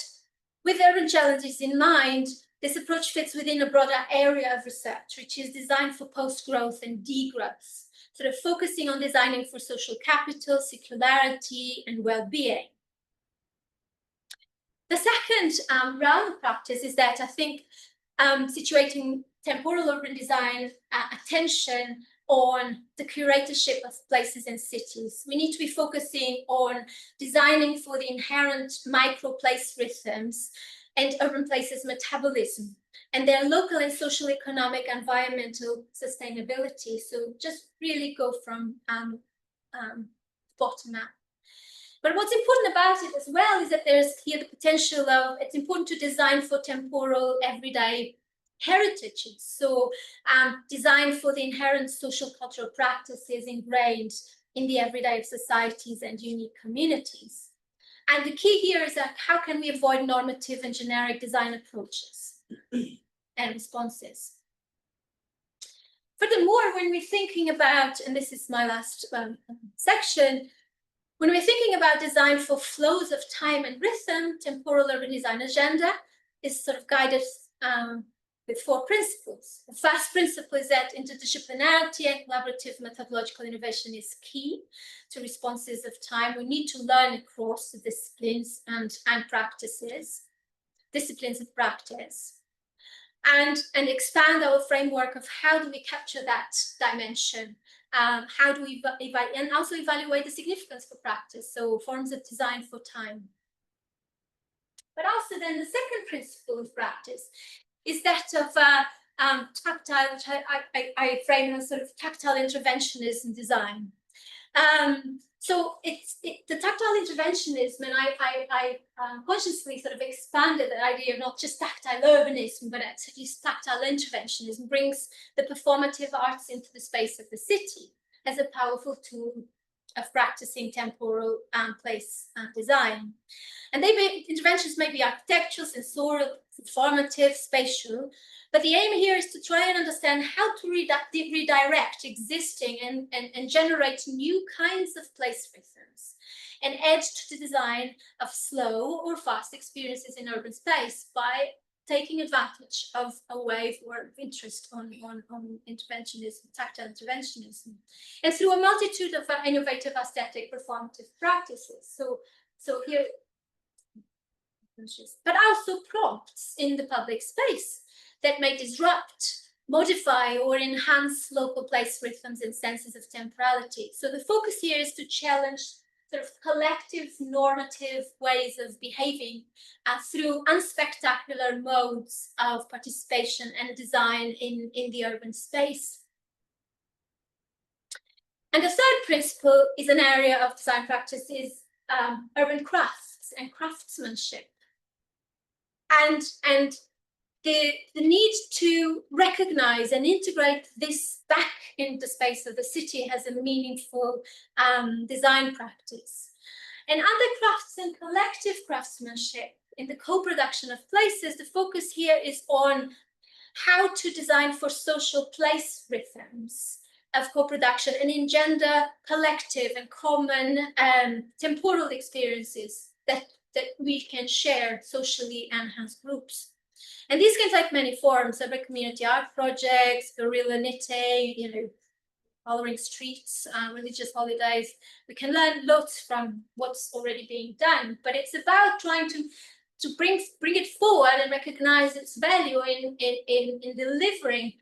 with urban challenges in mind, this approach fits within a broader area of research, which is designed for post-growth and degrowth, sort of focusing on designing for social capital, circularity, and well-being. The second realm of practice is that I think situating temporal urban design attention on the curatorship of places and cities. We need to be focusing on designing for the inherent micro-place rhythms and urban places metabolism and their local and social, economic, environmental sustainability. So just really go from bottom up. But what's important about it as well is that there's here the potential of, it's important to design for temporal everyday heritages. So design for the inherent social cultural practices ingrained in the everyday of societies and unique communities. And the key here is that how can we avoid normative and generic design approaches and responses? Furthermore, when we're thinking about, and this is my last section, when we're thinking about design for flows of time and rhythm, temporal urban design agenda is sort of guided with 4 principles. The first principle is that interdisciplinarity and collaborative methodological innovation is key to responses of time. We need to learn across the disciplines and practices, disciplines of practice, and expand our framework of how do we capture that dimension. How do we and also evaluate the significance for practice, so forms of design for time. But also then the second principle of practice is that of tactile, which I frame as sort of tactile interventionism design. So the tactile interventionism, and I consciously sort of expanded the idea of not just tactile urbanism, but actually tactile interventionism brings the performative arts into the space of the city as a powerful tool of practicing temporal and place design. And interventions may be architectural, sensorial, performative, spatial, but the aim here is to try and understand how to redirect existing and generate new kinds of place rhythms and add to the design of slow or fast experiences in urban space by taking advantage of a wave or interest on interventionism, tactile interventionism, and through a multitude of innovative aesthetic performative practices. So here, but also prompts in the public space that may disrupt, modify, or enhance local place rhythms and senses of temporality. So the focus here is to challenge sort of collective normative ways of behaving through unspectacular modes of participation and design in the urban space. And the third principle is an area of design practice is urban crafts and craftsmanship. And the need to recognize and integrate this back in the space of the city as a meaningful design practice. And under crafts and collective craftsmanship, in the co-production of places, the focus here is on how to design for social place rhythms of co-production and engender collective and common temporal experiences that we can share socially and as groups. And these can take many forms: urban community art projects, guerrilla knitting, coloring streets, religious holidays. We can learn lots from what's already being done, but it's about trying to bring it forward and recognize its value in delivering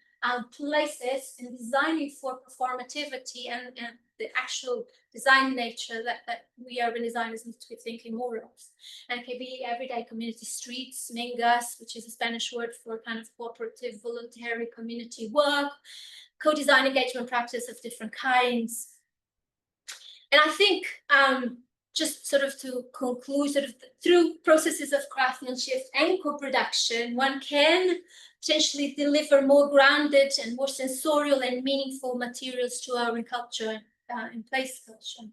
places and designing for performativity and the actual design nature that we urban designers need to be thinking more of. And it can be everyday community streets, mingas, which is a Spanish word for kind of cooperative, voluntary community work, co-design engagement practice of different kinds. And I think just sort of to conclude, sort of through processes of craftsmanship and co-production, one can potentially deliver more grounded and more sensorial and meaningful materials to our culture and place culture.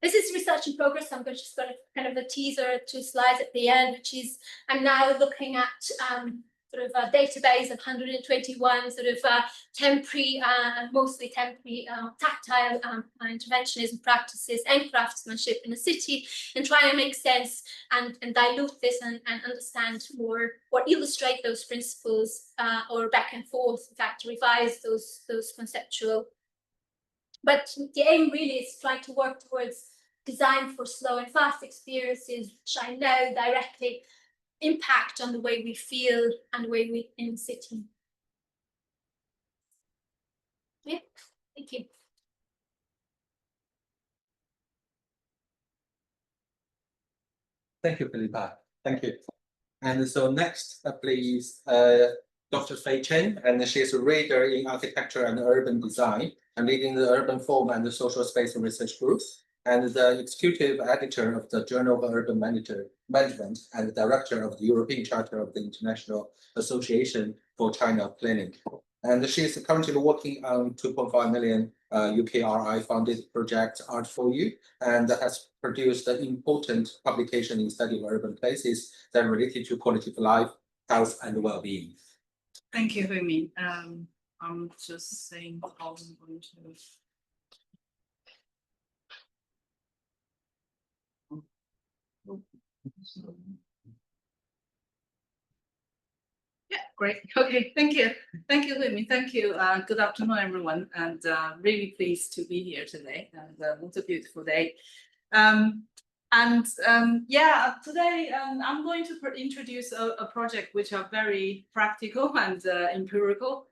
This is research in progress. I'm just going to kind of a teaser, 2 slides at the end, which is I'm now looking at sort of a database of 121 sort of temporary, mostly temporary tactile interventionism practices and craftsmanship in the city, and trying to make sense and dilute this and understand more or illustrate those principles or back and forth, in fact, revise those conceptual. But the aim really is trying to work towards design for slow and fast experiences, which I know directly impact on the way we feel and the way we in the city. Yeah, thank you. Thank you, Philippa. Thank you. And so next, please, Dr. Fei Chen, and she's a reader in architecture and urban design and leading the urban form and the social space research groups, and the executive editor of the Journal of Urban Management and the director of the European Charter of the International Association for China Planning. And she is currently working on 2.5 million UKRI funded project Art for You, and has produced an important publication in study of urban places that are related to quality of life, health, and well-being. Thank you, Huiming. I'm just saying how I'm going to. Yeah, great. Okay, thank you. Thank you, Huiming. Thank you. Good afternoon, everyone. And really pleased to be here today. And what a beautiful day. Yeah, today I'm going to introduce a project which are very practical and empirical,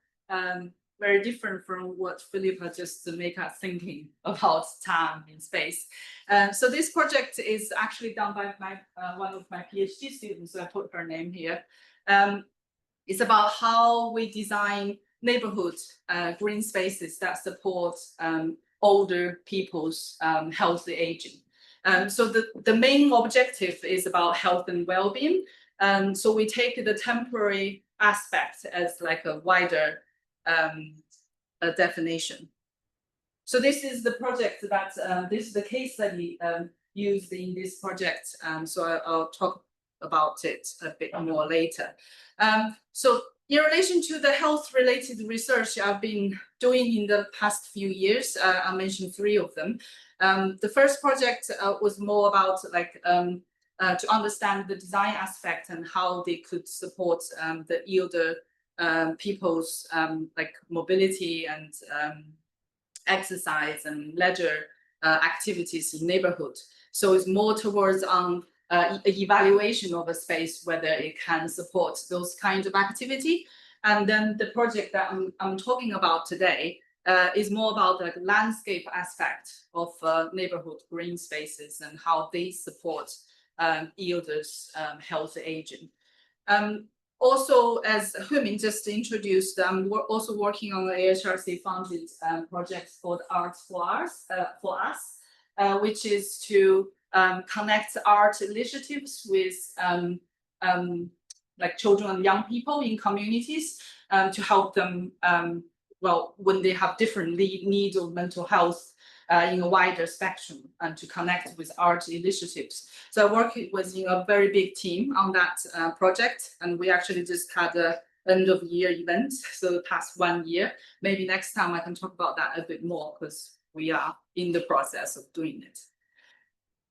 very different from what Philippa just make us thinking about time and space. So this project is actually done by one of my PhD students. So I put her name here. It's about how we design neighborhood green spaces that support older people's healthy aging. So the main objective is about health and well-being. So we take the temporary aspect as like a wider definition. So this is the project that, this is the case study used in this project. So I'll talk about it a bit more later. So in relation to the health-related research I've been doing in the past few years, I'll mention 3 of them. The first project was more about like to understand the design aspect and how they could support the elder people's like mobility and exercise and leisure activities in neighborhood. So it's more towards evaluation of a space, whether it can support those kinds of activity. And then the project that I'm talking about today is more about the landscape aspect of neighborhood green spaces and how they support elders' healthy aging. Also, as Huiming just introduced, we're also working on the AHRC funded project called Arts for Us, which is to connect art initiatives with like children and young people in communities to help them, well, when they have different needs of mental health in a wider spectrum, and to connect with art initiatives. So I work with a very big team on that project, and we actually just had a end of year event, so the past 1 year. Maybe next time I can talk about that a bit more, because we are in the process of doing it.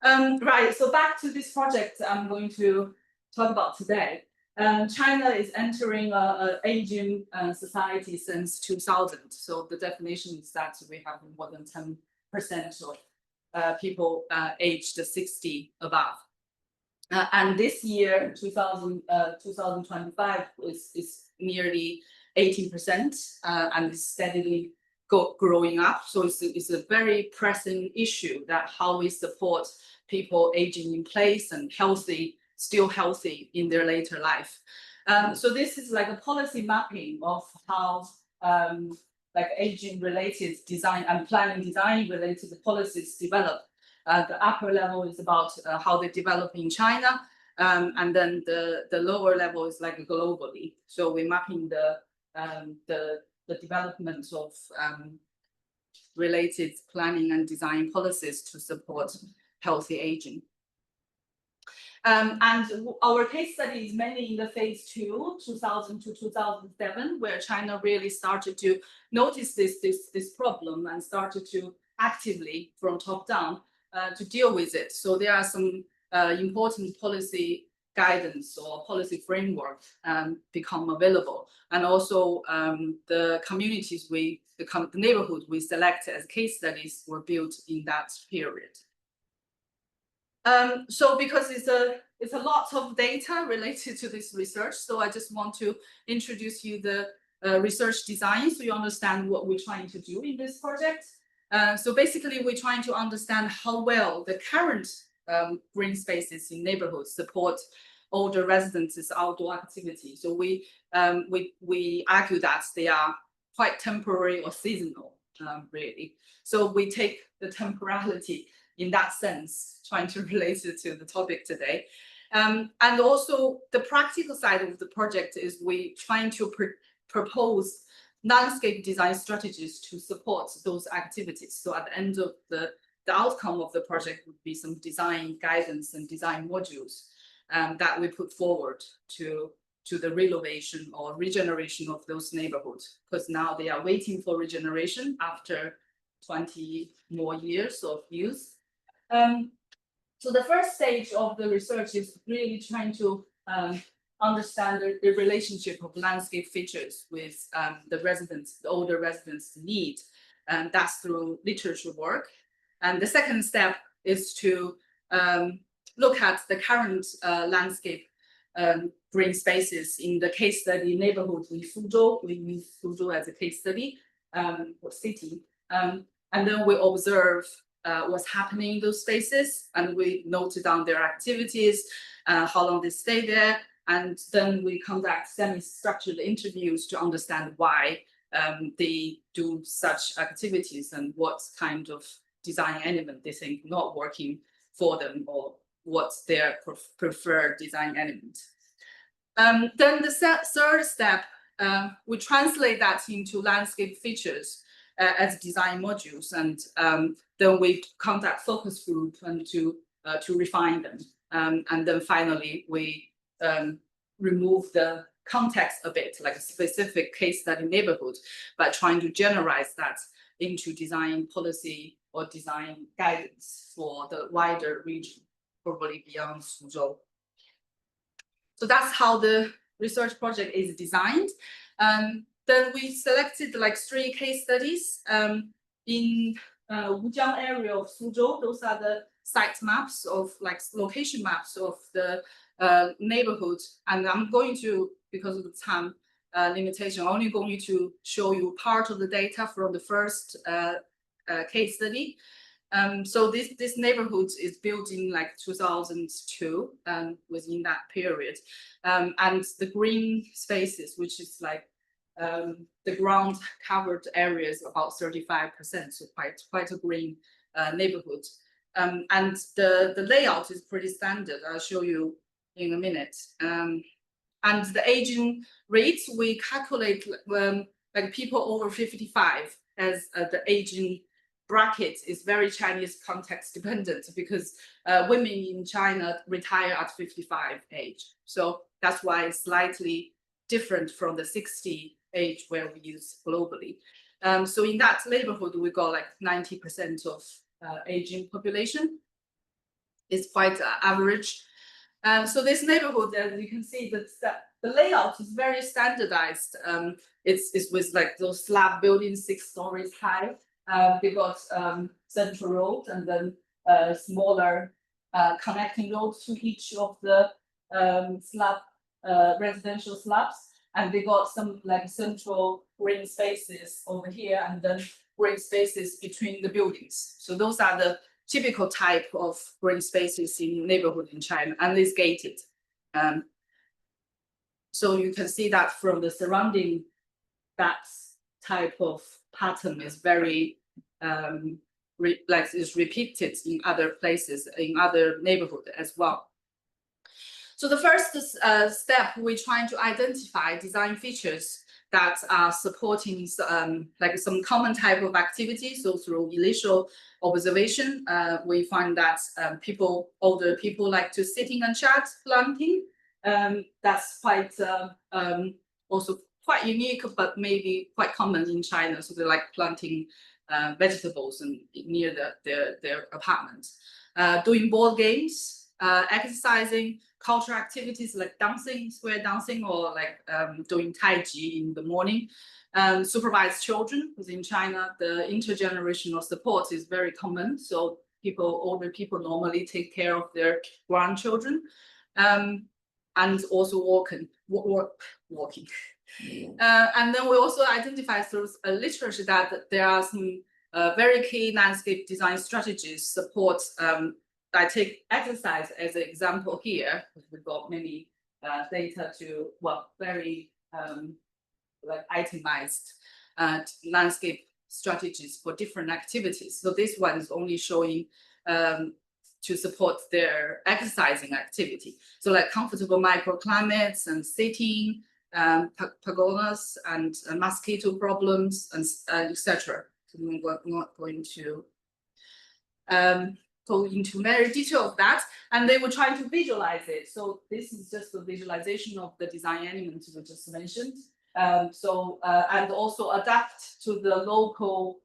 Right, so back to this project I'm going to talk about today. China is entering an aging society since 2000. So the definition is that we have more than 10% of people aged 60 above. And this year, 2025, is nearly 18% and is steadily growing up. So it's a very pressing issue that how we support people aging in place and healthy, still healthy in their later life. So this is like a policy mapping of how like aging related design and planning design related policies develop. The upper level is about how they develop in China, and then the lower level is like globally. So we're mapping the development of related planning and design policies to support healthy aging. And our case study is mainly in the phase 2, 2000 to 2007, where China really started to notice this problem and started to actively, from top down, to deal with it. So there are some important policy guidance or policy framework become available, and also the communities the neighborhood we select as case studies were built in that period. So because it's a lot of data related to this research, so I just want to introduce you the research design so you understand what we're trying to do in this project. So basically, we're trying to understand how well the current green spaces in neighborhoods support older residents' outdoor activity. So we argue that they are quite temporary or seasonal, really. So we take the temporality in that sense, trying to relate it to the topic today. And also the practical side of the project is we trying to propose landscape design strategies to support those activities. So at the end of the outcome of the project would be some design guidance and design modules that we put forward to the renovation or regeneration of those neighborhoods, because now they are waiting for regeneration after 20 more years of use. So the first stage of the research is really trying to understand the relationship of landscape features with the older residents' need, and that's through literature work. And the second step is to look at the current landscape green spaces in the case study neighborhood in Suzhou. We use Suzhou as a case study or city, and then we observe what's happening in those spaces, and we note down their activities, how long they stay there, and then we conduct semi-structured interviews to understand why they do such activities and what kind of design element they think not working for them, or what's their preferred design element. Then the third step, we translate that into landscape features as design modules, and then we conduct focus group and to refine them. And then finally, we remove the context a bit, like a specific case study neighborhood, by trying to generalize that into design policy or design guidance for the wider region, probably beyond Suzhou. So that's how the research project is designed. Then we selected like 3 case studies in Wujiang area of Suzhou. Those are the site maps of like location maps of the neighborhood. And I'm going to, because of the time limitation, only going to show you part of the data from the first case study. So this neighborhood is built in like 2002, within that period. And the green spaces, which is like the ground covered area, is about 35%, so quite a green neighborhood. And the layout is pretty standard. I'll show you in a minute. And the aging rates, we calculate like people over 55 as the aging bracket is very Chinese context dependent, because women in China retire at 55 age. So that's why it's slightly different from the 60 age where we use globally. So in that neighborhood, we got like 90% of aging population. It's quite average. So this neighborhood, as you can see, the layout is very standardized. It's with like those slab buildings 6 stories high. They got central road and then smaller connecting roads to each of the residential slabs. And they got some like central green spaces over here, and then green spaces between the buildings. So those are the typical type of green spaces in neighborhood in China, and it's gated. So you can see that from the surrounding, that type of pattern is very is repeated in other places, in other neighborhood as well. So the first step, we're trying to identify design features that are supporting like some common type of activity. So through initial observation, we find that older people like to sitting and chat, planting. That's quite also quite unique, but maybe quite common in China. So they like planting vegetables and near their apartment. Doing board games, exercising, cultural activities like dancing, square dancing, or like doing Tai Chi in the morning. Supervise children, because in China, the intergenerational support is very common. So older people normally take care of their grandchildren. And also walking. And then we also identify through literature that there are some very key landscape design strategies support. I take exercise as an example here, because we've got many data to, very like itemized landscape strategies for different activities. So this one is only showing to support their exercising activity. So like comfortable microclimates and sitting, pagodas and mosquito problems, and etc. So we're not going to go into very detail of that, and they were trying to visualize it. So this is just a visualization of the design elements we just mentioned. And also adapt to the local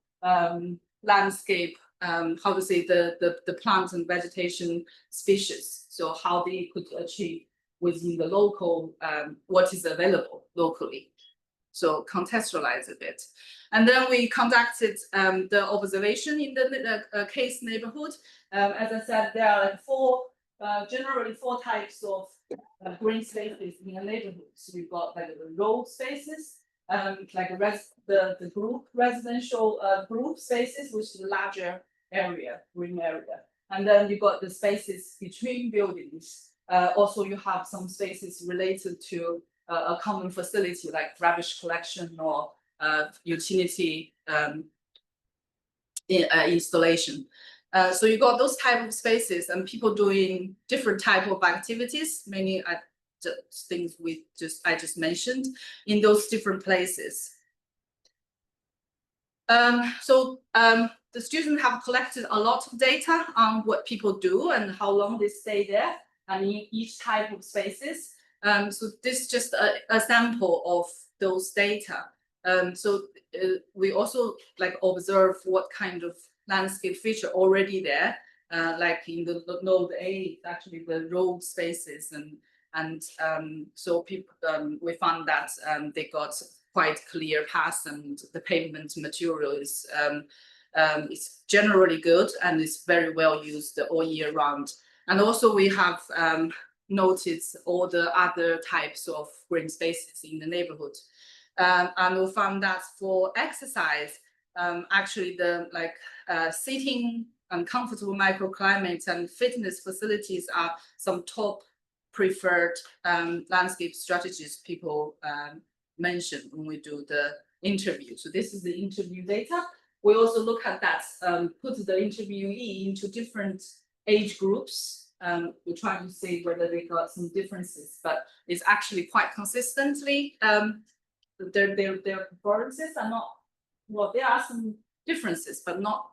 landscape, how to say the plants and vegetation species. So how they could achieve within the local, what is available locally. So contextualize a bit. And then we conducted the observation in the case neighborhood. As I said, there are like generally four types of green spaces in a neighborhood. So we've got like the road spaces, like the group residential group spaces, which is a larger area, green area. And then you've got the spaces between buildings. Also, you have some spaces related to a common facility like rubbish collection or utility installation. So you got those type of spaces and people doing different type of activities, many things I just mentioned in those different places. The students have collected a lot of data on what people do and how long they stay there, and in each type of spaces. So this is just a sample of those data. We also observe what kind of landscape feature already there, like in the node A, actually the road spaces, and so people we found that they got quite clear paths, and the pavement material is generally good and is very well used all year round. And also we have noticed all the other types of green spaces in the neighborhood. And we found that for exercise, actually the sitting and comfortable microclimates and fitness facilities are some top preferred landscape strategies people mention when we do the interview. So this is the interview data. We also look at that, put the interviewee into different age groups. We're trying to see whether they got some differences, but it's actually quite consistently, their performances are not, well, there are some differences, but not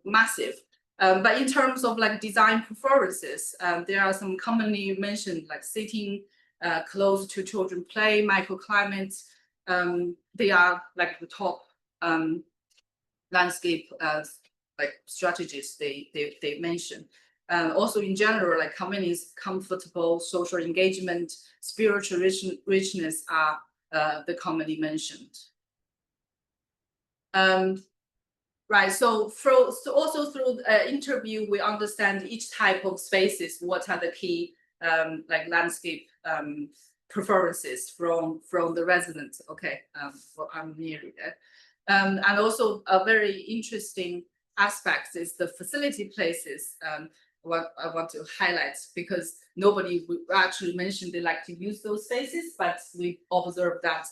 massive. But in terms of design preferences, there are some commonly mentioned, like sitting close to children play, microclimates. They are the top landscape strategies they mention. Also in general, communities, comfortable social engagement, spiritual richness are the commonly mentioned. Right, so also through interview, we understand each type of spaces, what are the key landscape preferences from the residents. Okay, well, I'm nearly there. And also a very interesting aspect is the facility places. What I want to highlight, because nobody actually mentioned they like to use those spaces, but we observed that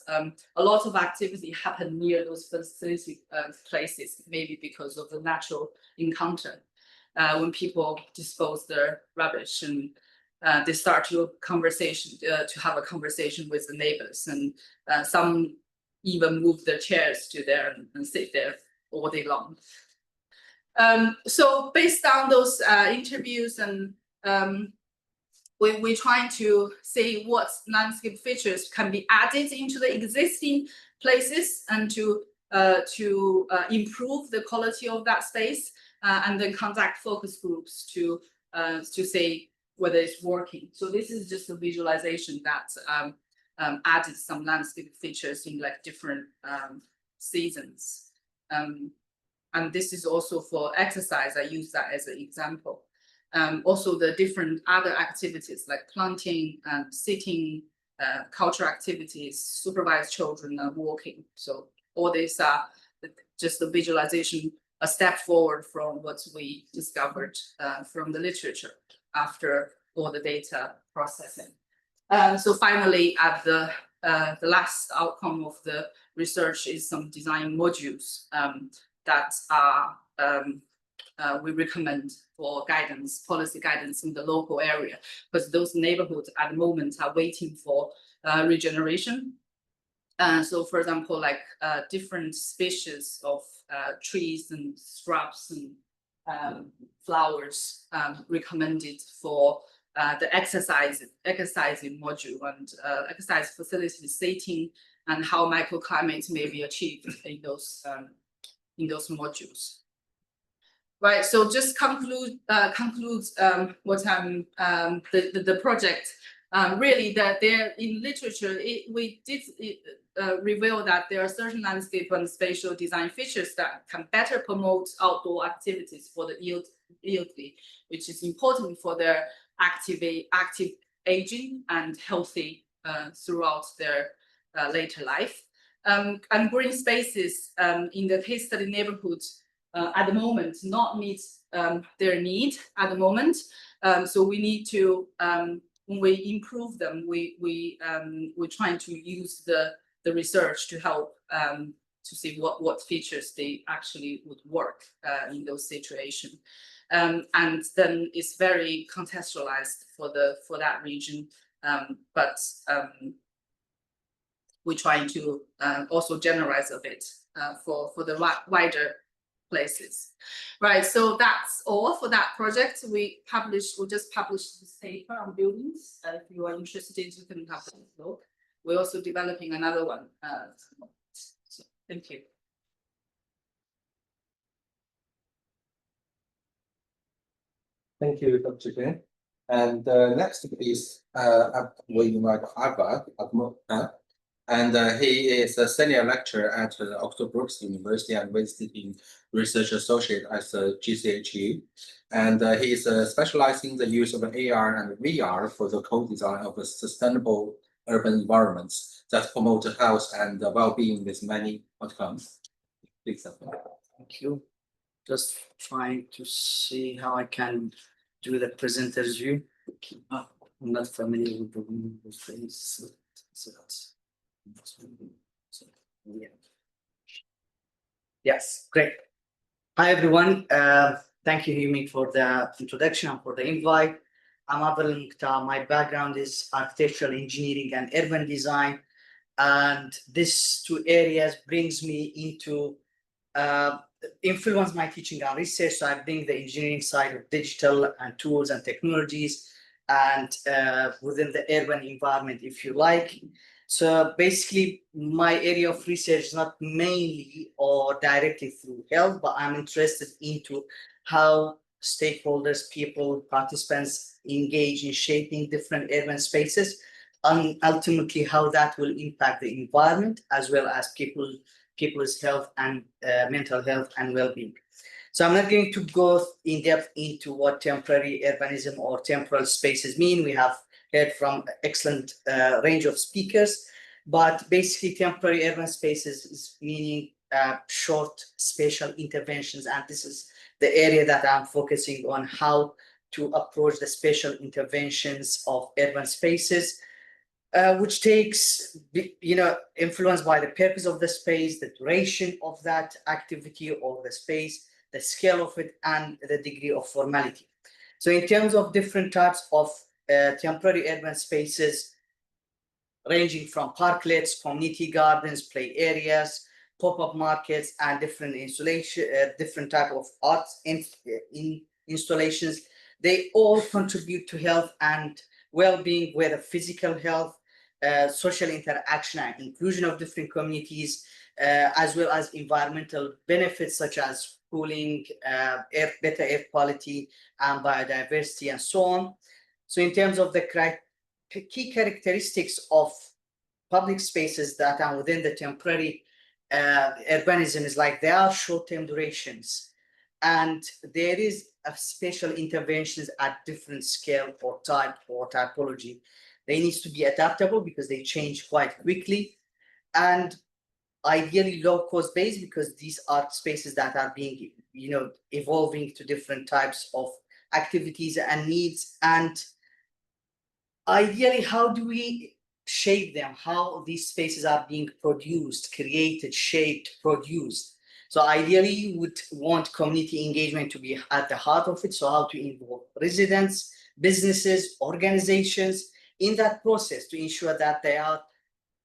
a lot of activity happened near those facility places, maybe because of the natural encounter. When people dispose their rubbish and they start to have a conversation with the neighbors, and some even move their chairs to there and sit there all day long. So based on those interviews, and we're trying to see what landscape features can be added into the existing places and to improve the quality of that space, and then conduct focus groups to see whether it's working. So this is just a visualization that added some landscape features in different seasons. And this is also for exercise. I use that as an example. Also the different other activities like planting and sitting, cultural activities, supervised children and walking. So all these are just a visualization, a step forward from what we discovered from the literature after all the data processing. So finally, at the last outcome of the research is some design modules that are we recommend for guidance, policy guidance in the local area, because those neighborhoods at the moment are waiting for regeneration. So for example, different species of trees and shrubs and flowers recommended for the exercising module, and exercise facilities, seating, and how microclimates may be achieved in those modules. Right, so just concludes what I'm the project. Really, that there in literature, we did reveal that there are certain landscape and spatial design features that can better promote outdoor activities for the elderly, which is important for their active aging and healthy throughout their later life. And green spaces in the case study neighborhoods at the moment not meet their need at the moment. So we need to, when we improve them, we're trying to use the the research to help to see what features they actually would work in those situations. And then it's very contextualized for that region, but we're trying to also generalize a bit for the wider places. Right, so that's all for that project. We just published this paper on buildings. If you are interested, you can have a look. We're also developing another one. So thank you. Thank you, Dr. Huiming. And next is we invite Abba, and he is a senior lecturer at Dr. Brooks University and visiting research associate at GCHU. And he is specializing the use of AR and VR for the co-design of sustainable urban environments that promote health and well-being with many outcomes. Please. Thank you. Just trying to see how I can do the presenter's view. I'm not familiar with the face. Yeah. Yes, great. Hi everyone. Thank you, Huiming, for the introduction and for the invite. I'm Abel Mukhtar. My background is architectural engineering and urban design, and these two areas brings me into influence my teaching and research. So I bring the engineering side of digital and tools and technologies, and within the urban environment, if you like. So basically, my area of research is not mainly or directly through health, but I'm interested into how stakeholders, people, participants engage in shaping different urban spaces, and ultimately how that will impact the environment as well as people's health and mental health and well-being. So I'm not going to go in depth into what temporary urbanism or temporal spaces mean. We have heard from excellent range of speakers, but basically temporary urban spaces is meaning short spatial interventions, and this is the area that I'm focusing on, how to approach the spatial interventions of urban spaces, which takes, influenced by the purpose of the space, the duration of that activity or the space, the scale of it, and the degree of formality. So in terms of different types of temporary urban spaces, ranging from parklets, community gardens, play areas, pop-up markets, and different installation, different type of arts installations, they all contribute to health and well-being, whether physical health, social interaction and inclusion of different communities, as well as environmental benefits such as cooling, better air quality, and biodiversity, and so on. So in terms of the key characteristics of public spaces that are within the temporary urbanism is like they are short-term durations, and there is a spatial interventions at different scale or type or typology. They need to be adaptable because they change quite quickly, and ideally low cost based because these are spaces that are being, evolving to different types of activities and needs. And ideally, how do we shape them? How these spaces are being produced, created, shaped, produced? So ideally, you would want community engagement to be at the heart of it. So how to involve residents, businesses, organizations in that process to ensure that they are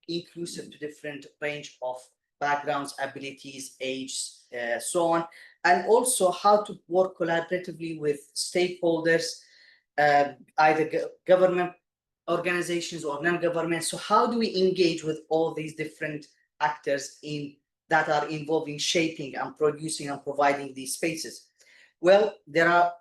inclusive to different range of backgrounds, abilities, ages, so on. And also how to work collaboratively with stakeholders, either government organizations or non-government. So how do we engage with all these different actors that are involved in shaping and producing and providing these spaces? Well, there are,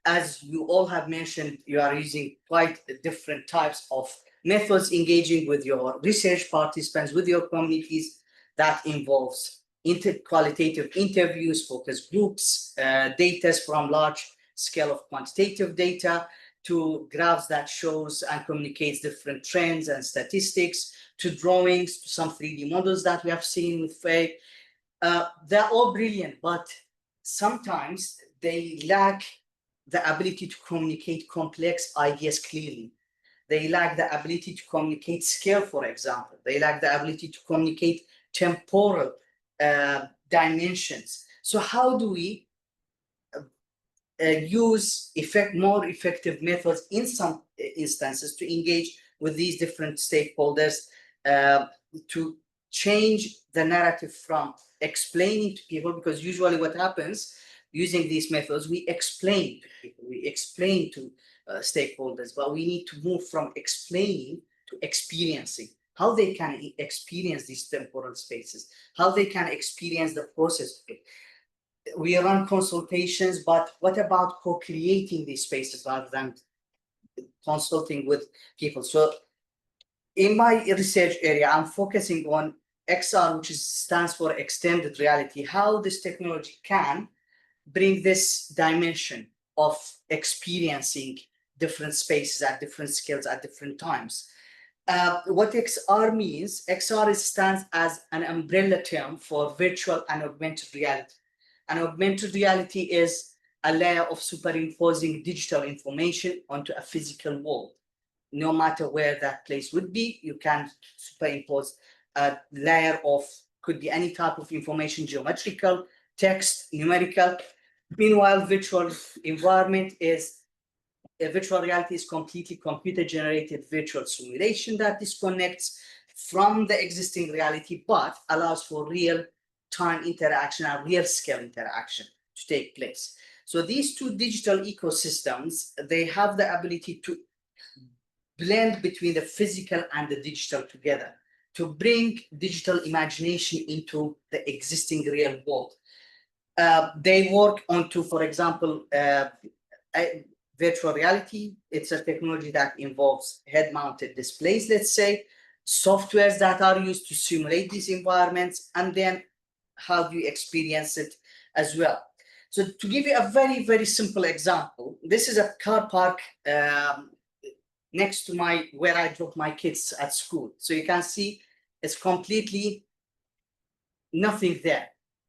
as you all have mentioned, you are using quite different types of methods engaging with your research participants, with your communities. That involves qualitative interviews, focus groups, data from large scale of quantitative data, to graphs that shows and communicates different trends and statistics, to drawings, to some 3D models that we have seen with Faye. They're all brilliant, but sometimes they lack the ability to communicate complex ideas clearly. They lack the ability to communicate scale, for example. They lack the ability to communicate temporal dimensions. So how do we use more effective methods in some instances to engage with these different stakeholders to change the narrative from explaining to people, because usually what happens using these methods, we explain to people, we explain to stakeholders, but we need to move from explaining to experiencing, how they can experience these temporal spaces, how they can experience the process of it. We run consultations, but what about co-creating these spaces rather than consulting with people? So in my research area, I'm focusing on XR, which stands for extended reality, how this technology can bring this dimension of experiencing different spaces at different scales at different times. What XR means, XR stands as an umbrella term for virtual and augmented reality. And augmented reality is a layer of superimposing digital information onto a physical world. No matter where that place would be, you can superimpose a layer of, could be any type of information, geometrical, text, numerical. Meanwhile, virtual environment is, virtual reality is completely computer-generated virtual simulation that disconnects from the existing reality, but allows for real-time interaction and real-scale interaction to take place. So these two digital ecosystems, they have the ability to blend between the physical and the digital together to bring digital imagination into the existing real world. They work onto, for example, virtual reality. It's a technology that involves head-mounted displays, let's say, softwares that are used to simulate these environments, and then how do you experience it as well. So to give you a very, very simple example, this is a car park next to where I drop my kids at school. So you can see it's completely nothing there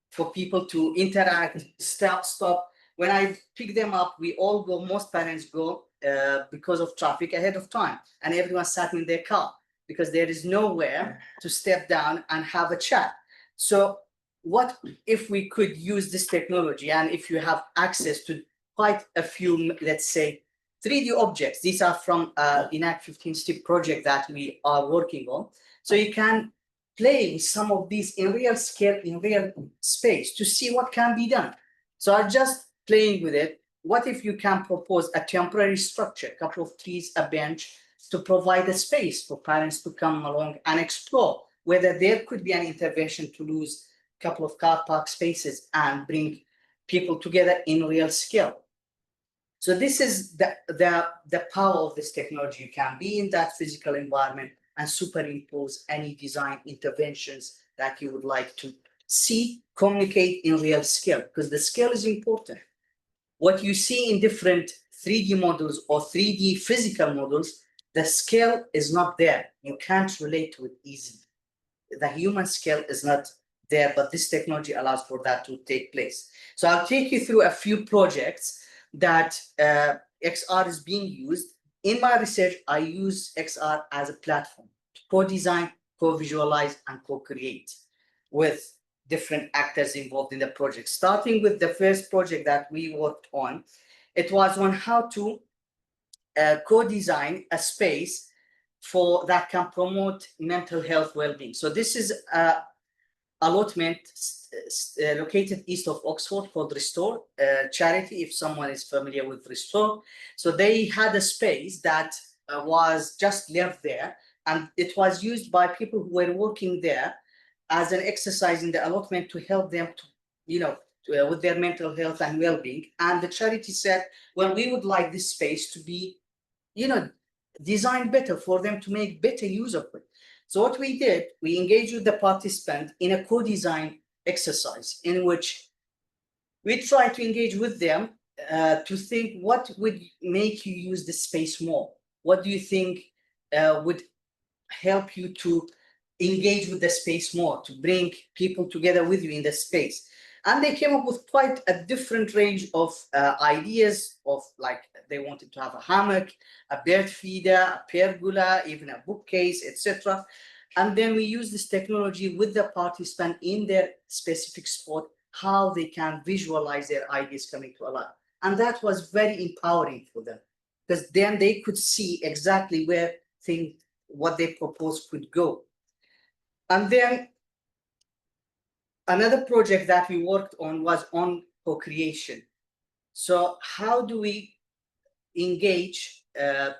for people to interact, stop. When I pick them up, we all go, most parents go because of traffic ahead of time, and everyone sat in their car because there is nowhere to step down and have a chat. So what if we could use this technology, and if you have access to quite a few, let's say, 3D objects, these are from ENACT 15 STEP project that we are working on. So you can play with some of these in real scale, in real space to see what can be done. So I'm just playing with it. What if you can propose a temporary structure, a couple of trees, a bench, to provide a space for parents to come along and explore whether there could be an intervention to lose a couple of car park spaces and bring people together in real scale. So this is the power of this technology. You can be in that physical environment and superimpose any design interventions that you would like to see, communicate in real scale, because the scale is important. What you see in different 3D models or 3D physical models, the scale is not there. You can't relate to it easily. The human scale is not there, but this technology allows for that to take place. So I'll take you through a few projects that XR is being used. In my research, I use XR as a platform to co-design, co-visualize, and co-create with different actors involved in the project. Starting with the first project that we worked on, it was on how to co-design a space that can promote mental health well-being. So this is allotment located east of Oxford called Restore charity, if someone is familiar with Restore. So they had a space that was just left there, and it was used by people who were working there as an exercise in the allotment to help them to, with their mental health and well-being. And the charity said, well, we would like this space to be, designed better for them to make better use of it. So what we did, we engaged with the participant in a co-design exercise in which we tried to engage with them to think what would make you use the space more? What do you think would help you to engage with the space more, to bring people together with you in the space? And they came up with quite a different range of ideas of like they wanted to have a hammock, a bird feeder, a pergola, even a bookcase, etc. And then we use this technology with the participant in their specific spot, how they can visualize their ideas coming to life. And that was very empowering for them, because then they could see exactly where what they proposed could go. And then another project that we worked on was on co-creation. So how do we engage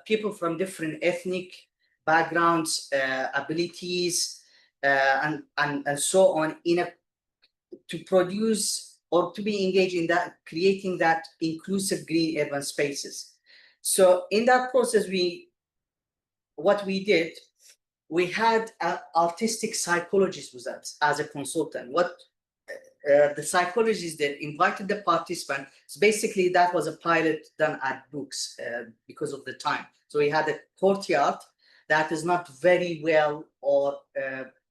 people from different ethnic backgrounds, abilities, and so on to produce or to be engaged in that, creating that inclusive green urban spaces. So in that process, what we did, we had an artistic psychologist with us as a consultant. What the psychologist did, invited the participant. So basically, that was a pilot done at Brooks because of the time. So we had a courtyard that is not very well or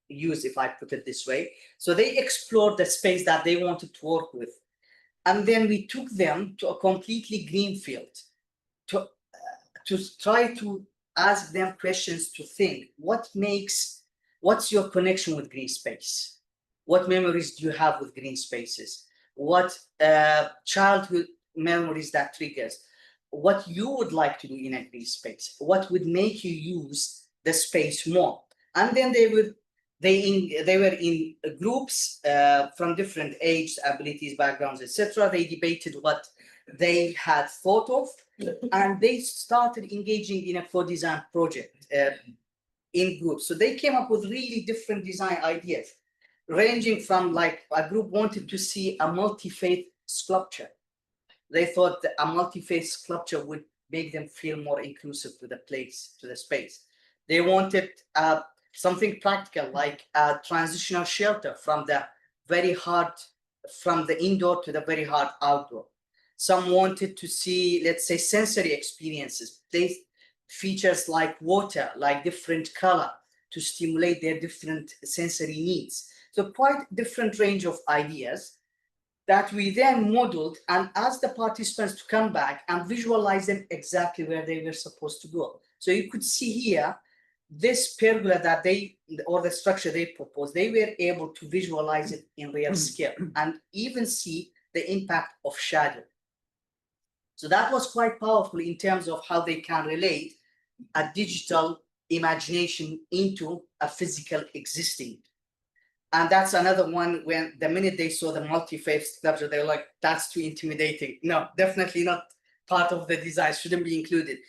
used, if I put it this way. So they explored the space that they wanted to work with. And then we took them to a completely green field to try to ask them questions to think, what's your connection with green space? What memories do you have with green spaces? What childhood memories that triggers? What you would like to do in a green space? What would make you use the space more? And then they were in groups from different ages, abilities, backgrounds, etc. They debated what they had thought of, and they started engaging in a co-design project in groups. So they came up with really different design ideas, ranging from, like, a group wanted to see a multi-faith sculpture. They thought that a multi-faith sculpture would make them feel more inclusive to the place, to the space. They wanted something practical, like a transitional shelter from the indoor to the very hard outdoor. Some wanted to see, let's say, sensory experiences, features like water, like different color, to stimulate their different sensory needs. So quite different range of ideas that we then modeled and asked the participants to come back and visualize them exactly where they were supposed to go. So you could see here, this pergola that or the structure they proposed, they were able to visualize it in real scale and even see the impact of shadow. So that was quite powerful in terms of how they can relate a digital imagination into a physical existing. And that's another one, when the minute they saw the multi-faith sculpture, they were like, that's too intimidating. No, definitely not part of the design, shouldn't be included.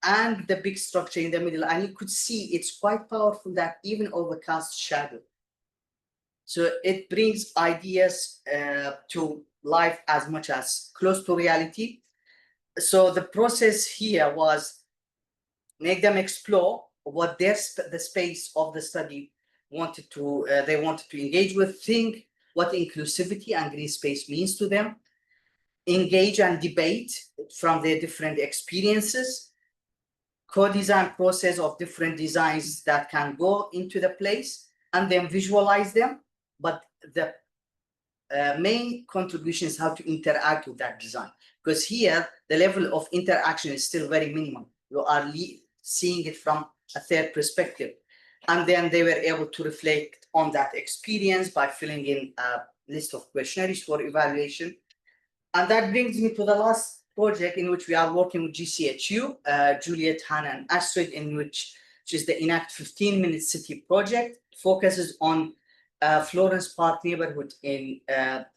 And the big structure in the middle, and you could see it's quite powerful that even overcast shadow. So it brings ideas to life as much as close to reality. So the process here was make them explore what the space of the study wanted to engage with, think what inclusivity and green space means to them, engage and debate from their different experiences, co-design process of different designs that can go into the place, and then visualize them. But the main contribution is how to interact with that design, because here the level of interaction is still very minimal. You are seeing it from a third perspective. And then they were able to reflect on that experience by filling in a list of questionnaires for evaluation. And that brings me to the last project in which we are working with GCHU, Juliet, Hannah, and Astrid, which is the Enact 15-Minute City project, focuses on Florence Park neighborhood in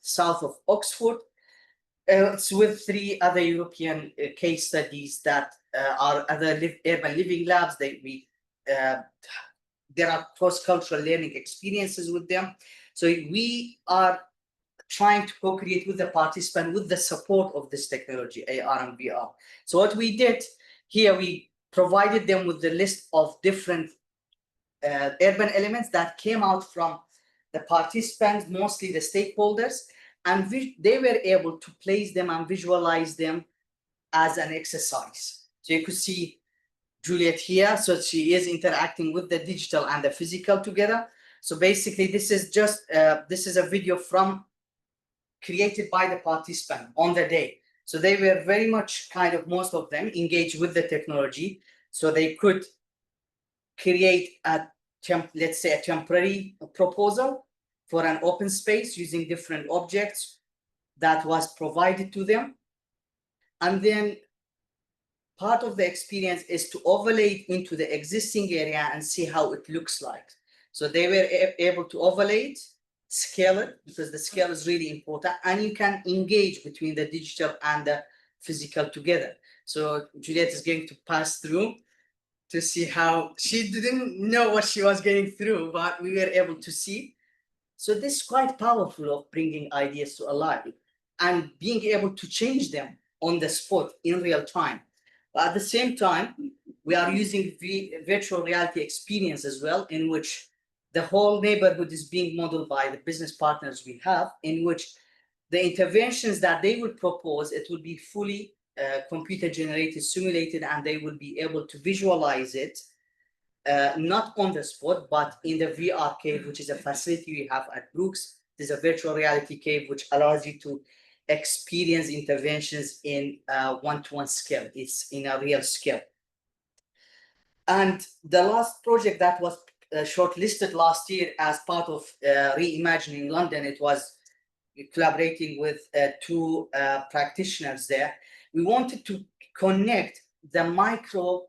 south of Oxford. It's with 3 other European case studies that are other urban living labs. There are cross-cultural learning experiences with them. So we are trying to co-create with the participant with the support of this technology, AR and VR. So what we did here, we provided them with the list of different urban elements that came out from the participants, mostly the stakeholders, and they were able to place them and visualize them as an exercise. So you could see Juliet here, so she is interacting with the digital and the physical together. So basically, this is just this is a video created by the participant on the day. So they were very much kind of, most of them engaged with the technology, so they could create let's say a temporary proposal for an open space using different objects that was provided to them. And then part of the experience is to overlay it into the existing area and see how it looks like. So they were able to overlay it, scale it, because the scale is really important, and you can engage between the digital and the physical together. So Juliet is going to pass through to see how she didn't know what she was going through, but we were able to see. So this is quite powerful of bringing ideas to life and being able to change them on the spot in real time. But at the same time, we are using virtual reality experience as well, in which the whole neighborhood is being modeled by the business partners we have, in which the interventions that they will propose, it will be fully computer generated, simulated, and they will be able to visualize it, not on the spot, but in the VR cave, which is a facility we have at Brooks. There's a virtual reality cave which allows you to experience interventions in one-to-one scale. It's in a real scale. And the last project that was shortlisted last year as part of Reimagining London, it was collaborating with two practitioners there. We wanted to connect the micro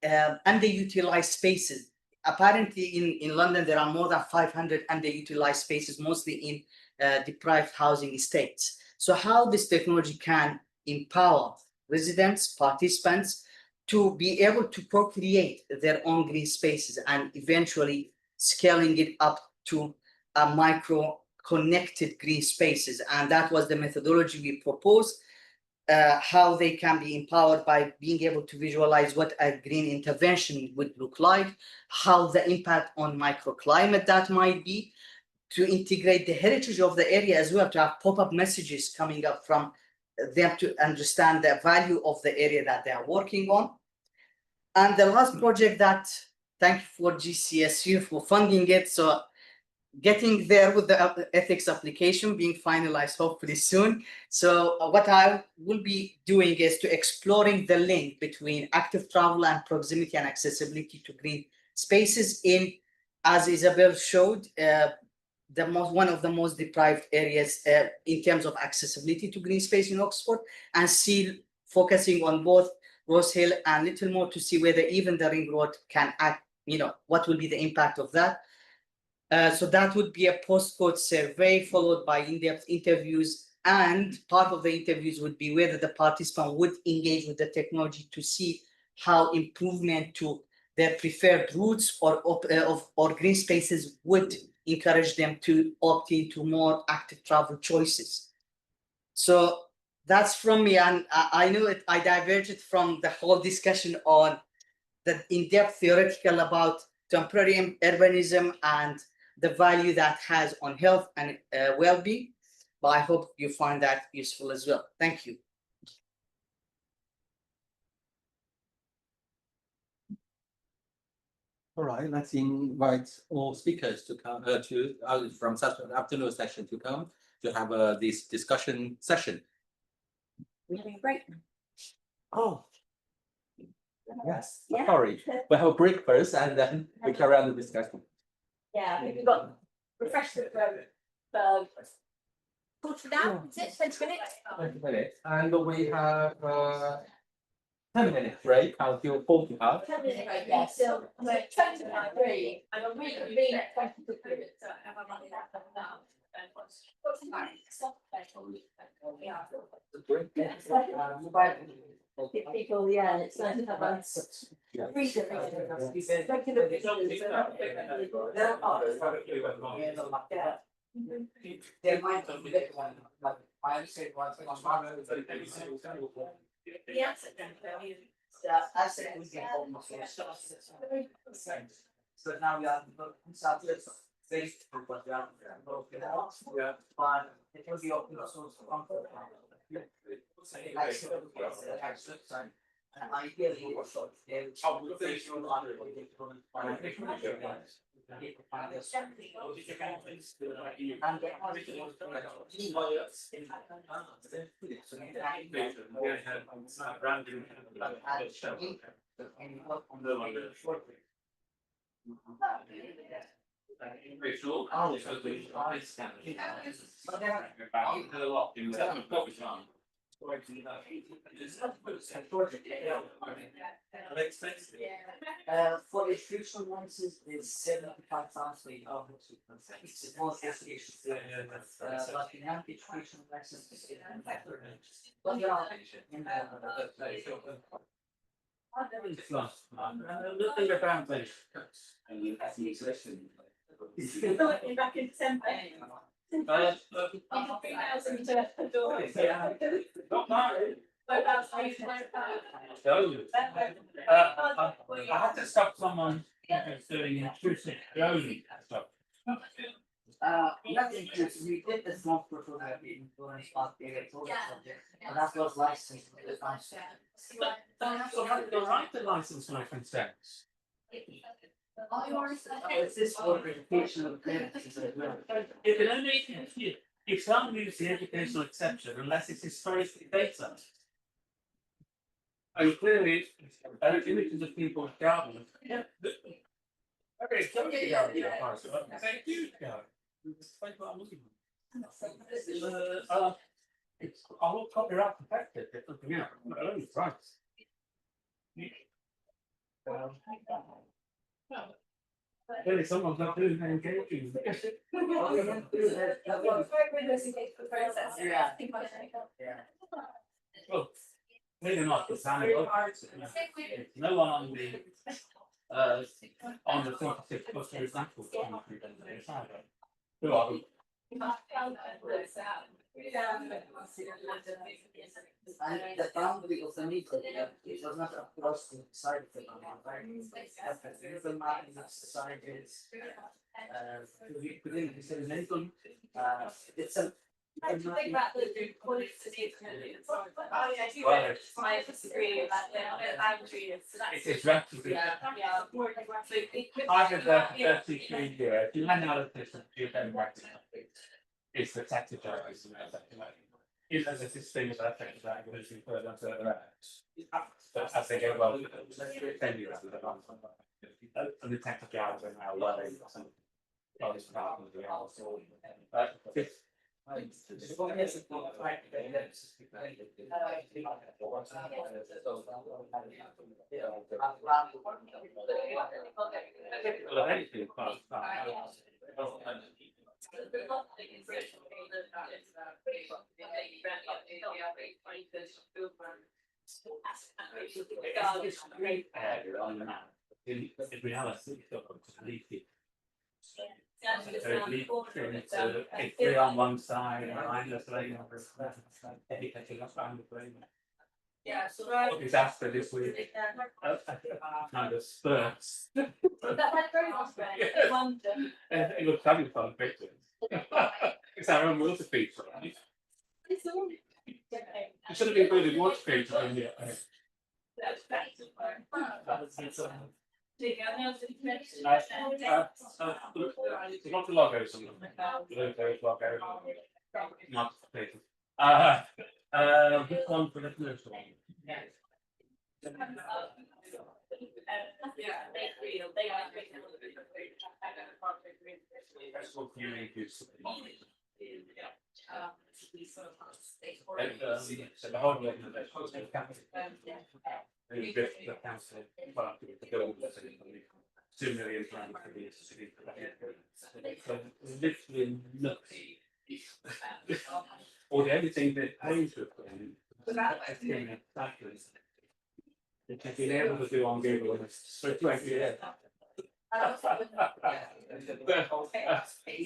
underutilized spaces. Apparently in London, there are more than 500 underutilized spaces, mostly in deprived housing estates. So how this technology can empower residents, participants, to be able to co-create their own green spaces and eventually scaling it up to a micro connected green spaces. And that was the methodology we proposed, how they can be empowered by being able to visualize what a green intervention would look like, how the impact on microclimate that might be, to integrate the heritage of the area as well, to have pop-up messages coming up from them to understand the value of the area that they are working on. And the last project that, thank you for GCHU for funding it. So getting there with the ethics application being finalized hopefully soon. So what I will be doing is to exploring the link between active travel and proximity and accessibility to green spaces in, as Isabel showed, one of the most deprived areas in terms of accessibility to green space in Oxford, and see focusing on both Rose Hill and Littlemore to see whether even the ring road can act, what will be the impact of that. So that would be a postcode survey followed by in-depth interviews, and part of the interviews would be whether the participant would engage with the technology to see how improvement to their preferred routes or green spaces would encourage them to opt into more active travel choices. So that's from me, and I know I diverged from the whole discussion on the in-depth theoretical about temporary urbanism and the value that has on health and well-being, but I hope you find that useful as well. Thank you. All right, let's invite all speakers to come from such an afternoon session to come to have this discussion session. We're having a break. Oh, yes. Yeah. Sorry, we have a break first, and then we carry on the discussion. Yeah, we've got refreshment for 40 now, is it? 20 minutes? 20 minutes, and we have 10-minute break until 40 past. 10 minutes break, yeah. So I'm going to 23, and I'm really 22 minutes. So I have a money left now. People, yeah, it's nice to have us read So now we are based on what we are but it will be open source and ideally For educational ones, it's 75,000 of it's more education. But in health education lessons, but there are Back in December. I had to stop someone doing intrusive clothing stuff. That's interesting. We did this not for the insurance part period, and that was licensed with the council. So how did they write the license no consent? Is this for educational purposes as well? You can only you can't use the educational exception unless it's historically data. And clearly, images of people with garden. Yeah. Okay, so it's a huge garden. It's all copyright protected. It's looking out. Only price. Really, someone's not doing an engaging. Well, maybe not the time. No one on the 46 bus, for example. Who are we? And the boundary of the meter, it was not across the side of the societies. Within dissemination, it's a. I have to think about the quality of the community. I disagree about the boundary of. It's rapidly. I have that 33 years. You learn out of this and do them practically. It's the tactical. If there's this thing that affects that, because you further and further out. But as they go well, 10 years of the month. And the tactical hours are now learning some of this part of the hours. In reality, it's three on one side, and I'm just laying on this dedicated around the brain. Yeah, so right. Disaster this week. Kind of spurts. That had very much I wonder. It looks having fun pictures. It's our own water feature. It's all. It should have included water feature in here. Not the logos on them. Logo. Not places. Which one for the first one? That's what you make use of. So the whole way the council, well, the building, 2 million pounds for the city. So literally nothing. Or the only thing that pays with them which I've been able to do on Google for 20 years.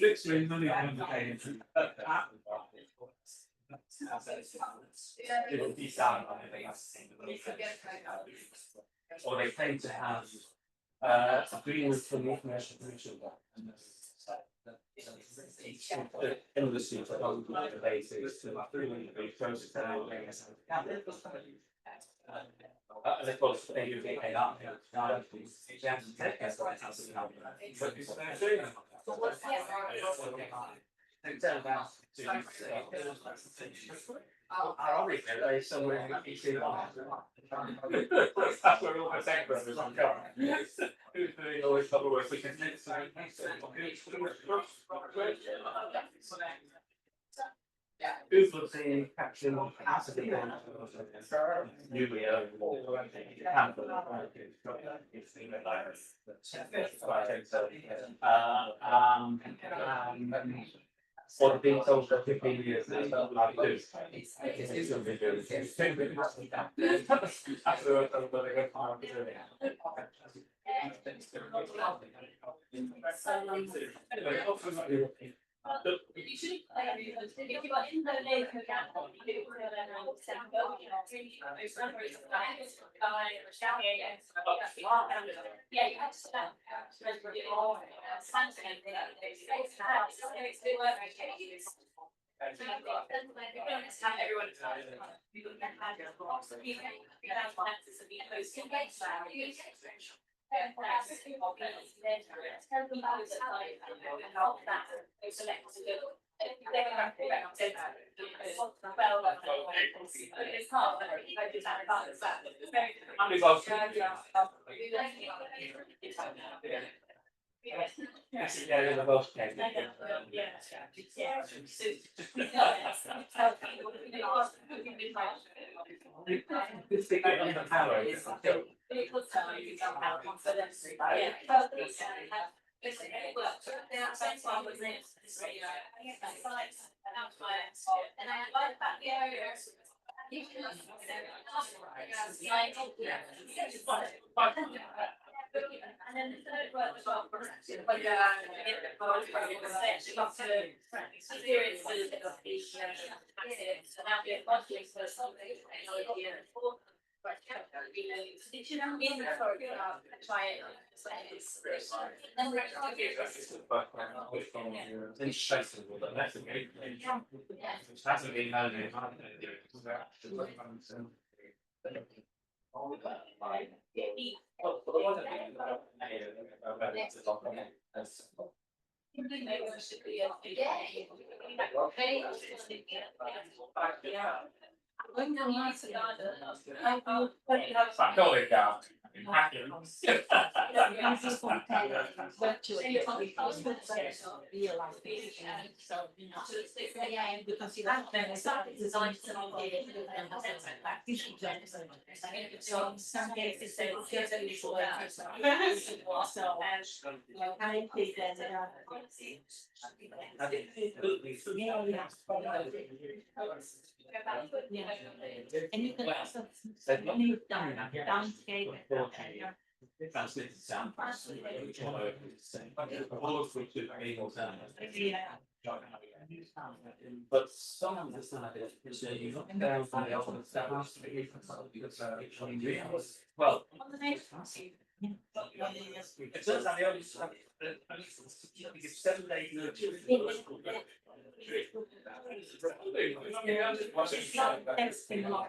Literally money on the page. It will be sound on or they tend to have agreements for the information commission. In the suit on the basis As opposed to you being paid out. That's where all the sectors are going. Who's doing all this double work? We can who's looking actually more capacity than newly for the being told for 15 years, there's not like this. And you can also downscale but some of the stuff is you look down from the other stuff. Well, it turns out the only stuff it's 7 days notice.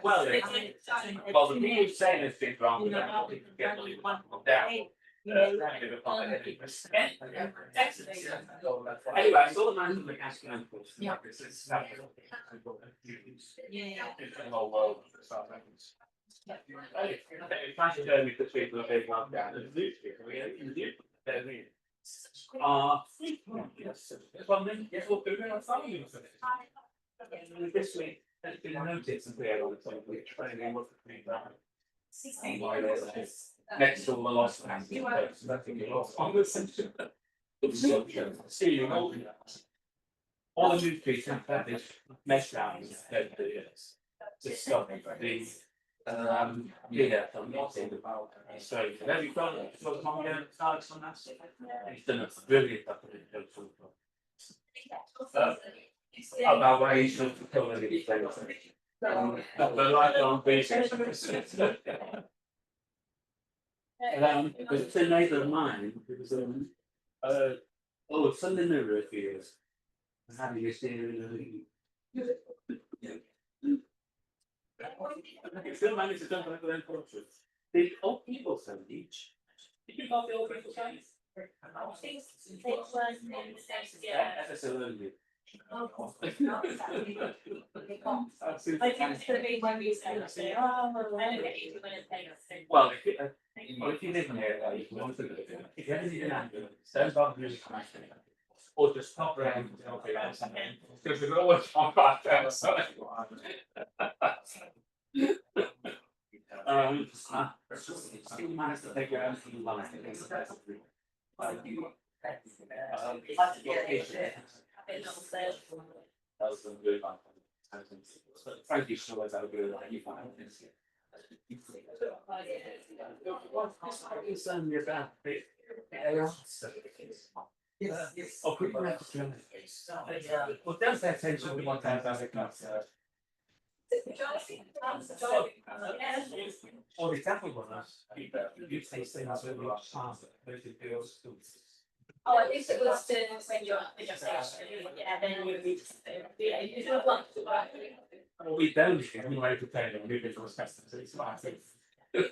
Well, the people saying it's been wrong, get down. Anyway, I saw the man from the gas chemicals. Yeah. If I should tell me the people are big one down, yes, well, yes, we'll do it on Sunday. This week, there's been a notice of the on the training was next to all the lost hands. On the section. All the new trees have this mesh round to stop the yeah, I'm not saying about so have you got it for the Alex on that? He's done a brilliant about why he should cover these things. The lifelong basis. It's a neighbour of mine, it was Sunday River a few years. How do you see it? Still managed to jump over their culture. The old people study each. Did you got the old people studies? Absolutely. Well, if you live in here, if you want to live here, if you ever need an ambulance, don't bother really connecting. Or just stop around and help you out something. Because we've always on back there, so. Still managed to take your own life. Frankly, she always had a good life. You find oh, quick question. Well, does that attention to one time as it comes? Or exactly what you say things really fast, but it feels. Oh, at least it was to when you're station, yeah, then you reach, yeah, you don't want to. Well, we don't anyway to tell them moving to customers, so it's fine. The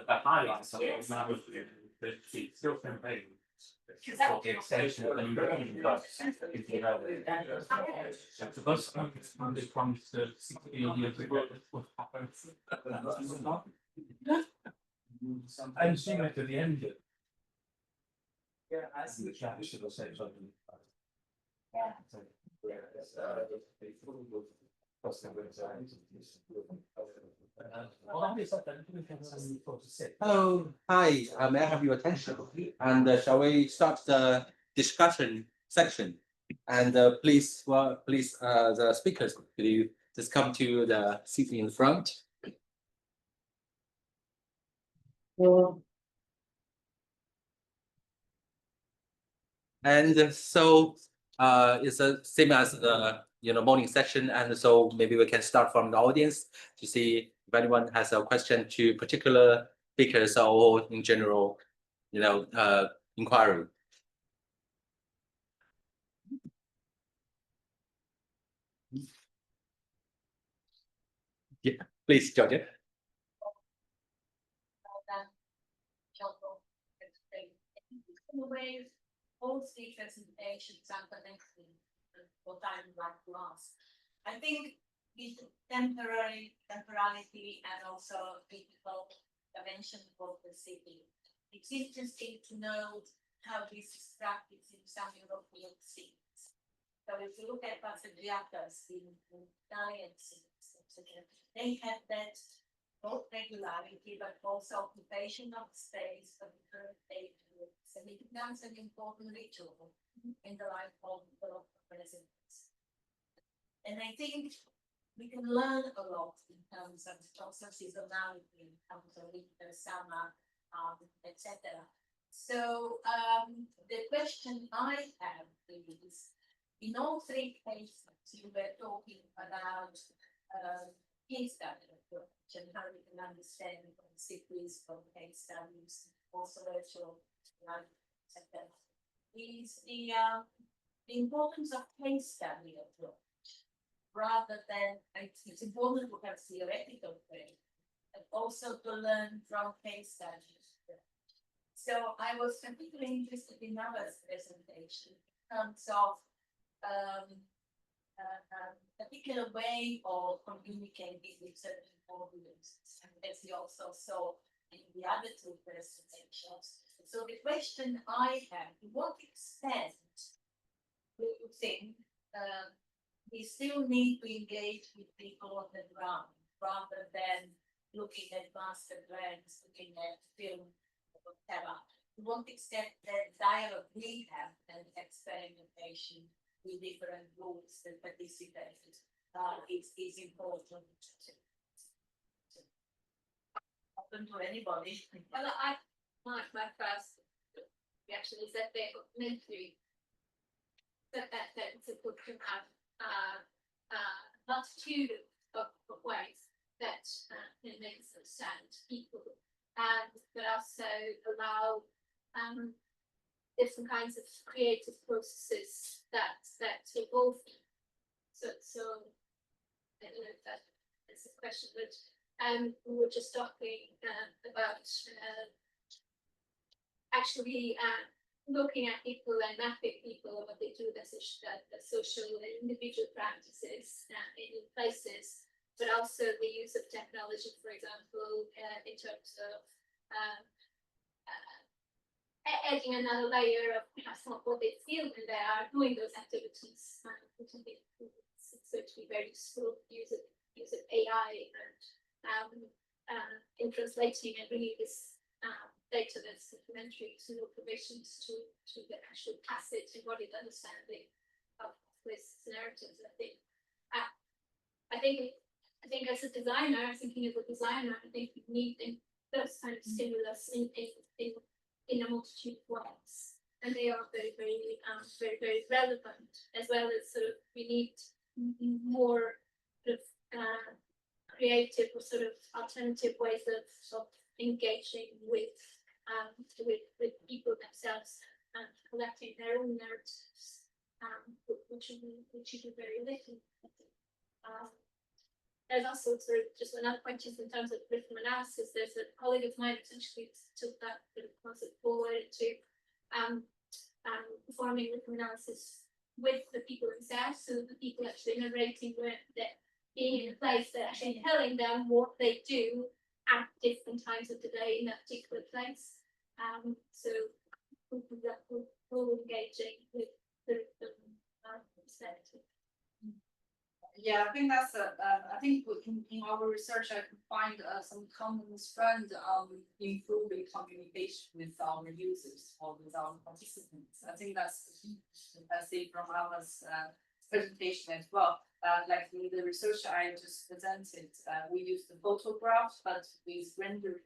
highlights of it now with the still campaign. For the extension of the new if you know the bus funded from the 60 years ago what happens. I'm seeing it at the end. Yeah, I see the chat should have said something. Hello, hi, may I have your attention? And shall we start the discussion section? And please, the speakers, could you just come to the seat in front? And so it's the same as the morning session, and so maybe we can start from the audience to see if anyone has a question to particular speakers or in general, inquiry. Yeah, please, Georgia. In a way, all three presentations are connected with what I would like to ask. I think the temporality and also critical dimension of the city. It's interesting to know how this is practiced in some European cities. So if you look at Pasagliatas in Italian cities, they have that both regularity but also occupation of space for the current age. And it becomes an important ritual in the life of the residents. And I think we can learn a lot in terms of also seasonality, in terms of winter, summer, etc. So the question I have is, in all three cases, you were talking about case study approach and how we can understand from cities, from case studies, also virtual. Is the importance of case study approach rather than it's important to have theoretical training, but also to learn from case studies. So I was particularly interested in Nava's presentation in terms of a particular way of communicating with certain audiences, and as you also saw in the other two presentations. So the question I have, to what extent do you think we still need to engage with people on the ground rather than looking at master plans, looking at film, or whatever? To what extent that dialogue we have and experimentation with different groups that participate is important to open to anybody. Well, my first reaction is that they're meant to that it's a good to have multitude of ways that it makes them stand people and but also allow different kinds of creative processes that evolve. So I don't know if that's a question, but we were just talking about actually looking at people and mapping people, what they do, the social and individual practices in places, but also the use of technology, for example, in terms of adding another layer of perhaps not what they feel when they are doing those activities, which I think it's going to be very useful. Use of AI and in translating and bringing this data that's supplementary to the provisions to the actual tacit embodied understanding of this narratives. I think as a designer, thinking as a designer, I think we need those kind of stimulus in a multitude of ways, and they are very, very relevant, as well as sort of we need more sort of creative or sort of alternative ways of engaging with people themselves and collecting their own narratives, which you do very little. There's also sort of just another point is in terms of rhythm analysis. There's a colleague of mine essentially took that concept forward to performing rhythm analysis with the people themselves, so the people actually narrating that being in a place, they're actually telling them what they do at different times of the day in that particular place. So we're engaging with the perspective. Yeah, I think that's I think in our research I could find some common trend improving communication with our users or with our participants. I think that's the key. I see from our presentation as well. Like in the research I just presented, we use the photographs, but with rendering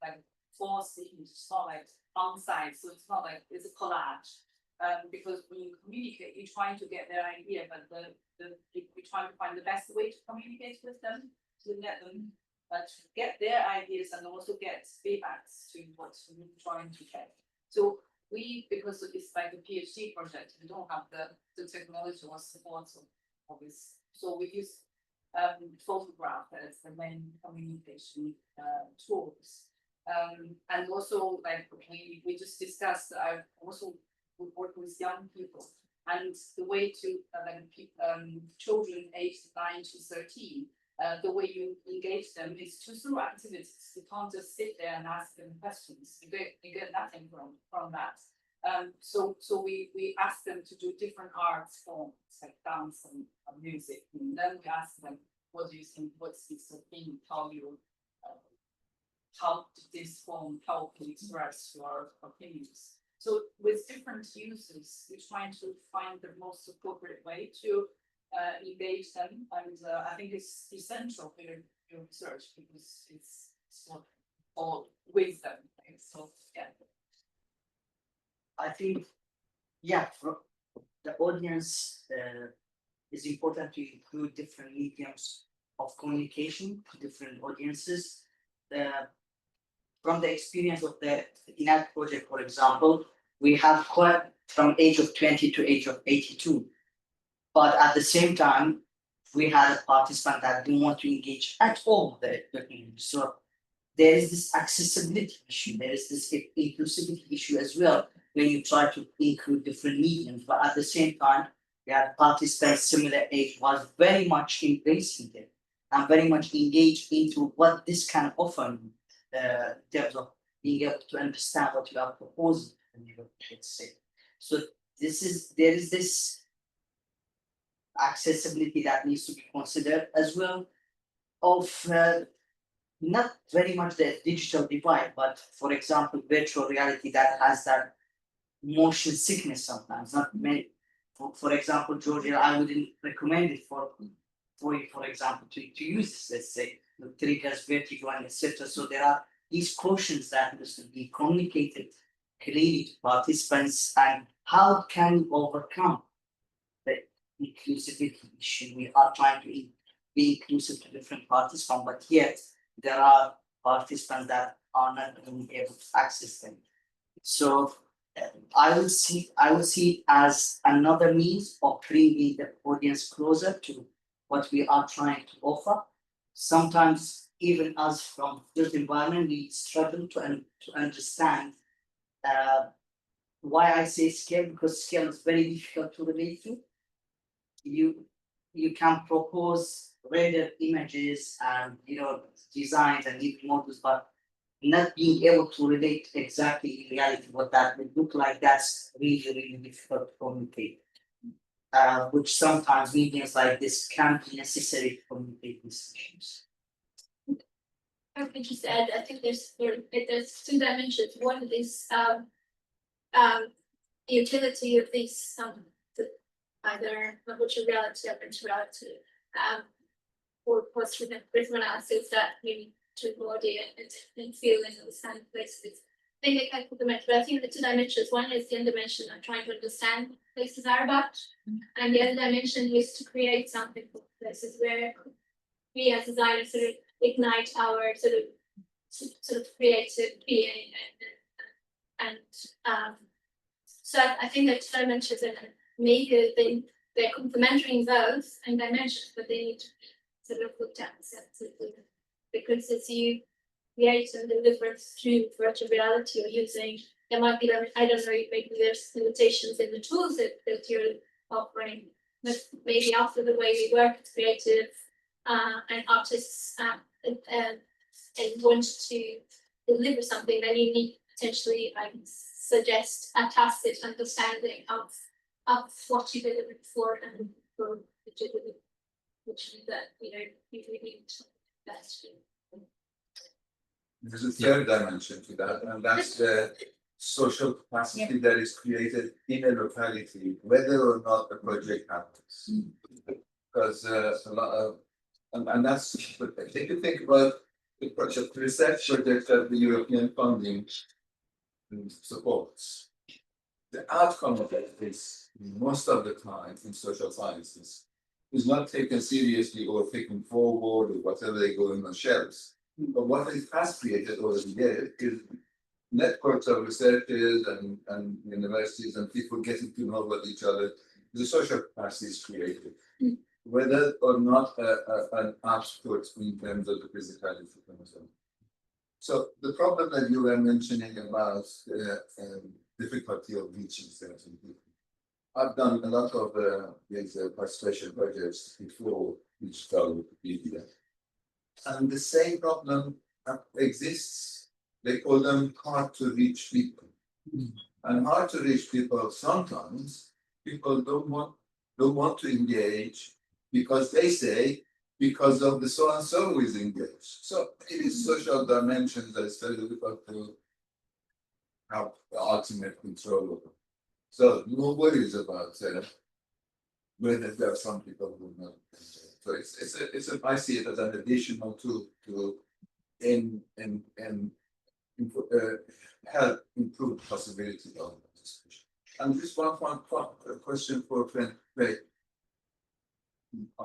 like for scenes. It's not like on site, so it's not like it's a collage. Because when you communicate, you're trying to get their idea, but you're trying to find the best way to communicate with them to let them to get their ideas and also get feedbacks to what we're trying to get. So because it's like a PhD project, we don't have the technology or support of this. So we use photograph as the main communication tools. And also like we just discussed, I also work with young people, and the way to children aged 9 to 13, the way you engage them is through activities. You can't just sit there and ask them questions. You get nothing from that. So we ask them to do different arts forms like dance and music, and then we ask them, what do you think? What's this thing? How did this form help you express your opinions? So with different users, we're trying to find the most appropriate way to engage them, and I think it's essential for your research because it's all with them. So yeah. I think, yeah, for the audience, it's important to include different mediums of communication to different audiences. From the experience of the INAC project, for example, we have quite from age of 20 to age of 82. But at the same time, we had a participant that didn't want to engage at all with the community. So there is this accessibility issue, there is this inclusivity issue as well, when you try to include different mediums. But at the same time, we had participants similar age was very much embracing it and very much engaged into what this can offer in terms of being able to understand what you are proposing. Let's say. So there is this accessibility that needs to be considered as well of not very much the digital divide, but for example, virtual reality that has that motion sickness sometimes. Not many, for example, Georgia, I wouldn't recommend it for you, for example, to use this, let's say, the triggers, vertigo, and etc. So there are these cautions that must be communicated clearly to participants, and how can we overcome the inclusivity issue? We are trying to be inclusive to different participants, but yet there are participants that are not being able to access them. So I will see it as another means of bringing the audience closer to what we are trying to offer. Sometimes even us from built environment, we struggle to understand why I say scale, because scale is very difficult to relate to. You can propose rendered images and designs and different models, but not being able to relate exactly in reality what that would look like, that's really difficult to communicate. Which sometimes mediums like this can be necessary to communicate these issues. I would just add, I think there's two dimensions. One is the utility of these either virtual reality or virtual reality or post-rhythm analysis that we need to embody and feel and understand places. I think they can complement, but I think the two dimensions, one is the dimension of trying to understand what places are about, and the other dimension is to create something for places where we as designers sort of ignite our sort of creative being and so I think that two dimensions and maybe they're complementary in those and dimensions, but they need to be sort of looked at separately, because as you create and deliver through virtual reality or using, there might be, I don't know, maybe there's limitations in the tools that you're offering, but maybe after the way we work as creative and artists and want to deliver something, then you need potentially, I suggest, a tacit understanding of what you delivered for and for which means that you really need that. There's a third dimension to that, and that's the social capacity that is created in a locality, whether or not the project happens. Because a lot of, and that's, if you think about the project, research project that the European funding supports, the outcome of it is most of the time in social sciences is not taken seriously or taken forward or whatever they go in the shelves. But what it has created over the years is networks of researchers and universities and people getting to know about each other. The social capacity is created, whether or not an output in terms of the physicality. So the problem that you were mentioning about difficulty of reaching certain people. I've done a lot of these participation projects before digital Wikipedia. And the same problem exists. They call them hard to reach people. And hard to reach people, sometimes people don't want to engage because they say, because of the so and so is engaged. So it is social dimensions that is very difficult to have the ultimate control over. So no worries about whether there are some people who not. So it's I see it as an additional tool to help improve the possibility of participation. And just one question for friend Craig.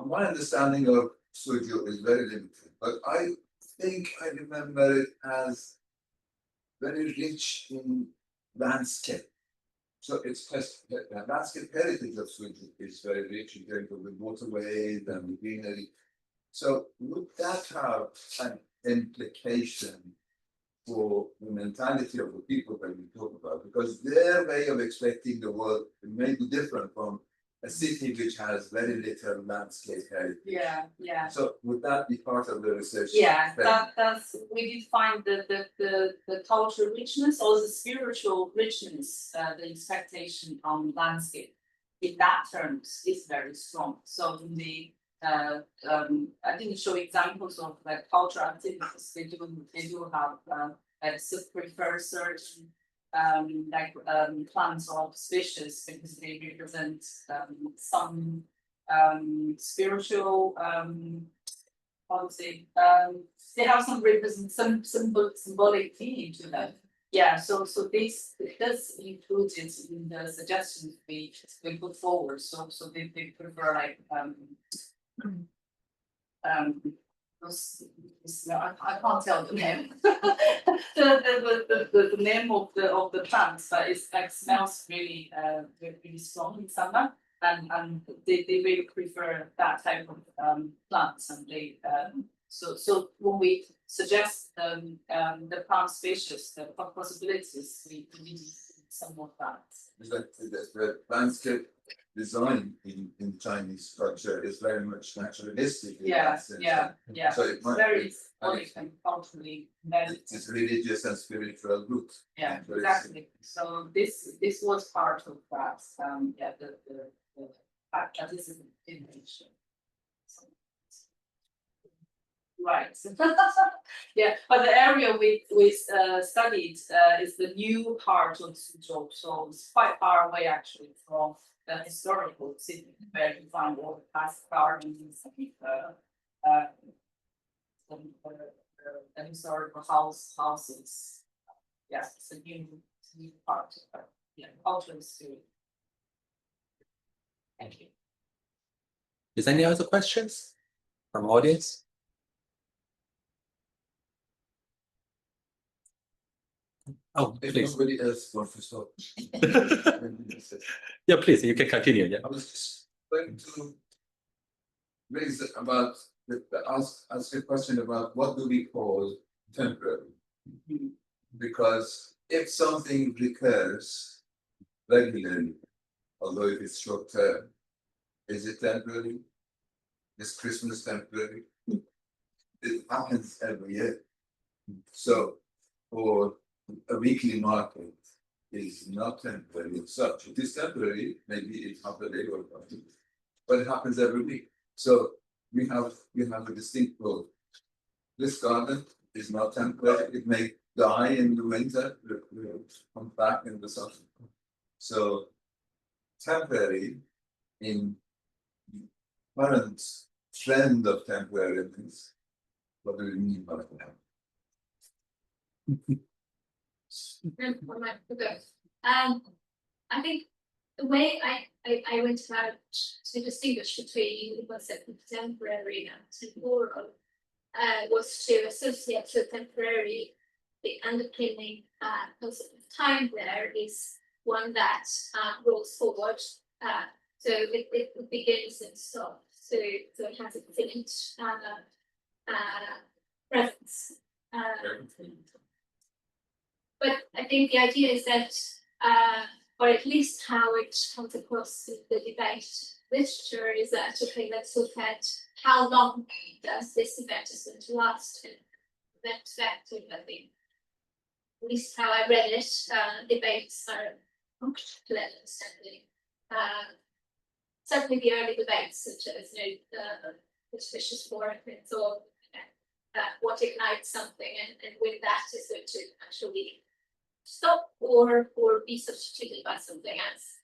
My understanding of Suju is very limited, but I think I remember it as very rich in landscape. So it's the landscape heritage of Suju is very rich in terms of the waterways and the greenery. So would that have an implication for the mentality of the people that we talk about? Because their way of expecting the world may be different from a city which has very little landscape heritage. Yeah. So would that be part of the research? Yeah, that's we did find the cultural richness or the spiritual richness, the expectation on landscape in that terms is very strong. So in the I think show examples of like cultural activities. They do have prefer certain plants or species because they represent some spiritual policy. They have some symbolic meaning to them. Yeah, so this it does include it in the suggestions we put forward. So they prefer like this smell. I can't tell the name. the name of the plants, but it's like smells really really strong in summer, and they really prefer that type of plants, and they so when we suggest the plant species, the possibilities, we need some more plants. The landscape design in Chinese culture is very much naturalistic. In that sense. Yeah. So it might Very be, symbolic and culturally embedded. it's religious and spiritual root. Yeah, So it's- exactly. So this was part of that. The fact that this is an image. Right. Yeah, but the area we studied is the new part of Suzhou, so it's quite far away actually from the historical city where you find all the past gardens and historical houses. Yes, it's a new part of cultural history. Thank you. Is there any other questions from audience? Oh, If please. nobody else wants to stop. Yeah, please, you can continue. Yeah. I was just going to raise about ask a question about what do we call temporary? Because if something recurs regularly, although if it's short term, is it temporary? Is Christmas temporary? It happens every year. So for a weekly market is not temporary as such. It is temporary, maybe it's half a day or something, but it happens every week. So we have a distinct role. This garden is not temporary, it may die in the winter, come back in the summer. So temporary in current trend of temporariness, what do we mean by that? I think the way I went about to distinguish between the concept of temporary and temporal was to associate to temporary the underpinning concept of time there is one that rolls forward. So it begins and stops. So it has a definite presence. But I think the idea is that, or at least how it comes across in the debate literature, is that okay, let's look at how long does this event is going to last, and event to I think, at least how I read it, debates are clear understanding. Certainly the early debates, such as the suspicious war and so on, what ignites something and when that is going to actually stop or be substituted by something else.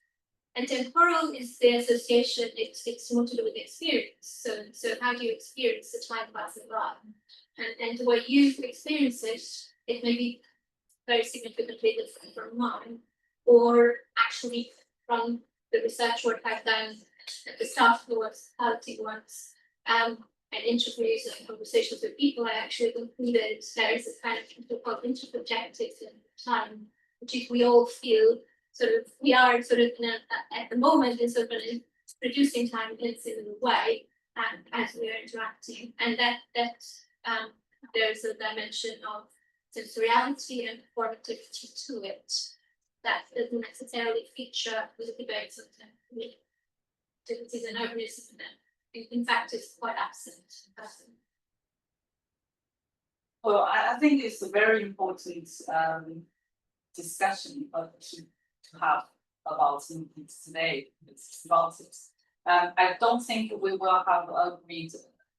And temporal is the association, it's more to do with experience. So how do you experience the time passing by? And the way you experience it, it may be very significantly different from mine, or actually from the research work I've done at the start of the hospitality ones, and interviews and conversations with people, I actually concluded there is a kind of interprojective time, which is we all feel we are at the moment in sort of producing time in a similar way as we are interacting, and that there's a dimension of sensoriality and performativity to it that doesn't necessarily feature with the debates of activities and urbanism. In fact, it's quite absent. Well, I think it's a very important discussion to have about today. It's about it. I don't think we will have a agreed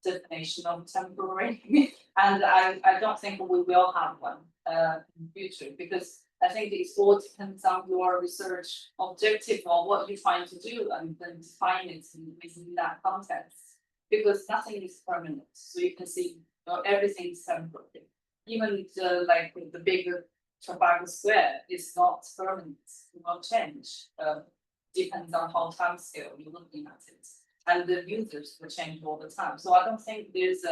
definition of temporary, and I don't think we will have one in the future, because I think it all depends on your research objective or what you're trying to do, and then define it within that context. Because nothing is permanent, so you can see everything is temporary. Even the bigger Trafalgar Square is not permanent, it will change. Depends on how time scale you're looking at it, and the users will change all the time. So I don't think there's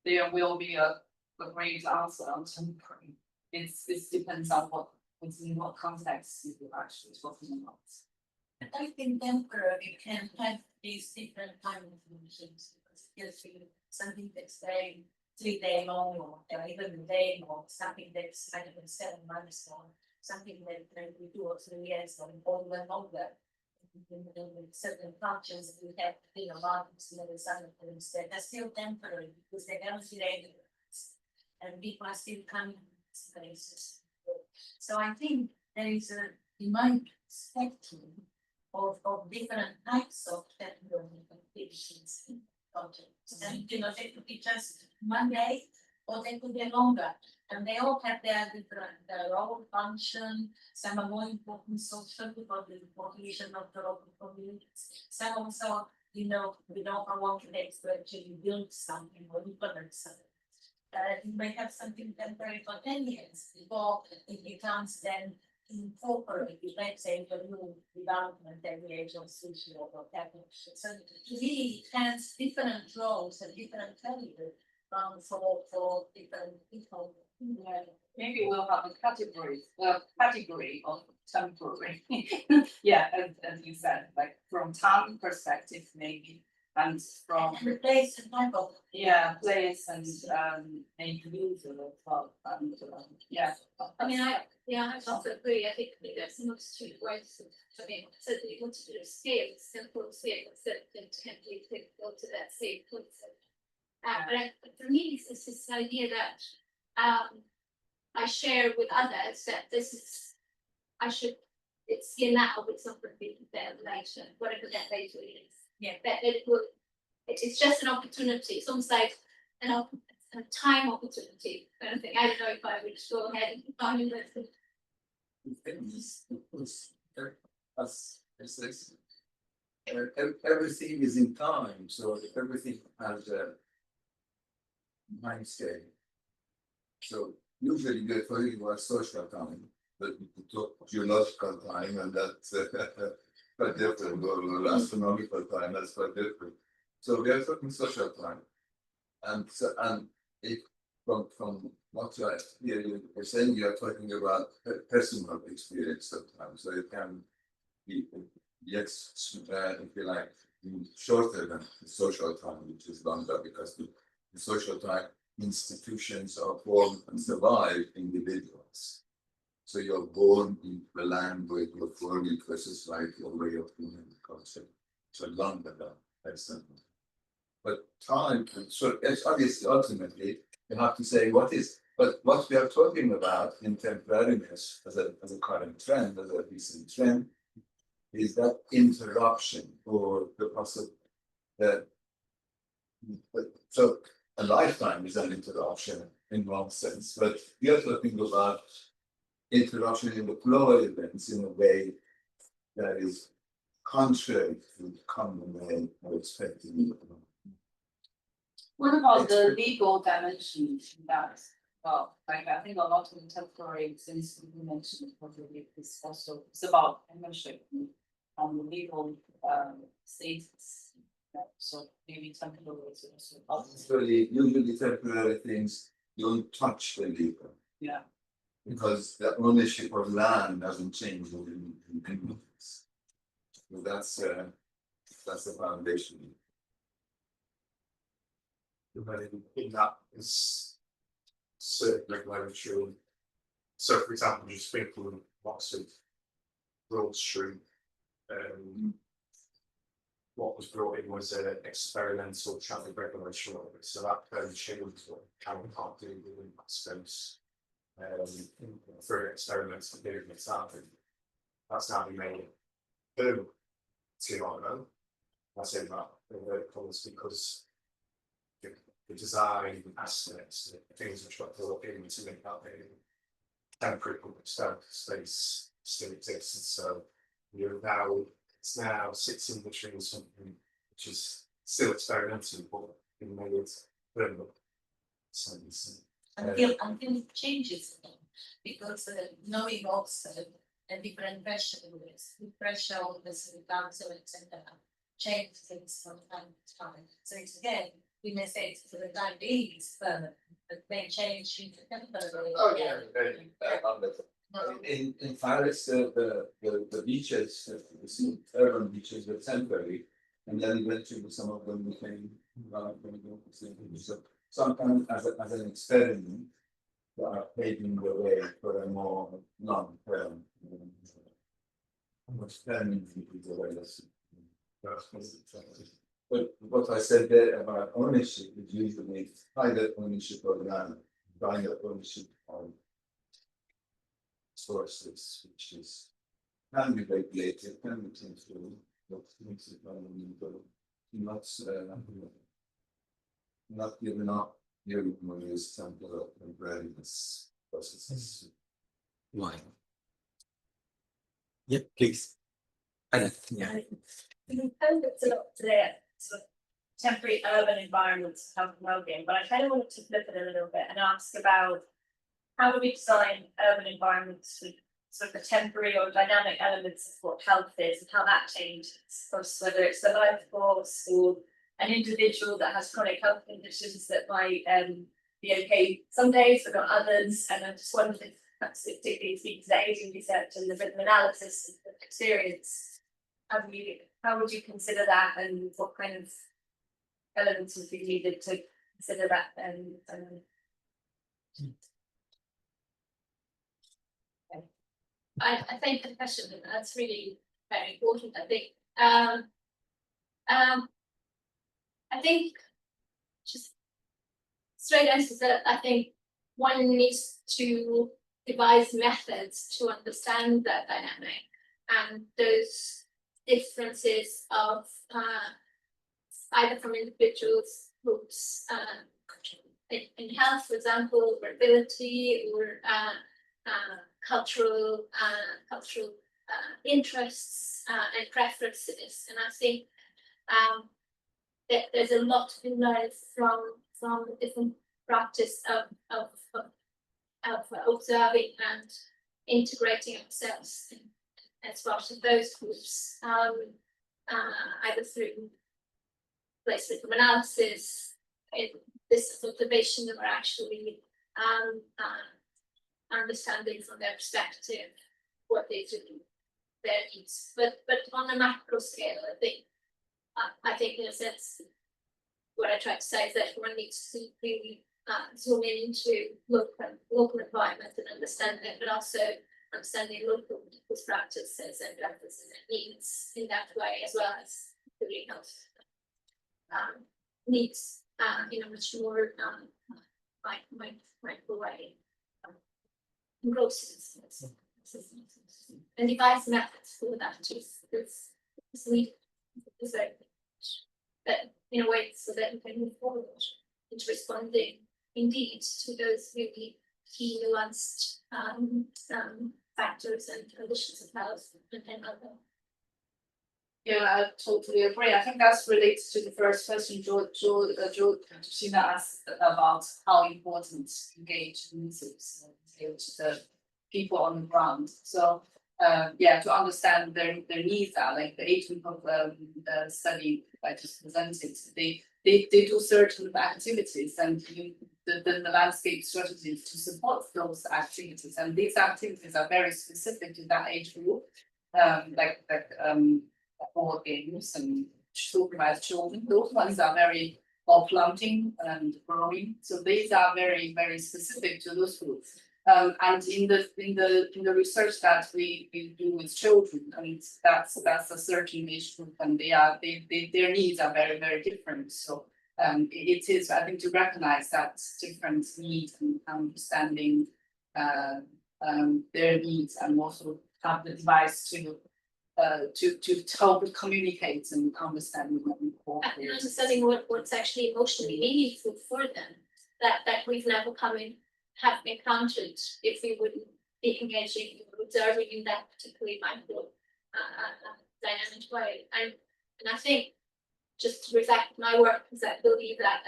there will be a great answer on temporary. It depends on within what context you're actually talking about. I think temporary can have these different kind of conditions, because it gives you something that's very 3 day long, or even a day long, something that's kind of 7 months long, something that maybe 2 or 3 years long, or even longer. In certain functions that we have, lives, some of things that are still temporary because they haven't been able, and people are still coming to these places. So I think there is a demand spectrum of different types of temporary conditions in projects. And they could be just 1 day, or they could be longer. And they all have their role function. Some are more important social because the population of the local communities. Some also, we don't want to actually build something or implement something. You may have something temporary for 10 years before it becomes then incorporated, let's say, the new development every age of social or whatever. So to me, it has different roles and different values for different people. Yeah, maybe we'll have a category of temporary. Yeah, as you said, like from time perspective, maybe, and from the place and type of place and maybe user as well. And yeah, I mean, I also agree. I think there's some street ways to be so that you want to do a scale, simple scale, so that can be go to that same concept. But for me, it's this idea that I share with others that it's here now, but something be there later, whatever that later is. Yeah. That it's just an opportunity. It's almost like a time opportunity kind of thing. I don't know if I would go ahead and find it. Everything is in time, so everything has a time scale. So usually you're talking about social time, but you talk geological time, and that's quite different, or astronomical time, that's quite different. So we are talking social time, and if from what I hear you're saying, you are talking about personal experience of time, so it can be yes, if you like, shorter than the social time, which is longer, because the social time institutions are formed and survive individuals. So you're born into a language, you're born into a society, your way of human culture. So longer than person. But time, so it's obviously ultimately you have to say what is, but what we are talking about in temporariness as a current trend, as a recent trend, is that interruption or the possible that so a lifetime is an interruption in one sense, but we are talking about interruption in the flow of events in a way that is contrary to the common way of expecting. What about the legal dimensions in that? Well, like I think a lot of temporary things you mentioned probably is also it's about ownership on the legal status. So maybe temporary is also Usually temporary things don't touch the legal. Yeah. Because the ownership of land doesn't change in this. So that's the foundation. In that is certain regulatory. So for example, just thinking lots of Broad Street, what was brought in was an experimental traffic regulation order, so that then changed what can and can't do within that space. For an experimental period of time. That's now been made permanent. Tomorrow, I say that in verticals because the design aspects, the things which got brought in to make that temporary public space still exists. So it's now sits in between something which is still experimental but being made permanent. Until it changes again, because knowing also a different pressure with council, etc., change things from time to time. So it's again, we may say it's for the diabetes, but may change temporarily. Oh, yeah. In Paris, the beaches, the urban beaches were temporary, and then eventually some of them became so sometimes as an experiment, paving the way for a more long-term experiment with the way. But what I said there about ownership is usually private ownership of land, private ownership of sources, which is can be regulated, can be controlled, but makes it not given up your use temporal temporariness processes. Why? Yeah, please. Yeah. It's a lot today, sort of temporary urban environments, health and wellbeing, but I kind of wanted to flip it a little bit and ask about how do we design urban environments with sort of the temporary or dynamic elements of what health is and how that changes, whether it's the life force or an individual that has chronic health conditions that might be okay some days but not others. And I just wondered if that's particularly speaking to the aging research and the rhythm analysis of experience. How would you consider that, and what kind of elements would be needed to consider that? I think the question that's really very important. I think just straight answer that I think one needs to devise methods to understand that dynamic and those differences of either from individuals, groups, in health, for example, or ability, or cultural interests and preferences. And I think that there's a lot to be learned from the different practice of observing and integrating ourselves as part of those groups, either through place rhythm analysis, this observation that we're actually understanding from their perspective what they do, their needs. But on a macro scale, I think in a sense, what I tried to say is that one needs to really zoom in into local environment and understand it, but also understanding local people's practices and preferences and needs in that way, as well as including health needs in a much more mindful way. And devise methods for that is needed. But in a way so that we can move forward into responding indeed to those really key nuanced factors and conditions of health and other. Yeah, I totally agree. I think that's related to the first question Georgina asked about how important engage users, the people on the ground. So to understand their needs are like the agent of study I just presented. They do certain activities and the landscape strategies to support those activities, and these activities are very specific to that age group, like board games and supervised children. Those ones are very planting and growing. So these are very, very specific to those groups. And in the research that we do with children, and that's a certain age group, and their needs are very, very different. So it is, I think, to recognize that different needs and understanding their needs, and also have the device to help communicate and understand and understanding what's actually emotionally meaningful for them that we've never have encountered if we wouldn't be engaging or observing in that particularly mindful dynamic way. And I think just to reflect my work is I believe that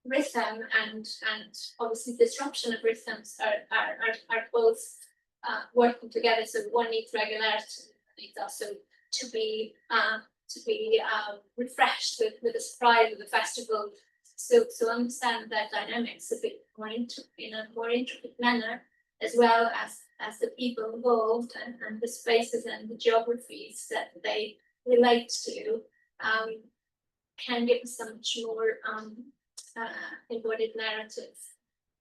rhythm and obviously disruption of rhythms are both working together. So one needs regularity, needs also to be to be refreshed with the surprise of the festival. So to understand that dynamics a bit more in a more intricate manner, as well as the people involved and the spaces and the geographies that they relate to, can give us a much more embodied narrative,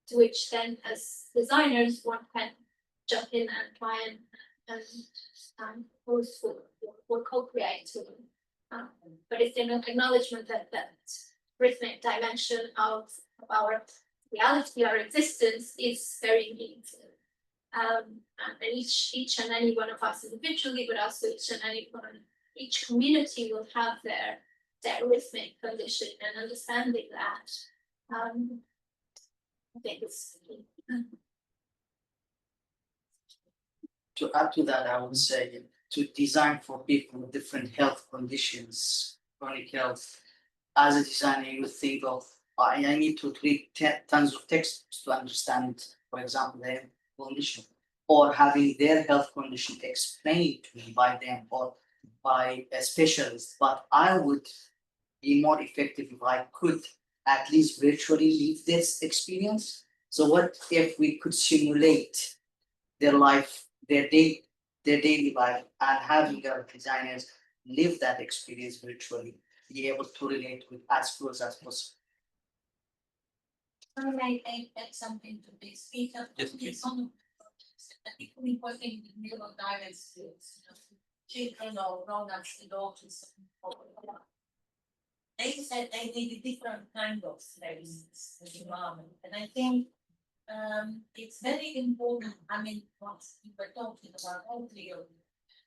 to which then as designers one can jump in and try and pose for co-create. But it's an acknowledgement that rhythmic dimension of our reality, our existence, is very meaningful. And each and any one of us individually, but also each community will have their rhythmic condition, and understanding that. I think it's To add to that, I would say to design for people with different health conditions, chronic health. As a designer, you would think of, I need to read tons of texts to understand, for example, their condition, or having their health condition explained to me by them or by a specialist. But I would be more effective if I could at least virtually live this experience. So what if we could simulate their life, their daily life, and having our designers live that experience virtually, be able to relate with as close as possible. I may add something to this. We have some projects that equally working with neurodiverse skills, children or grown-ups, adults. They said they need a different kind of spaces and environment, and I think it's very important. I mean, what we were talking about earlier,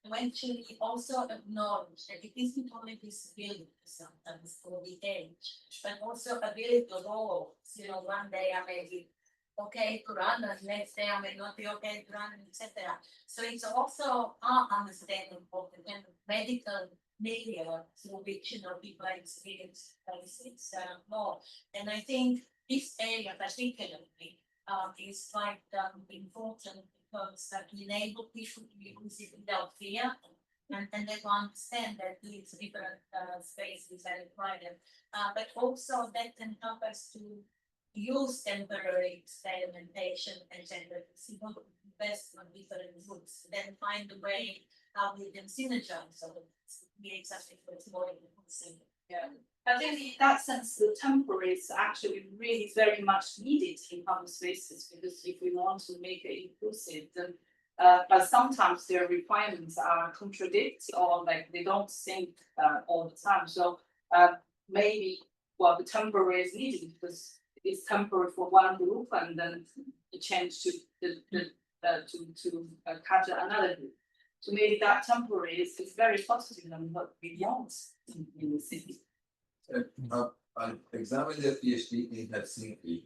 when to also acknowledge that it isn't only disability sometimes for the age, but also ability of all. One day I may be okay to run, and next day I may not be okay to run, etc. So it's also our understanding of the kind of medical milieu through which people experience crisis more. And I think this area particularly is quite important, because that enable people to use it without fear, and they will understand that these different spaces are required. But also that can help us to use temporary experimentation and gender best on different groups, then find a way how we can synergize. So be exactly what's more important. Yeah. I think in that sense, the temporary is actually really very much needed in public spaces, because if we want to make it inclusive, then but sometimes their requirements are contradict, or like they don't sync all the time. So maybe the temporary is needed because it's temporary for one group, and then it change to capture another group. So maybe that temporary is very positive and what we want in the city. I examined the PhD in Helsinki,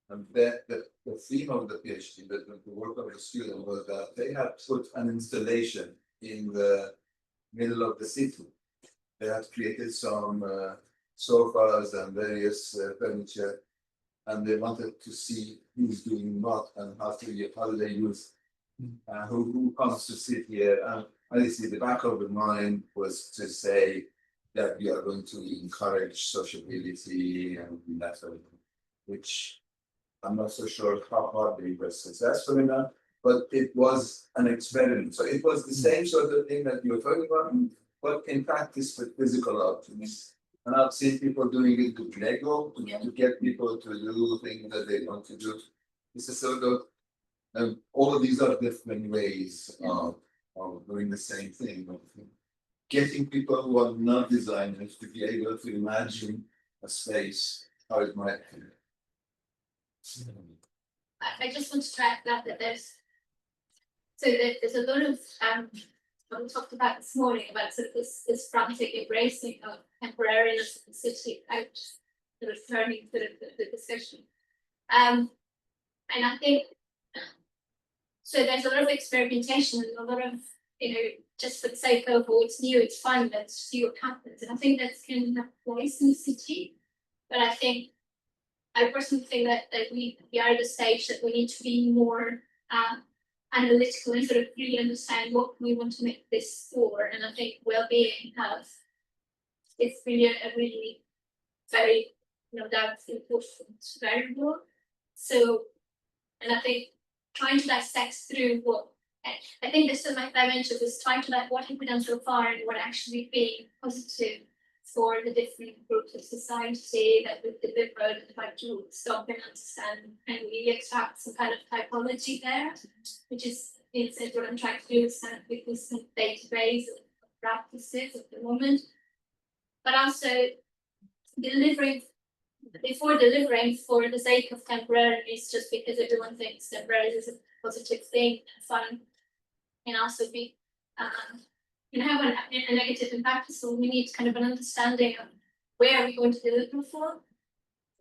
and the theme of the PhD, the work of the student, was that they had put an installation in the middle of the city. They had created some sofas and various furniture, and they wanted to see who's doing what and how do they use who comes to sit here. And obviously the back of the mind was to say that we are going to encourage sociability and that sort of thing, which I'm not so sure how hard they were successful in that, but it was an experiment. So it was the same sort of thing that you were talking about, but in practice with physical objects. And I've seen people doing it with Lego to get people to do things that they want to do. This is sort of all of these are different ways of doing the same thing. Getting people who are not designers to be able to imagine a space, how it might be. I just want to add that there's a lot of what we talked about this morning about sort of this frantic embracing of temporariness in the city, out sort of turning to the discussion. And I think so there's a lot of experimentation and a lot of, just for the sake of what's new, it's fun, let's see what happens. And I think that can have a place in the city. But I personally think that we are at the stage that we need to be more analytical and sort of really understand what we want to make this for. And I think well-being has it's really a really very, no doubt, important variable. So, and I think trying to dissect through what, I think this is my dimension, is trying to like what have we done so far and what actually being positive for the different groups of society that we've delivered, and try to stop and understand and really extract some kind of typology there, which is instead what I'm trying to do is kind of with this database of practices at the moment, but also delivering before delivering for the sake of temporariness, just because everyone thinks temporary is a positive thing and fun, can also be can have a negative impact. So we need kind of an understanding of where are we going to deliver for,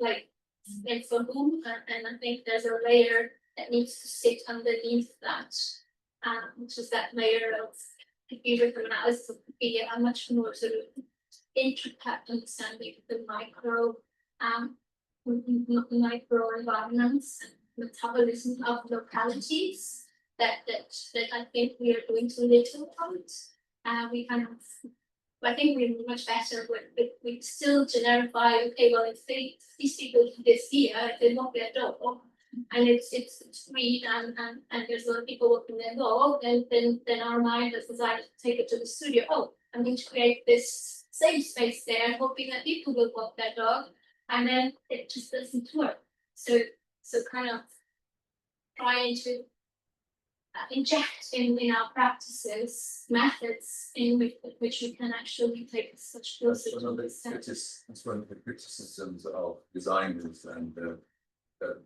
like, and for whom, and I think there's a layer that needs to sit underneath that, which is that layer of behavioral analysis, of be a much more sort of intricate understanding of the micro environments and metabolism of localities that I think we are doing too little about. We kind of, I think we're much better with we still generify, okay, well, if these people do this here, they walk their dog, and it's free and there's a lot of people walking their dog, then our mind has decided to take it to the studio. Oh, I'm going to create this same space there, hoping that people will walk their dog, and then it just doesn't work. So kind of trying to inject in our practices methods in which we can actually take such closer to this. That's one of the criticisms of designers, and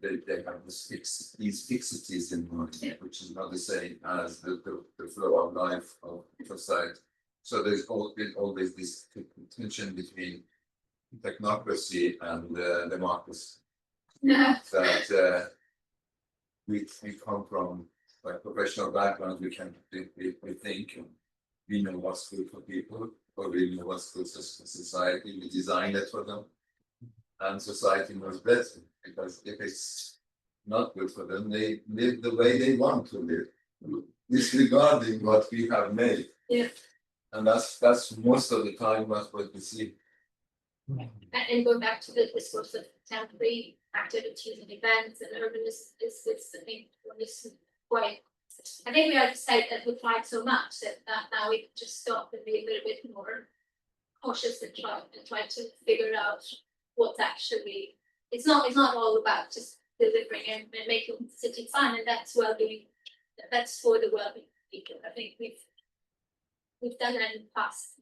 they have these fixities in mind, which is not the same as the flow of life of society. So there's always this tension between technocracy and democracy. That we come from like professional backgrounds, we think we know what's good for people, or we know what's good for society, we design it for them, and society knows better, because if it's not good for them, they live the way they want to live, disregarding what we have made. Yeah. And that's most of the time what we see. And going back to the discourse of temporary activities and events and urbanism, is I think this way. I think we are to say that we tried so much that now we can just stop and be a little bit more cautious and try to figure out what's actually. It's not all about just delivering and making the city fun, and that's well-being. That's for the well-being people. I think we've done that in the past.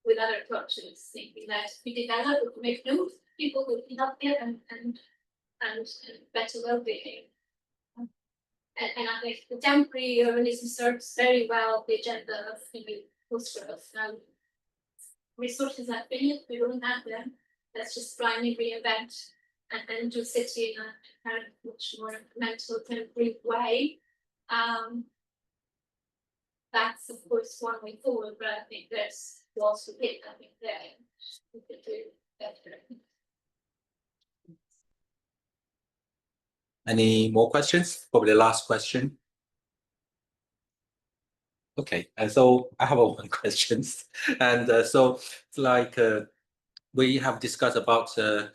With other approaches, thinking that we develop, we make new people will be healthier and better well-being. And I think the temporary urbanism serves very well the agenda of post-growth. Resources are finite, we don't have them. Let's just blindly reinvent and do city in a kind of much more mental temporary way. That's of course one way forward, but I think there's also hit. I think there we could do better. Any more questions? Probably the last question. Okay, and so I have one question, and so it's like we have discussed about the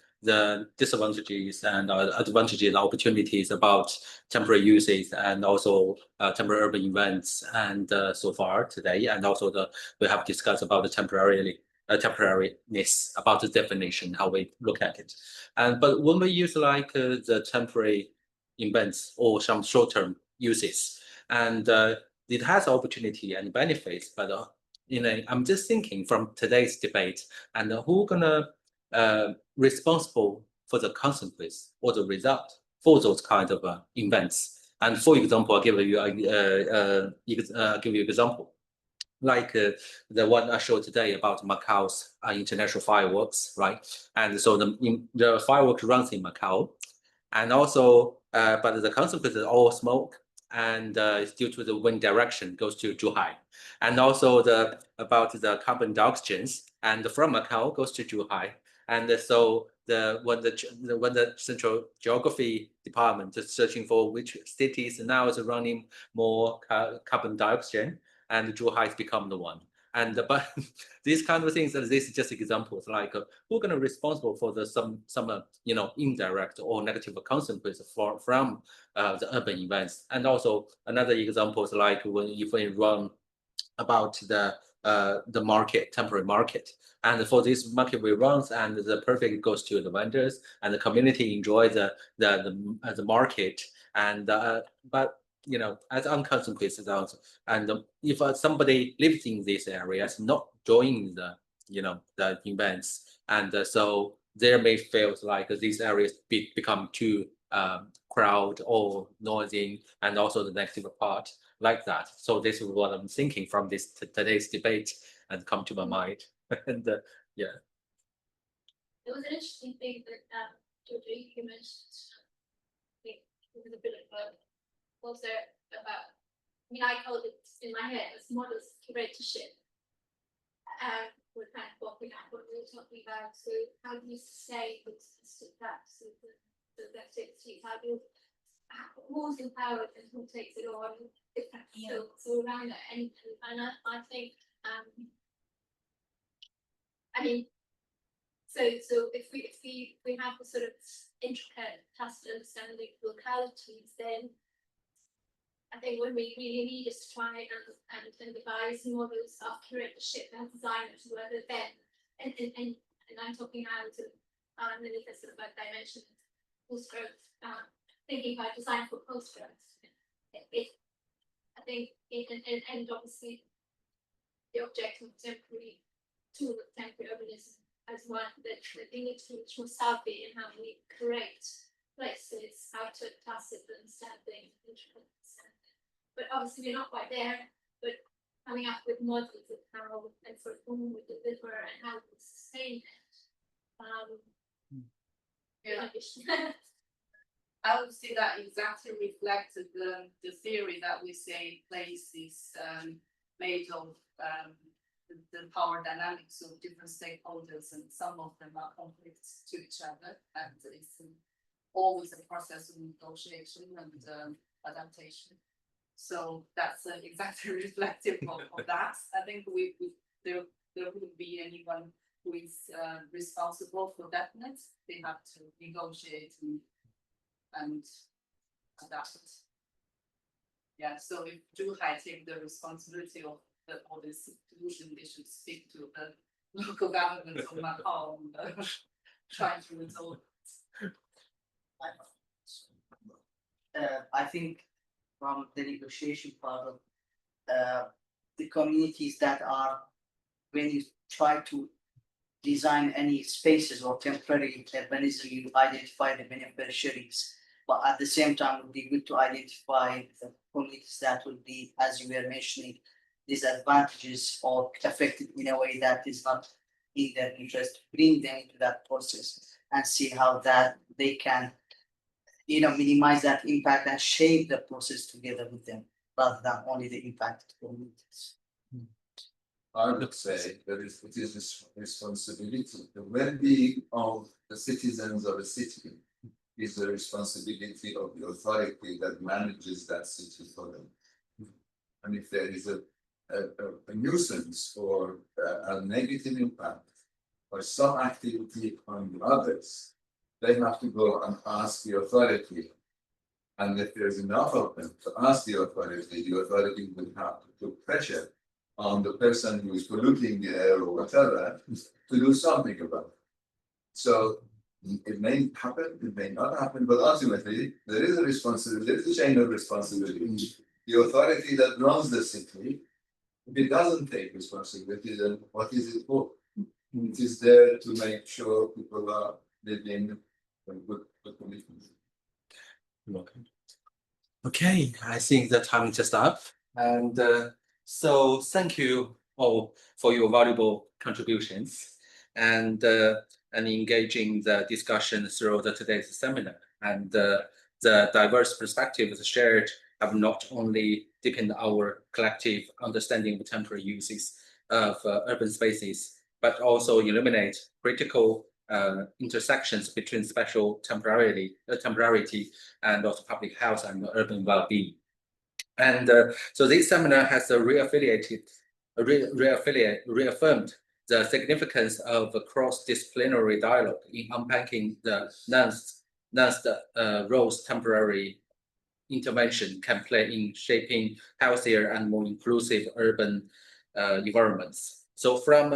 disadvantages and advantages and opportunities about temporary uses and also temporary urban events, and so far today, and also we have discussed about the temporariness, about the definition, how we look at it. But when we use like the temporary events or some short-term uses, and it has opportunity and benefits, but I'm just thinking from today's debate, and who gonna responsible for the consequence or the result for those kind of events. And for example, I'll give you an example, like the one I showed today about Macau's international fireworks, right? And so the fireworks runs in Macau, and also but the consequence is all smoke, and it's due to the wind direction goes to Zhuhai, and also about the carbon dioxide, and from Macau goes to Zhuhai. And so when the Central Geography Department is searching for which cities now is running more carbon dioxide, and Zhuhai has become the one. And but these kind of things, and this is just examples, like who's going to be responsible for the some indirect or negative consequences from the urban events. And also another example is like if we run about the market, temporary market. And for this market we run, and the profit goes to the vendors, and the community enjoy the market. And but as consequences also, and if somebody lives in these areas, not joining the the events, and so they may feel like these areas become too crowd or noisy, and also the negative part like that. So this is what I'm thinking from this today's debate and come to my mind. And yeah. It was an interesting thing that Georgia, you mentioned. I think it was a bit of also about. I mean, I called it in my head as modest curatorship. We're kind of walking out what we were talking about. So how do you say that? So that's it. How do you? Who's empowered and who takes it on? So around that, and I think I mean, so if we have the sort of intricate tacit understanding of localities, then I think when we really need is to try and devise models of curatorship and designers, whether then and I'm talking now to sort of like dimension post growth, thinking about design for post growth. I think and obviously the objective of temporary tool of temporary urbanism as one that we need to reach more savvy in how we create places out of tacit understanding, intricate understanding. But obviously we're not quite there, but coming up with models of how and sort of whom we deliver and how we sustain it. I would say that exactly reflected the theory that we say place is made of the power dynamics of different stakeholders, and some of them are conflicts to each other, and it's always a process of negotiation and adaptation. So that's exactly reflective of that. I think there wouldn't be anyone who is responsible for definite. They have to negotiate and adapt. Yeah, so if Zhuhai take the responsibility of all this solution, they should speak to the local government of Macau and try to resolve it. I think from the negotiation part of the communities that are, when you try to design any spaces or temporary urbanism, you identify the beneficiaries, but at the same time it would be good to identify the communities that will be, as you were mentioning, disadvantages or affected in a way that is not in their interest. Bring them into that process and see how that they can minimize that impact and shape the process together with them, rather than only the impact of communities. I would say that it is this responsibility. The well-being of the citizens of a city is the responsibility of the authority that manages that city for them. And if there is a nuisance or a negative impact or some activity on the others, they have to go and ask the authority. And if there's enough of them to ask the authority will have to put pressure on the person who is polluting the air or whatever to do something about it. So it may happen, it may not happen, but ultimately there is a responsibility, there is a chain of responsibility. The authority that runs the city, if it doesn't take responsibility, then what is it for? It is there to make sure people are living good conditions. Okay, I think the time is just up, and so thank you all for your valuable contributions and engaging the discussion through today's seminar. And the diverse perspectives shared have not only deepened our collective understanding of temporary uses of urban spaces, but also illuminate critical intersections between spatial temporality and also public health and urban well-being. And so this seminar has reaffirmed the significance of cross-disciplinary dialogue in unpacking the nuanced roles temporary intervention can play in shaping healthier and more inclusive urban environments. So from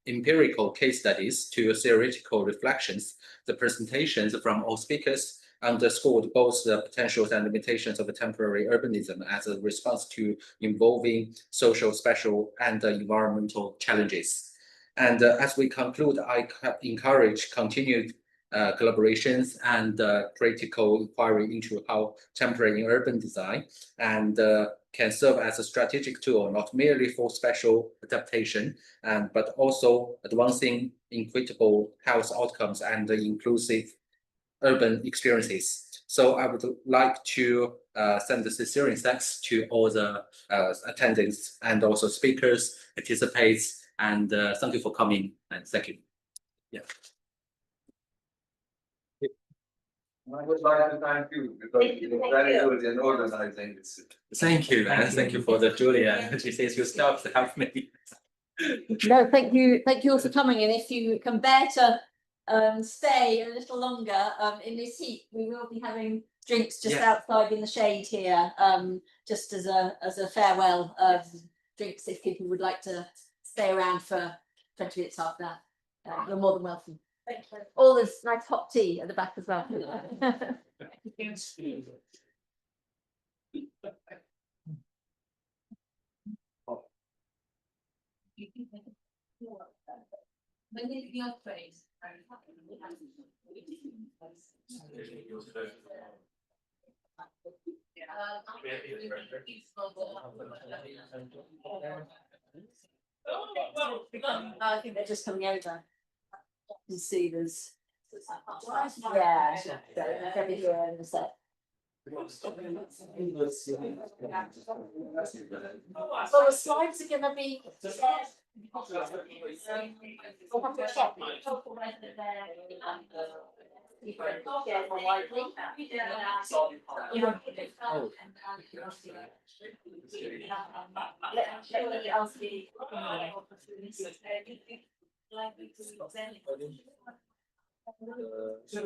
empirical case studies to theoretical reflections, the presentations from all speakers underscored both the potentials and limitations of temporary urbanism as a response to evolving social, spatial, and environmental challenges. And as we conclude, I encourage continued collaborations and critical inquiry into how temporary urban design and can serve as a strategic tool, not merely for spatial adaptation, but also advancing equitable health outcomes and inclusive urban experiences. So I would like to send the sincere thanks to all the attendees and also speakers, participants, and thank you for coming, and thank you. Yeah. I would like to thank you because you're very good in organizing this. Thank you, and thank you for the Julia. She says you staff to help me. No, thank you all for coming. And if you can bear to stay a little longer in this heat, we will be having drinks just outside in the shade here, just as a farewell drinks. If people would like to stay around for 20 minutes after that, you're more than welcome. Thank you. All this nice hot tea at the back as well. I think they're just coming over. You see, there's every here in the set. Well, the slides are going to be. We'll have to check whether they're more likely. Let me ask you.